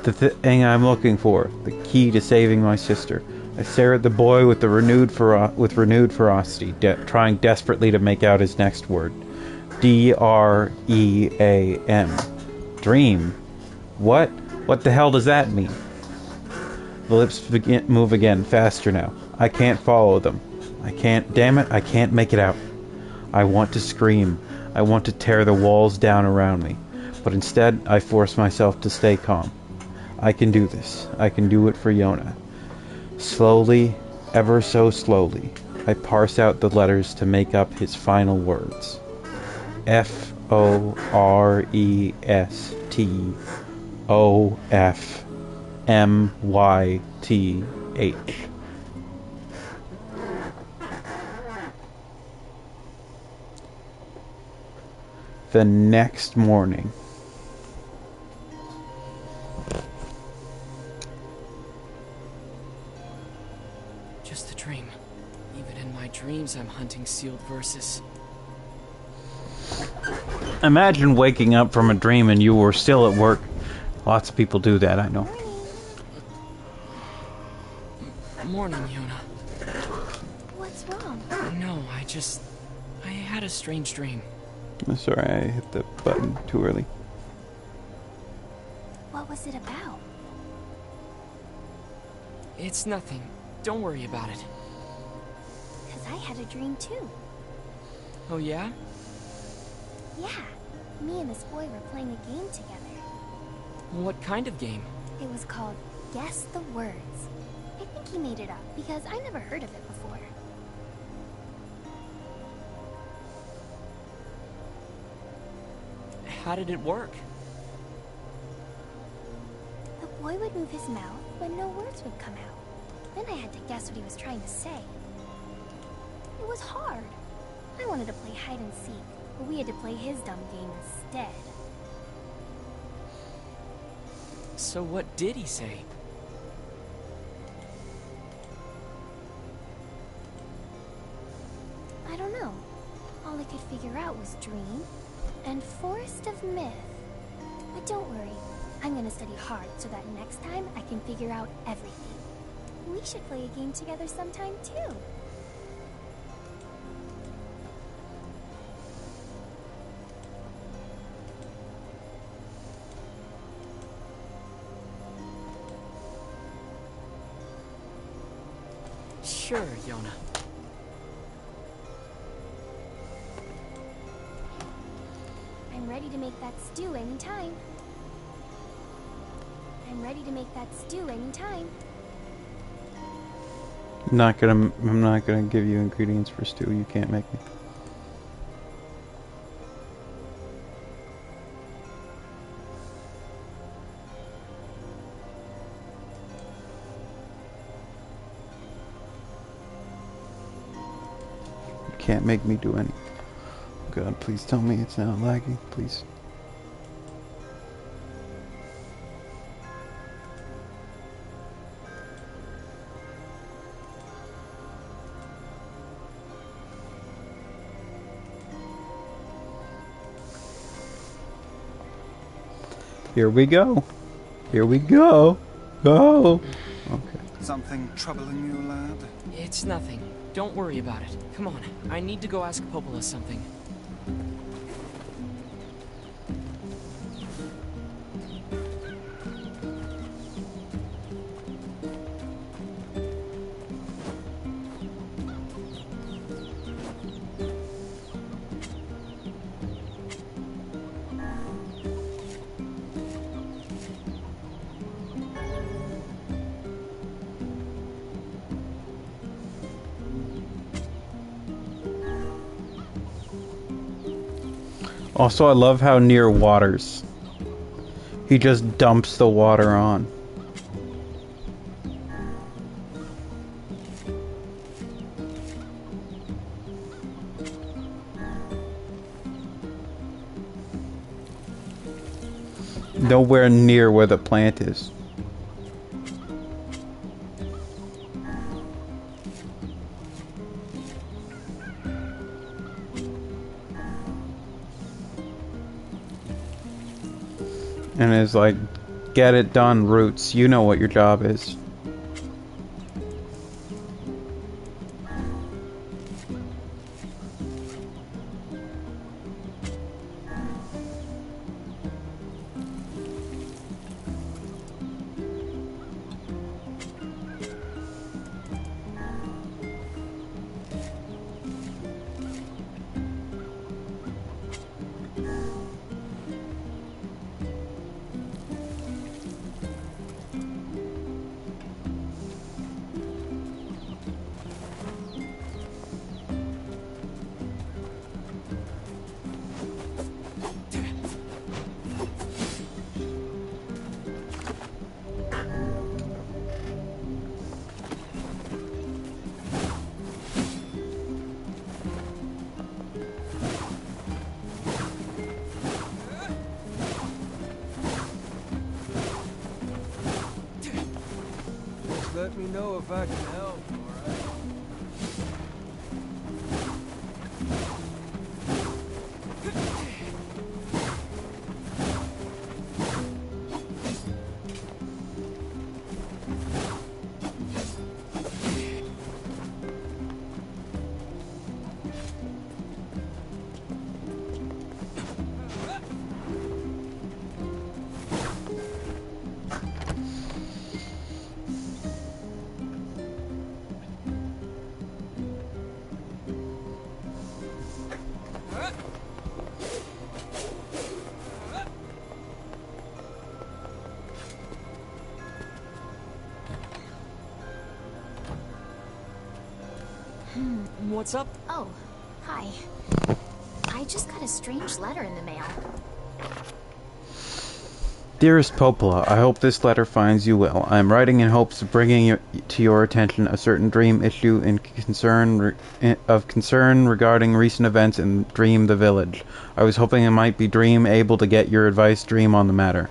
S1: The thing I'm looking for. The key to saving my sister. I stare at the boy with renewed ferocity, trying desperately to make out his next word. D-R-E-A-M. Dream. What? What the hell does that mean? The lips move again, faster now. I can't follow them. I can't, damn it, I can't make it out. I want to scream. I want to tear the walls down around me. But instead, I force myself to stay calm. I can do this. I can do it for Yona. Slowly, ever so slowly, I parse out the letters to make up his final words. Forestofmyth. The next morning.
S5: just a dream. Even in my dreams, I'm hunting sealed verses.
S1: Imagine waking up from a dream and you were still at work. Lots of people do that, I know.
S5: Morning, Yona.
S9: What's wrong?
S5: No, I had a strange dream.
S1: I'm sorry, I hit the button too early.
S9: What was it about?
S5: It's nothing. Don't worry about it.
S9: Because I had a dream too.
S5: Oh, yeah?
S9: Yeah. Me and this boy were playing a game together.
S5: What kind of game?
S9: It was called Guess the Words. I think he made it up because I never heard of it before.
S5: How did it work?
S9: The boy would move his mouth, but no words would come out. Then I had to guess what he was trying to say. It was hard. I wanted to play hide and seek, but we had to play his dumb game instead.
S5: So what did he say?
S9: I don't know. All I could figure out was dream and forest of myth. But don't worry, I'm gonna study hard so that next time I can figure out everything. We should play a game together sometime too.
S5: Sure, Yona.
S9: I'm ready to make that stew anytime. I'm ready to make that stew anytime.
S1: I'm not gonna give you ingredients for stew. You can't make me. You can't make me do any. God, please tell me it's not lagging, please. Here we go. Here we go. Go. Okay.
S2: Something troubling you, lad?
S5: It's nothing. Don't worry about it. Come on, I need to go ask Popola something.
S1: Also, I love how NieR waters. He just dumps the water on. Nowhere near where the plant is. And it's like, get it done, Roots. You know what your job is.
S10: let me know if I can help, alright?
S5: What's up?
S11: Oh, hi. I just got a strange letter in the mail.
S1: Dearest Popola, I hope this letter finds you well. I am writing in hopes of bringing to your attention a certain Dream issue of concern regarding recent events in Dream the Village. I was hoping it might be Dream able to get your advice, Dream, on the matter.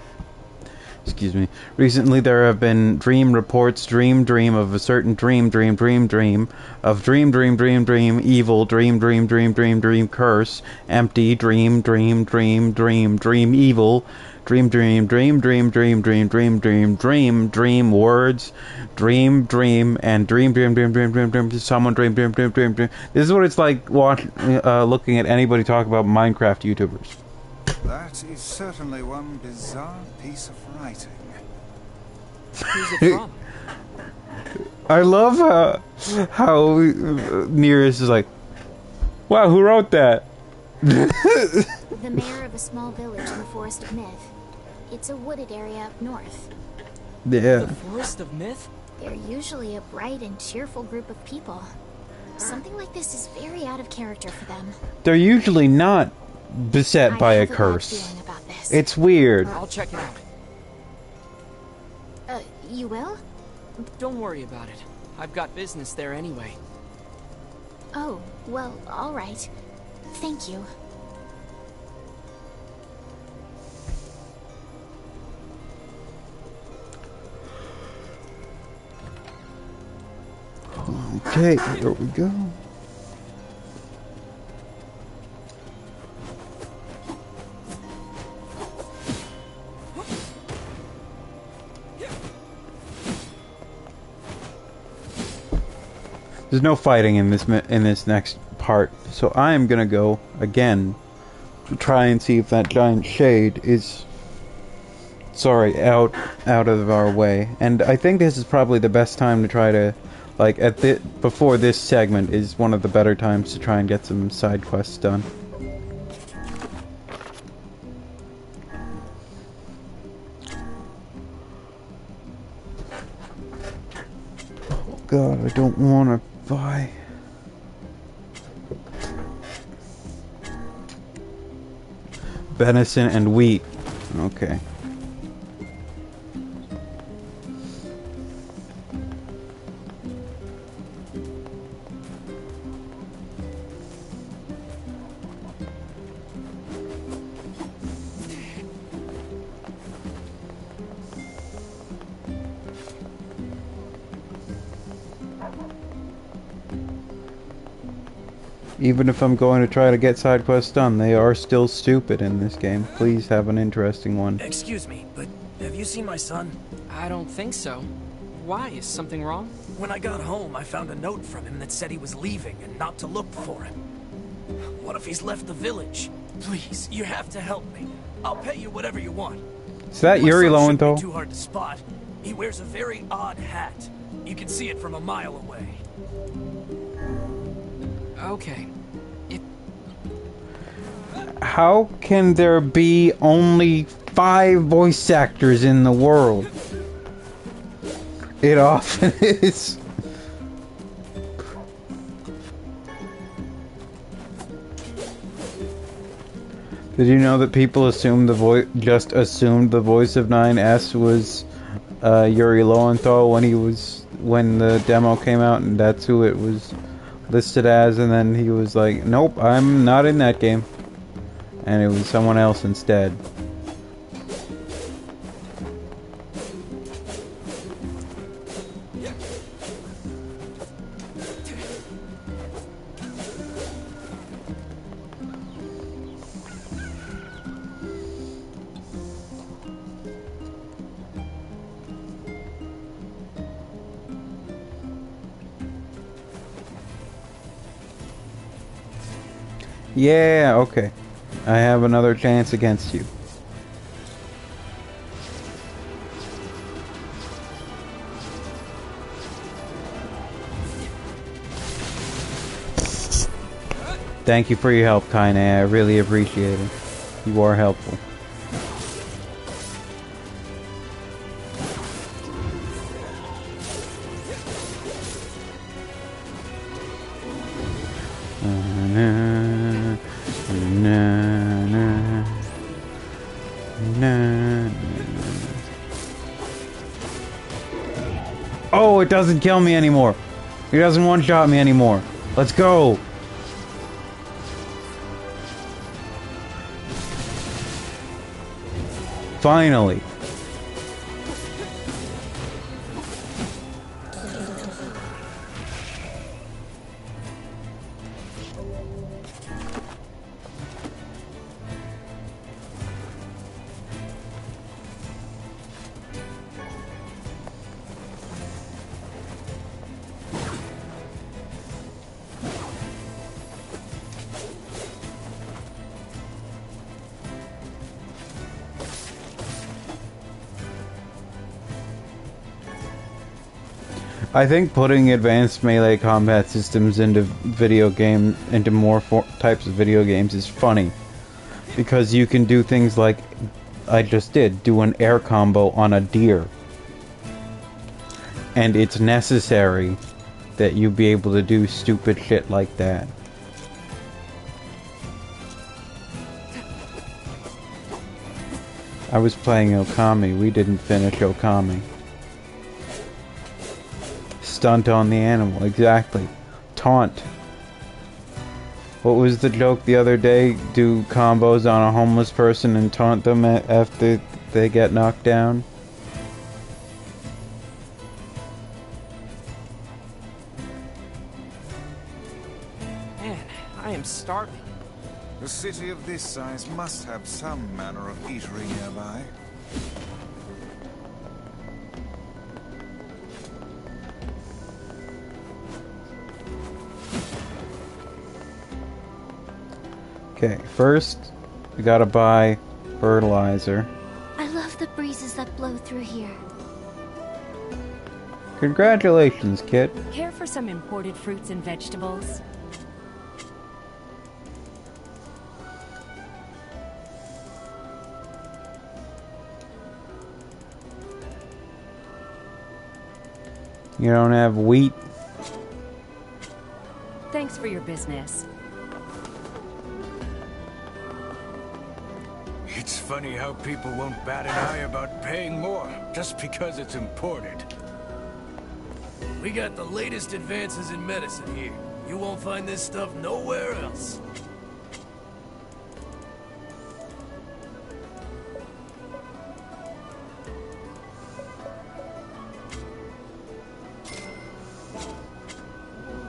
S1: Excuse me. Recently there have been dream reports, dream of a certain dream, of dream, evil, dream, curse, empty, dream, evil, dream, words, and dream, someone dream. This is what it's like looking at anybody talk about Minecraft YouTubers.
S2: That is certainly one bizarre piece of writing.
S5: Who's it from?
S1: I love how NieR is like, wow, who wrote that?
S11: The mayor of a small village in the Forest of Myth. It's a wooded area up north.
S1: Yeah.
S5: The Forest of Myth?
S11: They're usually a bright and cheerful group of people. Something like this is very out of character for them.
S1: They're usually not beset by a curse. It's weird.
S5: I'll check it out.
S11: You will?
S5: Don't worry about it. I've got business there anyway.
S11: Oh, well, all right. Thank you.
S1: Okay, here we go. There's no fighting in this next part, so I am gonna go again to try and see if that giant shade is out of our way. And I think this is probably the best time to try to, like, before this segment is one of the better times to try and get some side quests done. Oh God, I don't want to buy. Venison and wheat. Okay. Even if I'm going to try to get side quests done, they are still stupid in this game. Please have an interesting one.
S10: Excuse me, but have you seen my son?
S5: I don't think so. Why? Is something wrong?
S10: When I got home, I found a note from him that said he was leaving and not to look for him. What if he's left the village? Please, you have to help me. I'll pay you whatever you want.
S1: Is that Yuri Lowenthal?
S10: Too hard to spot. He wears a very odd hat. You can see it from a mile away.
S5: Okay.
S1: How can there be only 5 voice actors in the world? It often is. Did you know that people assumed just assumed the voice of 9S was Yuri Lowenthal when the demo came out, and that's who it was listed as, and then he was like, nope, I'm not in that game. And it was someone else instead. Yeah, okay. I have another chance against you. Thank you for your help, Kaine. I really appreciate it. You are helpful. Oh, it doesn't kill me anymore. It doesn't one-shot me anymore. Let's go. Finally. I think putting advanced melee combat systems into more types of video games is funny, because you can do things like I just did, do an air combo on a deer, and it's necessary that you be able to do stupid shit like that. I was playing Okami. We didn't finish Okami. Stunt on the animal, exactly. Taunt. What was the joke the other day? Do combos on a homeless person and taunt them after they get knocked down?
S5: Man, I am starving.
S2: A city of this size must have some manner of eatery nearby.
S1: Okay, first, we gotta buy fertilizer.
S11: I love the breezes that blow through here.
S1: Congratulations, kid.
S12: Care for some imported fruits and vegetables?
S1: You don't have wheat?
S12: Thanks for your business.
S7: It's funny how people won't bat an eye about paying more just because it's imported.
S10: We got the latest advances in medicine here. You won't find this stuff nowhere else.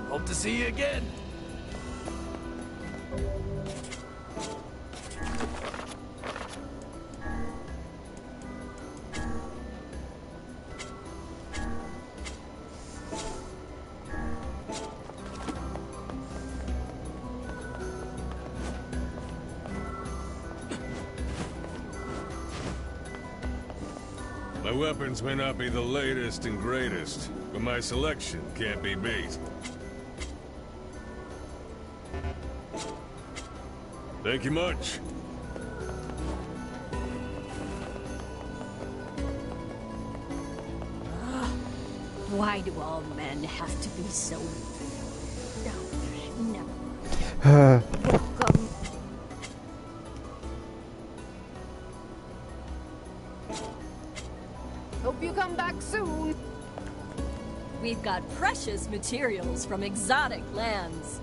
S10: Hope to see you again.
S13: My weapons may not be the latest and greatest, but my selection can't be beat. Thank you much.
S12: Why do all men have to be so... No, never. Welcome.
S6: Hope you come back soon.
S12: We've got precious materials from exotic lands.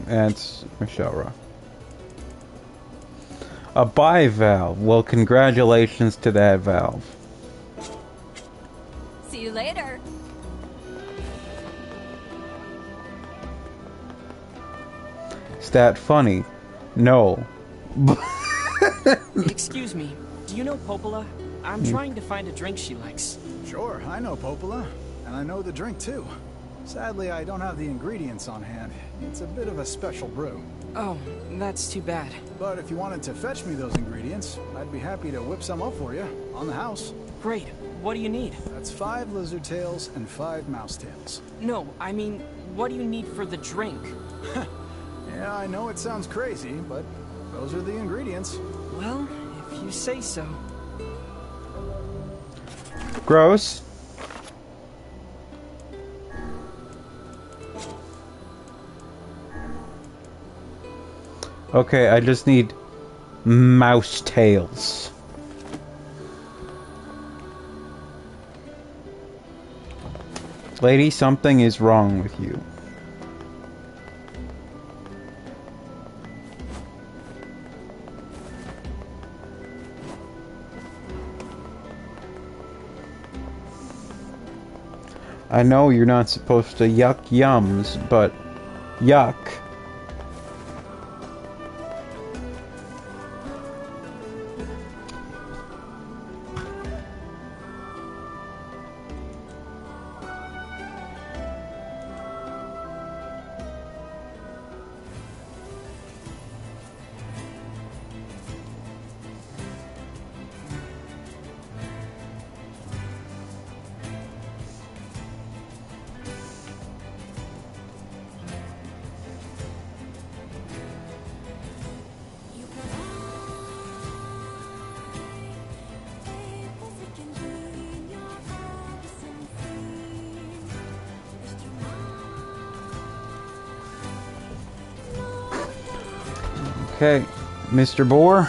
S1: That's Michelle. A buy valve. Well, congratulations to that valve.
S12: See you later.
S1: Is that funny? No.
S5: Excuse me, do you know Popola? I'm trying to find a drink she likes.
S4: Sure, I know Popola, and I know the drink too. Sadly, I don't have the ingredients on hand. It's a bit of a special brew.
S5: Oh, that's too bad.
S4: But if you wanted to fetch me those ingredients, I'd be happy to whip some up for you, on the house.
S5: Great. What do you need?
S4: That's 5 lizard tails and 5 mouse tails.
S5: No, I mean, what do you need for the drink?
S4: Yeah, I know it sounds crazy, but those are the ingredients.
S5: Well, if you say so.
S1: Gross. Okay, I just need mouse tails. Lady, something is wrong with you. I know you're not supposed to yuck yums, but yuck. Okay, Mr. Boar.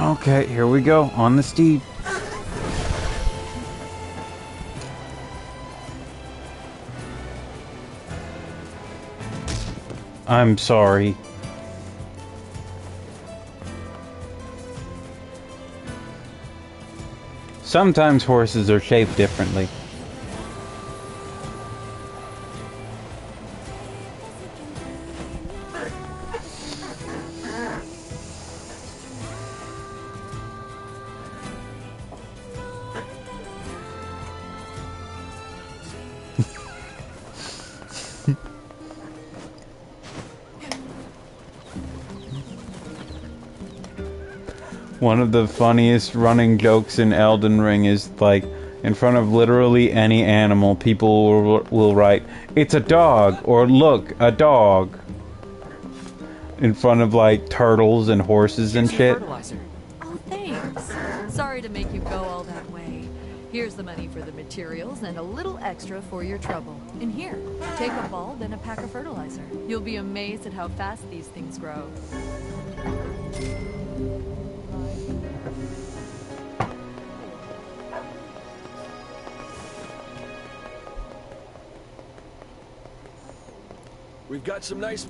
S1: Okay, here we go, on the steed. I'm sorry. Sometimes horses are shaped differently. One of the funniest running jokes in Elden Ring is, like, in front of literally any animal, people will write, "It's a dog," or "Look, a dog." In front of, like, turtles and horses and shit.
S12: Fertilizer. Oh, thanks. Sorry to make you go all that way. Here's the money for the materials and a little extra for your trouble. And here, take a bulb and a pack of fertilizer. You'll be amazed at how fast these things grow.
S10: We've got some nice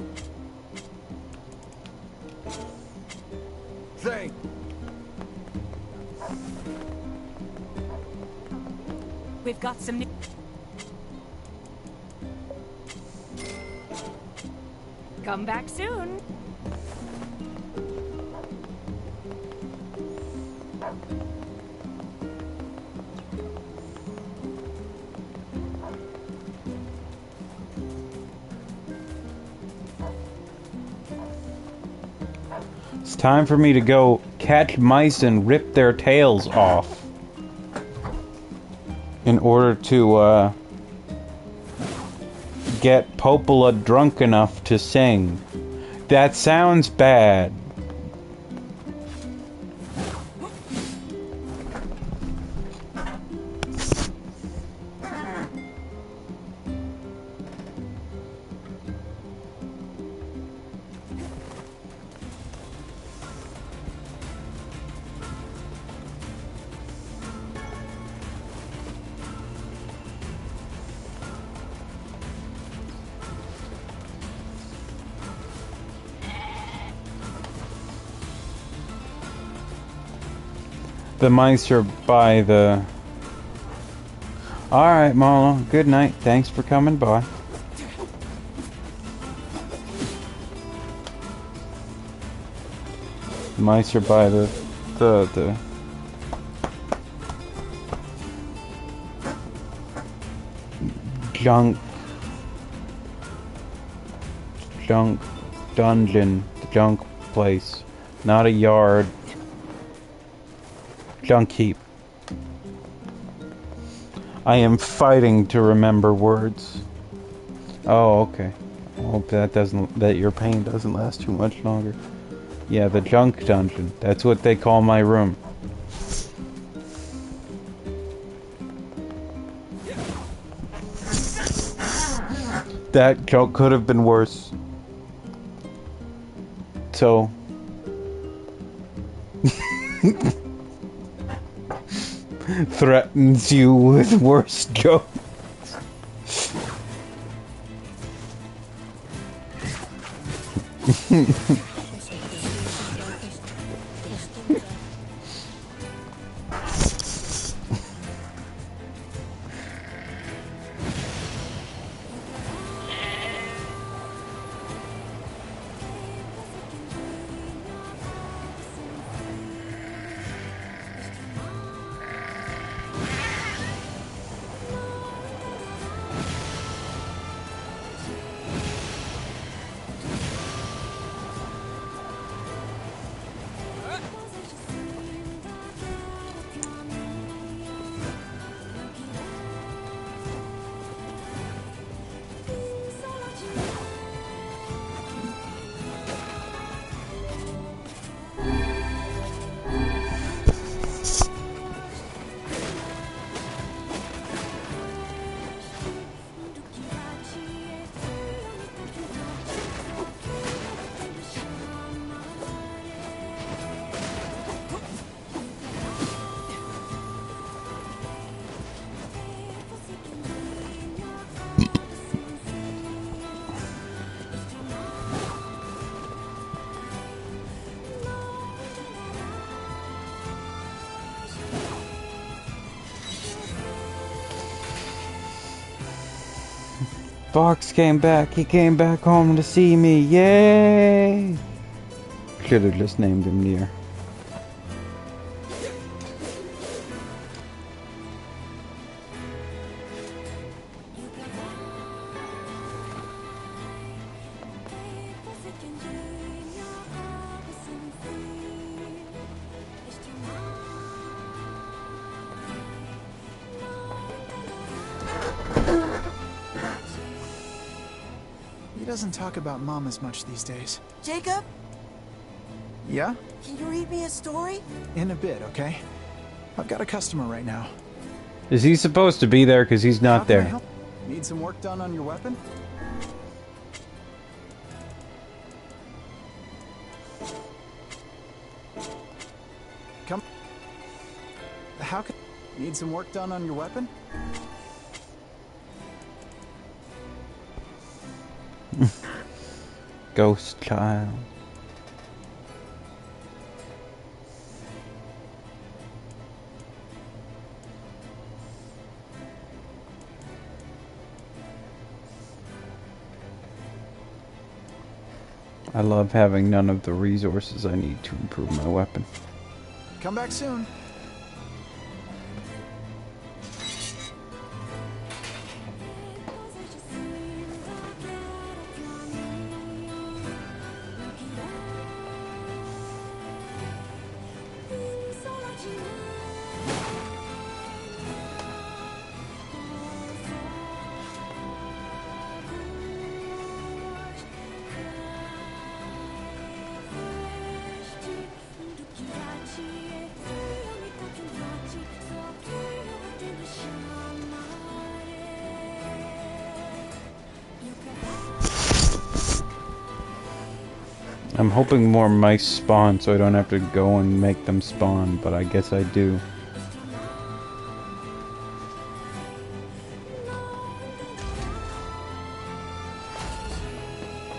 S10: thing.
S5: We've got some new...
S6: Come back soon.
S1: It's time for me to go catch mice and rip their tails off. In order to, get Popola drunk enough to sing. That sounds bad. The mice are by the... Alright, Marlo. Good night. Thanks for coming by. The mice are by the junk dungeon, the junk place, not a yard. Junk heap. I am fighting to remember words. Oh, okay. I hope that your pain doesn't last too much longer. Yeah, the junk dungeon. That's what they call my room. That joke could have been worse. So... threatens you with worse jokes. Fox came back. He came back home to see me. Yay! Should have just named him NieR.
S4: He doesn't talk about Mom as much these days.
S3: Jacob,
S4: Yeah?
S3: can you read me a story?
S4: In a bit, okay? I've got a customer right now.
S1: Is he supposed to be there? Because he's
S4: How
S1: not
S4: can I
S1: there.
S4: help? Need some work done on your weapon? Come. How can... Need some work done on your weapon?
S1: Ghost child. I love having none of the resources I need to improve my weapon.
S4: Come back soon.
S1: I'm hoping more mice spawn so I don't have to go and make them spawn, but I guess I do.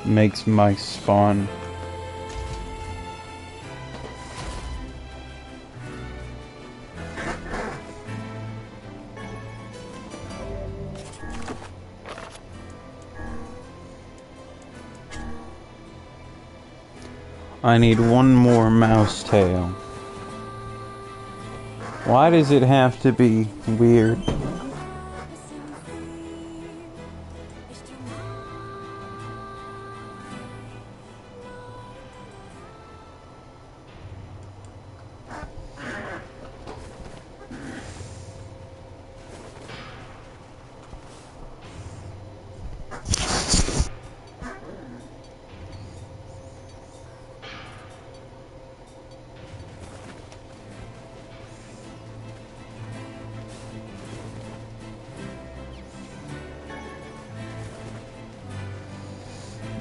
S1: Makes mice spawn. I need one more mouse tail. Why does it have to be weird?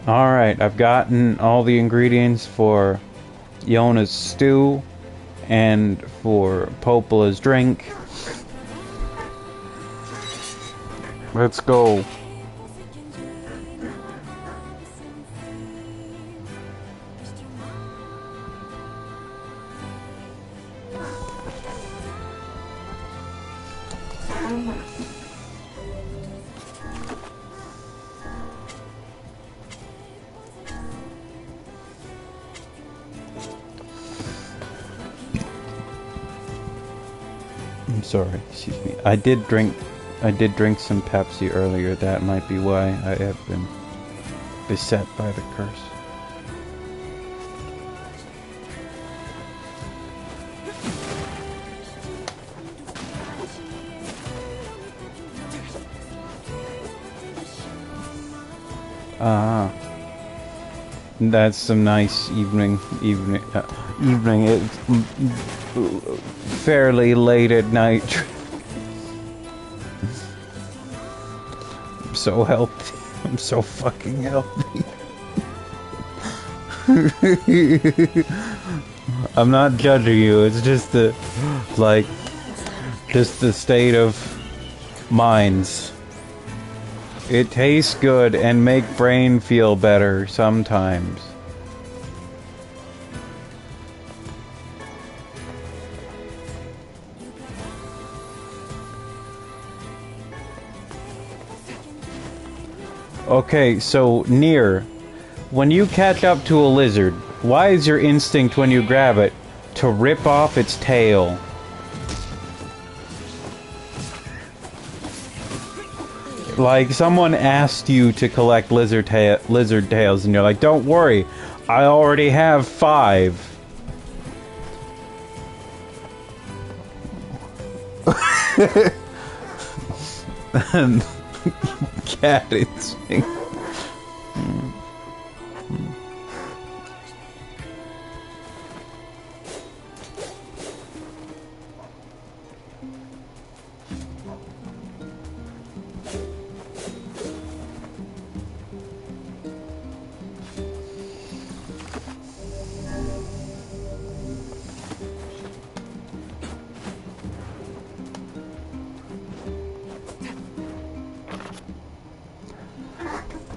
S1: Alright, I've gotten all the ingredients for Yona's stew and for Popola's drink. Let's go. I'm sorry, excuse me. I did drink some Pepsi earlier. That might be why I have been beset by the curse. That's some nice evening. It's fairly late at night. I'm so healthy. I'm so fucking healthy. I'm not judging you. It's just the state of minds. It tastes good and make brain feel better sometimes. Okay, so NieR, when you catch up to a lizard, why is your instinct when you grab it to rip off its tail? Like, someone asked you to collect lizard tails, and you're like, don't worry, I already have 5. Cat instinct.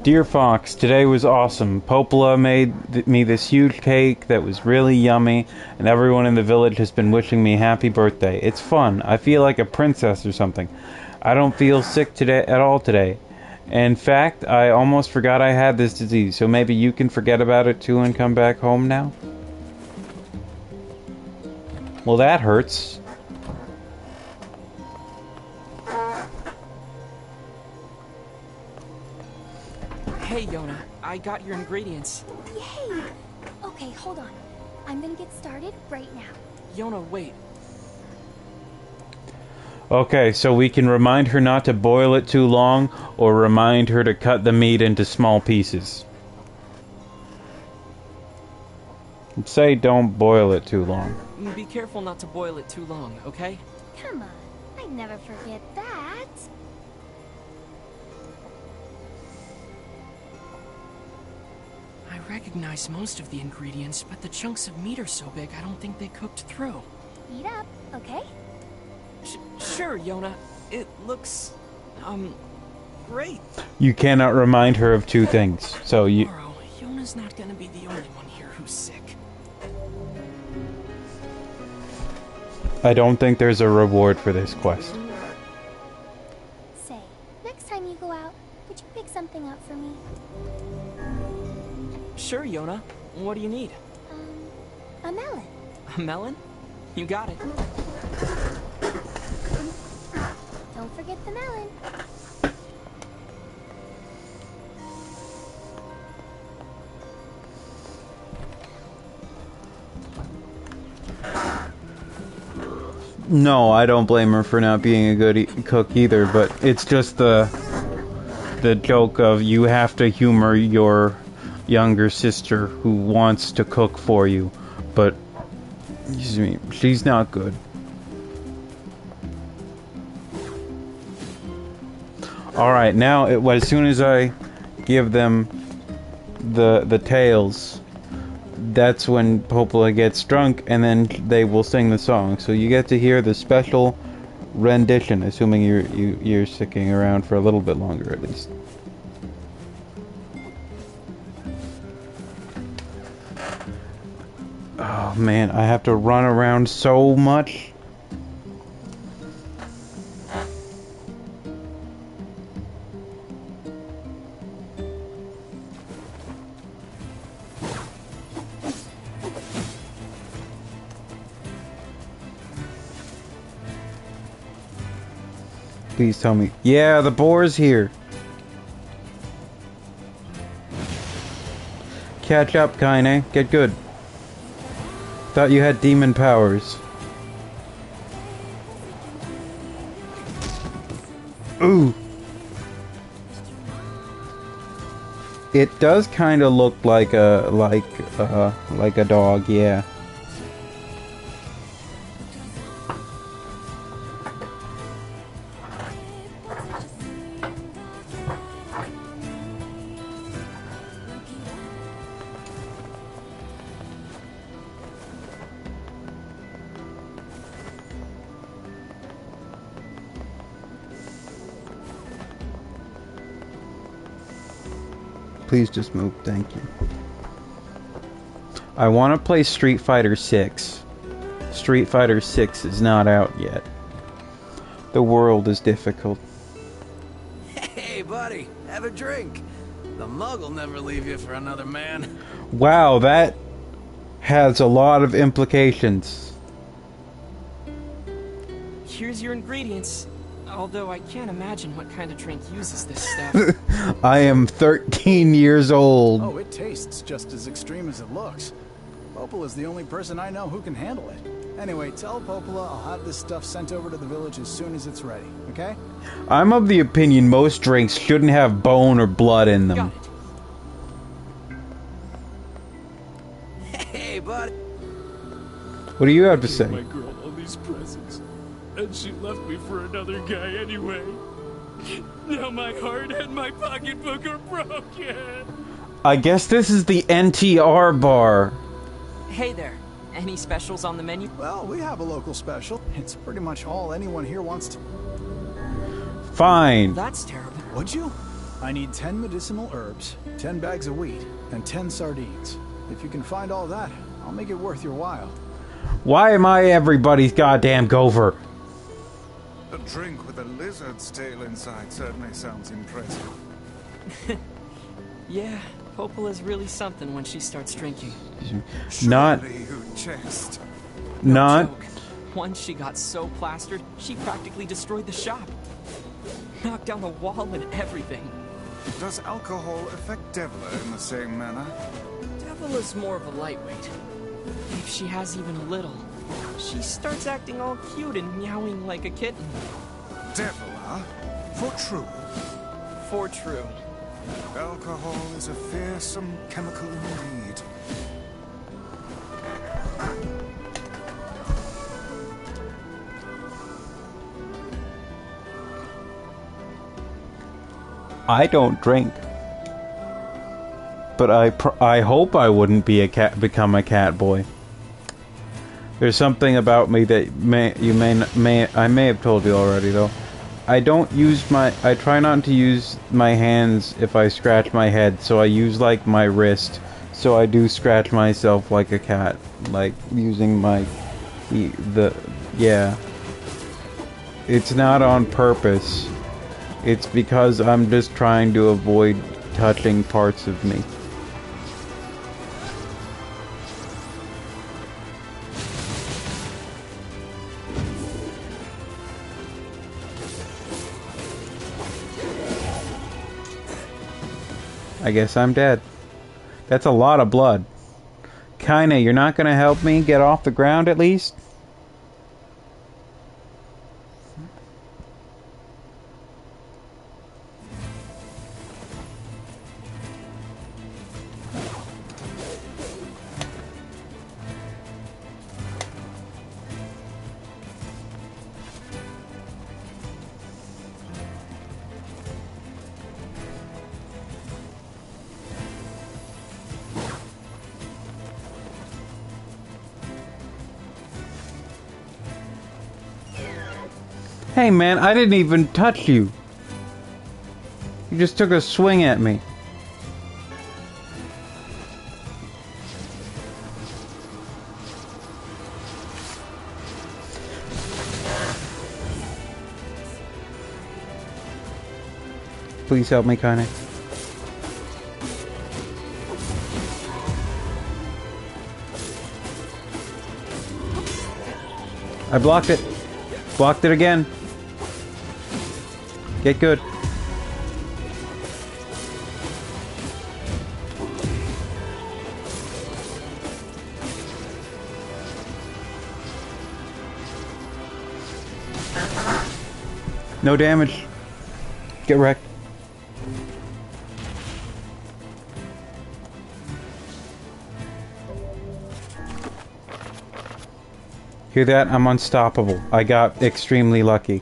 S1: Dear Fox, today was awesome. Popola made me this huge cake that was really yummy, and everyone in the village has been wishing me happy birthday. It's fun. I feel like a princess or something. I don't feel sick today at all today. In fact, I almost forgot I had this disease, so maybe you can forget about it too and come back home now? Well, that hurts.
S5: Hey, Yona, I got your ingredients.
S9: Yay! Okay, hold on. I'm gonna get started right now.
S5: Yona, wait.
S1: Okay, so we can remind her not to boil it too long, or remind her to cut the meat into small pieces. Say don't boil it too long.
S5: Be careful not to boil it too long, okay?
S9: Come on, I'd never forget that.
S5: I recognize most of the ingredients, but the chunks of meat are so big I don't think they cooked through.
S9: Eat up, okay?
S5: Sure, Yona. It looks, great.
S1: You cannot remind her of two things, so you...
S5: Tomorrow, Yona's not gonna be the only one here who's sick.
S1: I don't think there's a reward for this quest.
S9: Say, next time you go out, would you pick something up for me?
S5: Sure, Yona. What do you need?
S9: A melon.
S5: A melon? You got it.
S9: Don't forget the melon.
S1: No, I don't blame her for not being a good cook either, but it's just the joke of you have to humor your younger sister who wants to cook for you, but excuse me, she's not good. Alright, now as soon as I give them the tails, that's when Popola gets drunk, and then they will sing the song. So you get to hear the special rendition, assuming you're sticking around for a little bit longer at least. Oh man, I have to run around so much. Please tell me. Yeah, the boar's here. Catch up, Kaine. Get good. Thought you had demon powers. Ooh. It does kind of look like a dog, yeah. Please just move, thank you. I want to play Street Fighter 6. Street Fighter 6 is not out yet. The world is difficult.
S10: Hey, buddy, have a drink. The mug will never leave you for another man.
S1: Wow, that has a lot of implications.
S5: Here's your ingredients. Although I can't imagine what kind of drink uses this stuff.
S1: I am 13 years old.
S4: Oh, it tastes just as extreme as it looks. Popola is the only person I know who can handle it. Anyway, tell Popola I'll have this stuff sent over to the village as soon as it's ready, okay?
S1: I'm of the opinion most drinks shouldn't have bone or blood in them.
S5: Got it.
S10: Hey, buddy.
S1: What do you have to say?
S7: My girl all these presents, and she left me for another guy anyway. Now my heart and my pocketbook are broken.
S1: I guess this is the NTR bar.
S5: Hey there. Any specials on the menu?
S4: Well, we have a local special. It's pretty much all anyone here wants to...
S1: Fine.
S5: That's terrible.
S4: Would you? I need 10 medicinal herbs, 10 bags of wheat, and 10 sardines. If you can find all that, I'll make it worth your while.
S1: Why am I everybody's goddamn gopher?
S2: A drink with a lizard's tail inside certainly sounds impressive.
S5: Yeah, Popola's really something when she starts drinking.
S1: Not...
S2: Surely you jest.
S1: Not...
S5: Joke. Once she got so plastered, she practically destroyed the shop. Knocked down the wall and everything.
S2: Does alcohol affect Devla in the same manner?
S5: Devla's more of a lightweight. If she has even a little, she starts acting all cute and meowing like a kitten.
S2: Devla? For true?
S5: For true.
S2: Alcohol is a fearsome chemical indeed.
S1: I don't drink. But I hope I wouldn't be become a cat boy. There's something about me that I may have told you already though. I try not to use my hands if I scratch my head, so I use like my wrist. So I do scratch myself like a cat, like using yeah. It's not on purpose. It's because I'm just trying to avoid touching parts of me. I guess I'm dead. That's a lot of blood. Kaine, you're not gonna help me get off the ground at least? Hey man, I didn't even touch you. You just took a swing at me. Please help me, Kaine. I blocked it. Blocked it again. Get good. No damage. Get wrecked. Hear that? I'm unstoppable. I got extremely lucky.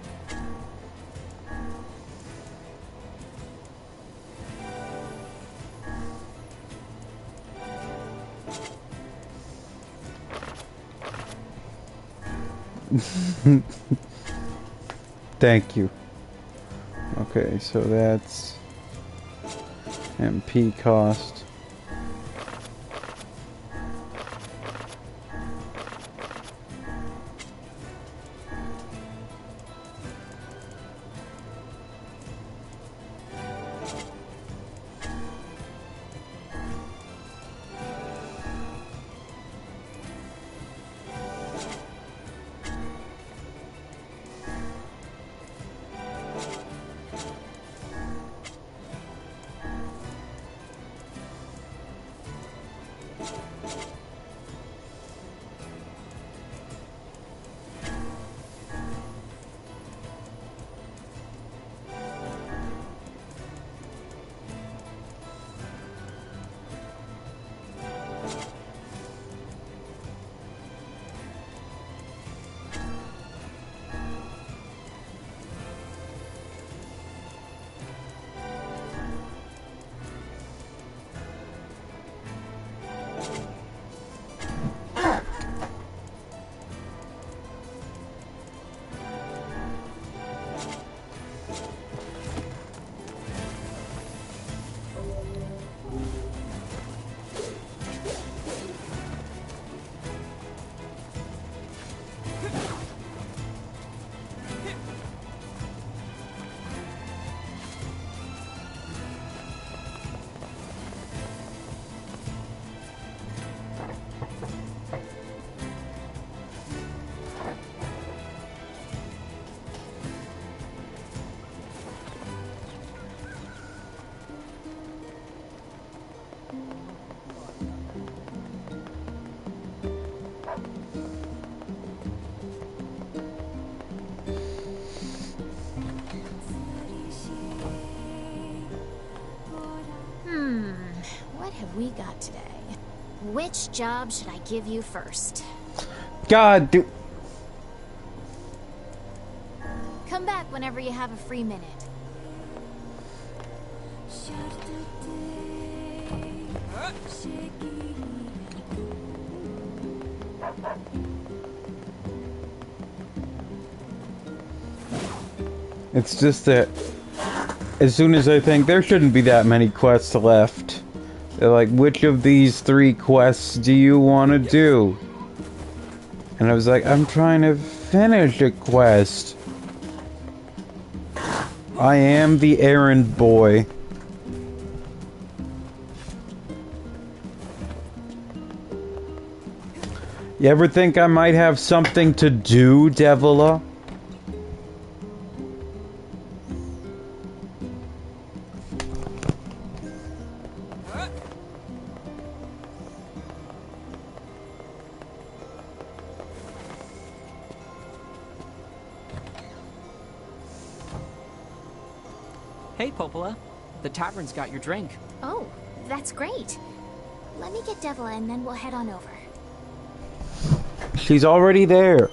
S1: Thank you. Okay, so that's MP cost.
S11: What have we got today? Which job should I give you first?
S1: God, dude.
S11: Come back whenever you have a free minute.
S1: It's just that as soon as I think there shouldn't be that many quests left, they're like, which of these 3 quests do you want to do? And I was like, I'm trying to finish a quest. I am the errand boy. You ever think I might have something to do, Devila?
S5: Hey, Popola. The tavern's got your drink.
S11: Oh, that's great. Let me get Devil and then we'll head on over.
S1: She's already there.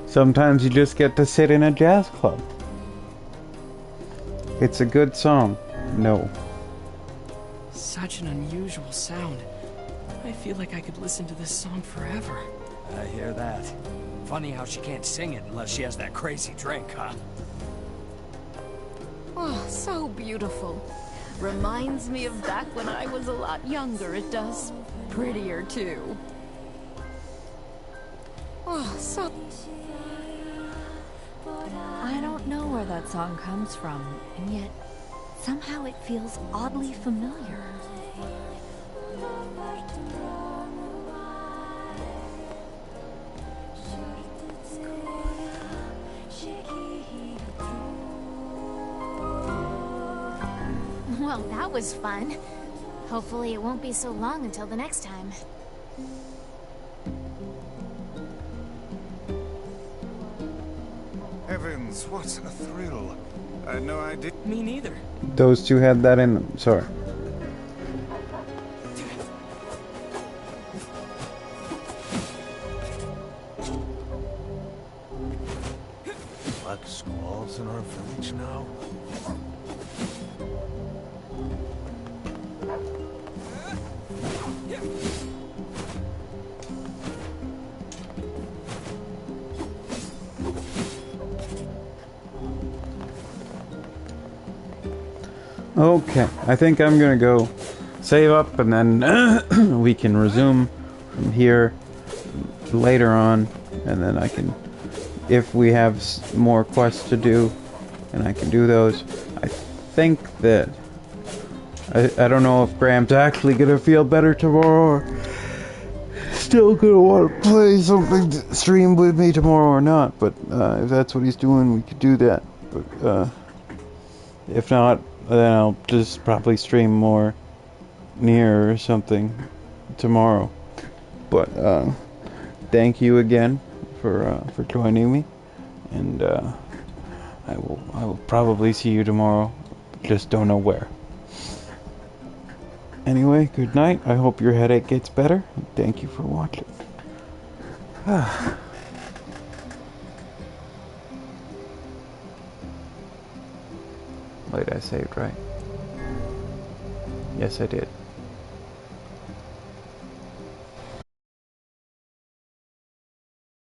S1: Sometimes you just get to sit in a jazz club. It's a good song. No.
S5: Such an unusual sound. I feel like I could listen to this song forever.
S10: I hear that. Funny how she can't sing it unless she has that crazy drink, huh?
S12: Oh, so beautiful. Reminds me of back when I was a lot younger, it does. Prettier, too. Oh, so... I don't know where that song comes from, and yet somehow it feels oddly familiar.
S11: Well, that was fun. Hopefully it won't be so long until the next time.
S2: Heavens, what a thrill. I had no idea.
S5: Me neither.
S1: Those two had that in them. Sorry.
S7: Black squalls in our village now?
S1: Okay, I think I'm gonna go save up and then we can resume from here later on, and then I can, if we have more quests to do, and I can do those. I think that I don't know if Graham's actually gonna feel better tomorrow or still gonna want to play something to stream with me tomorrow or not, but if that's what he's doing, we could do that. But if not, then I'll just probably stream more NieR or something tomorrow. But thank you again for joining me, and I will probably see you tomorrow. Just don't know where. Anyway, good night. I hope your headache gets better. Thank you for watching. Wait, I saved, right? Yes, I did.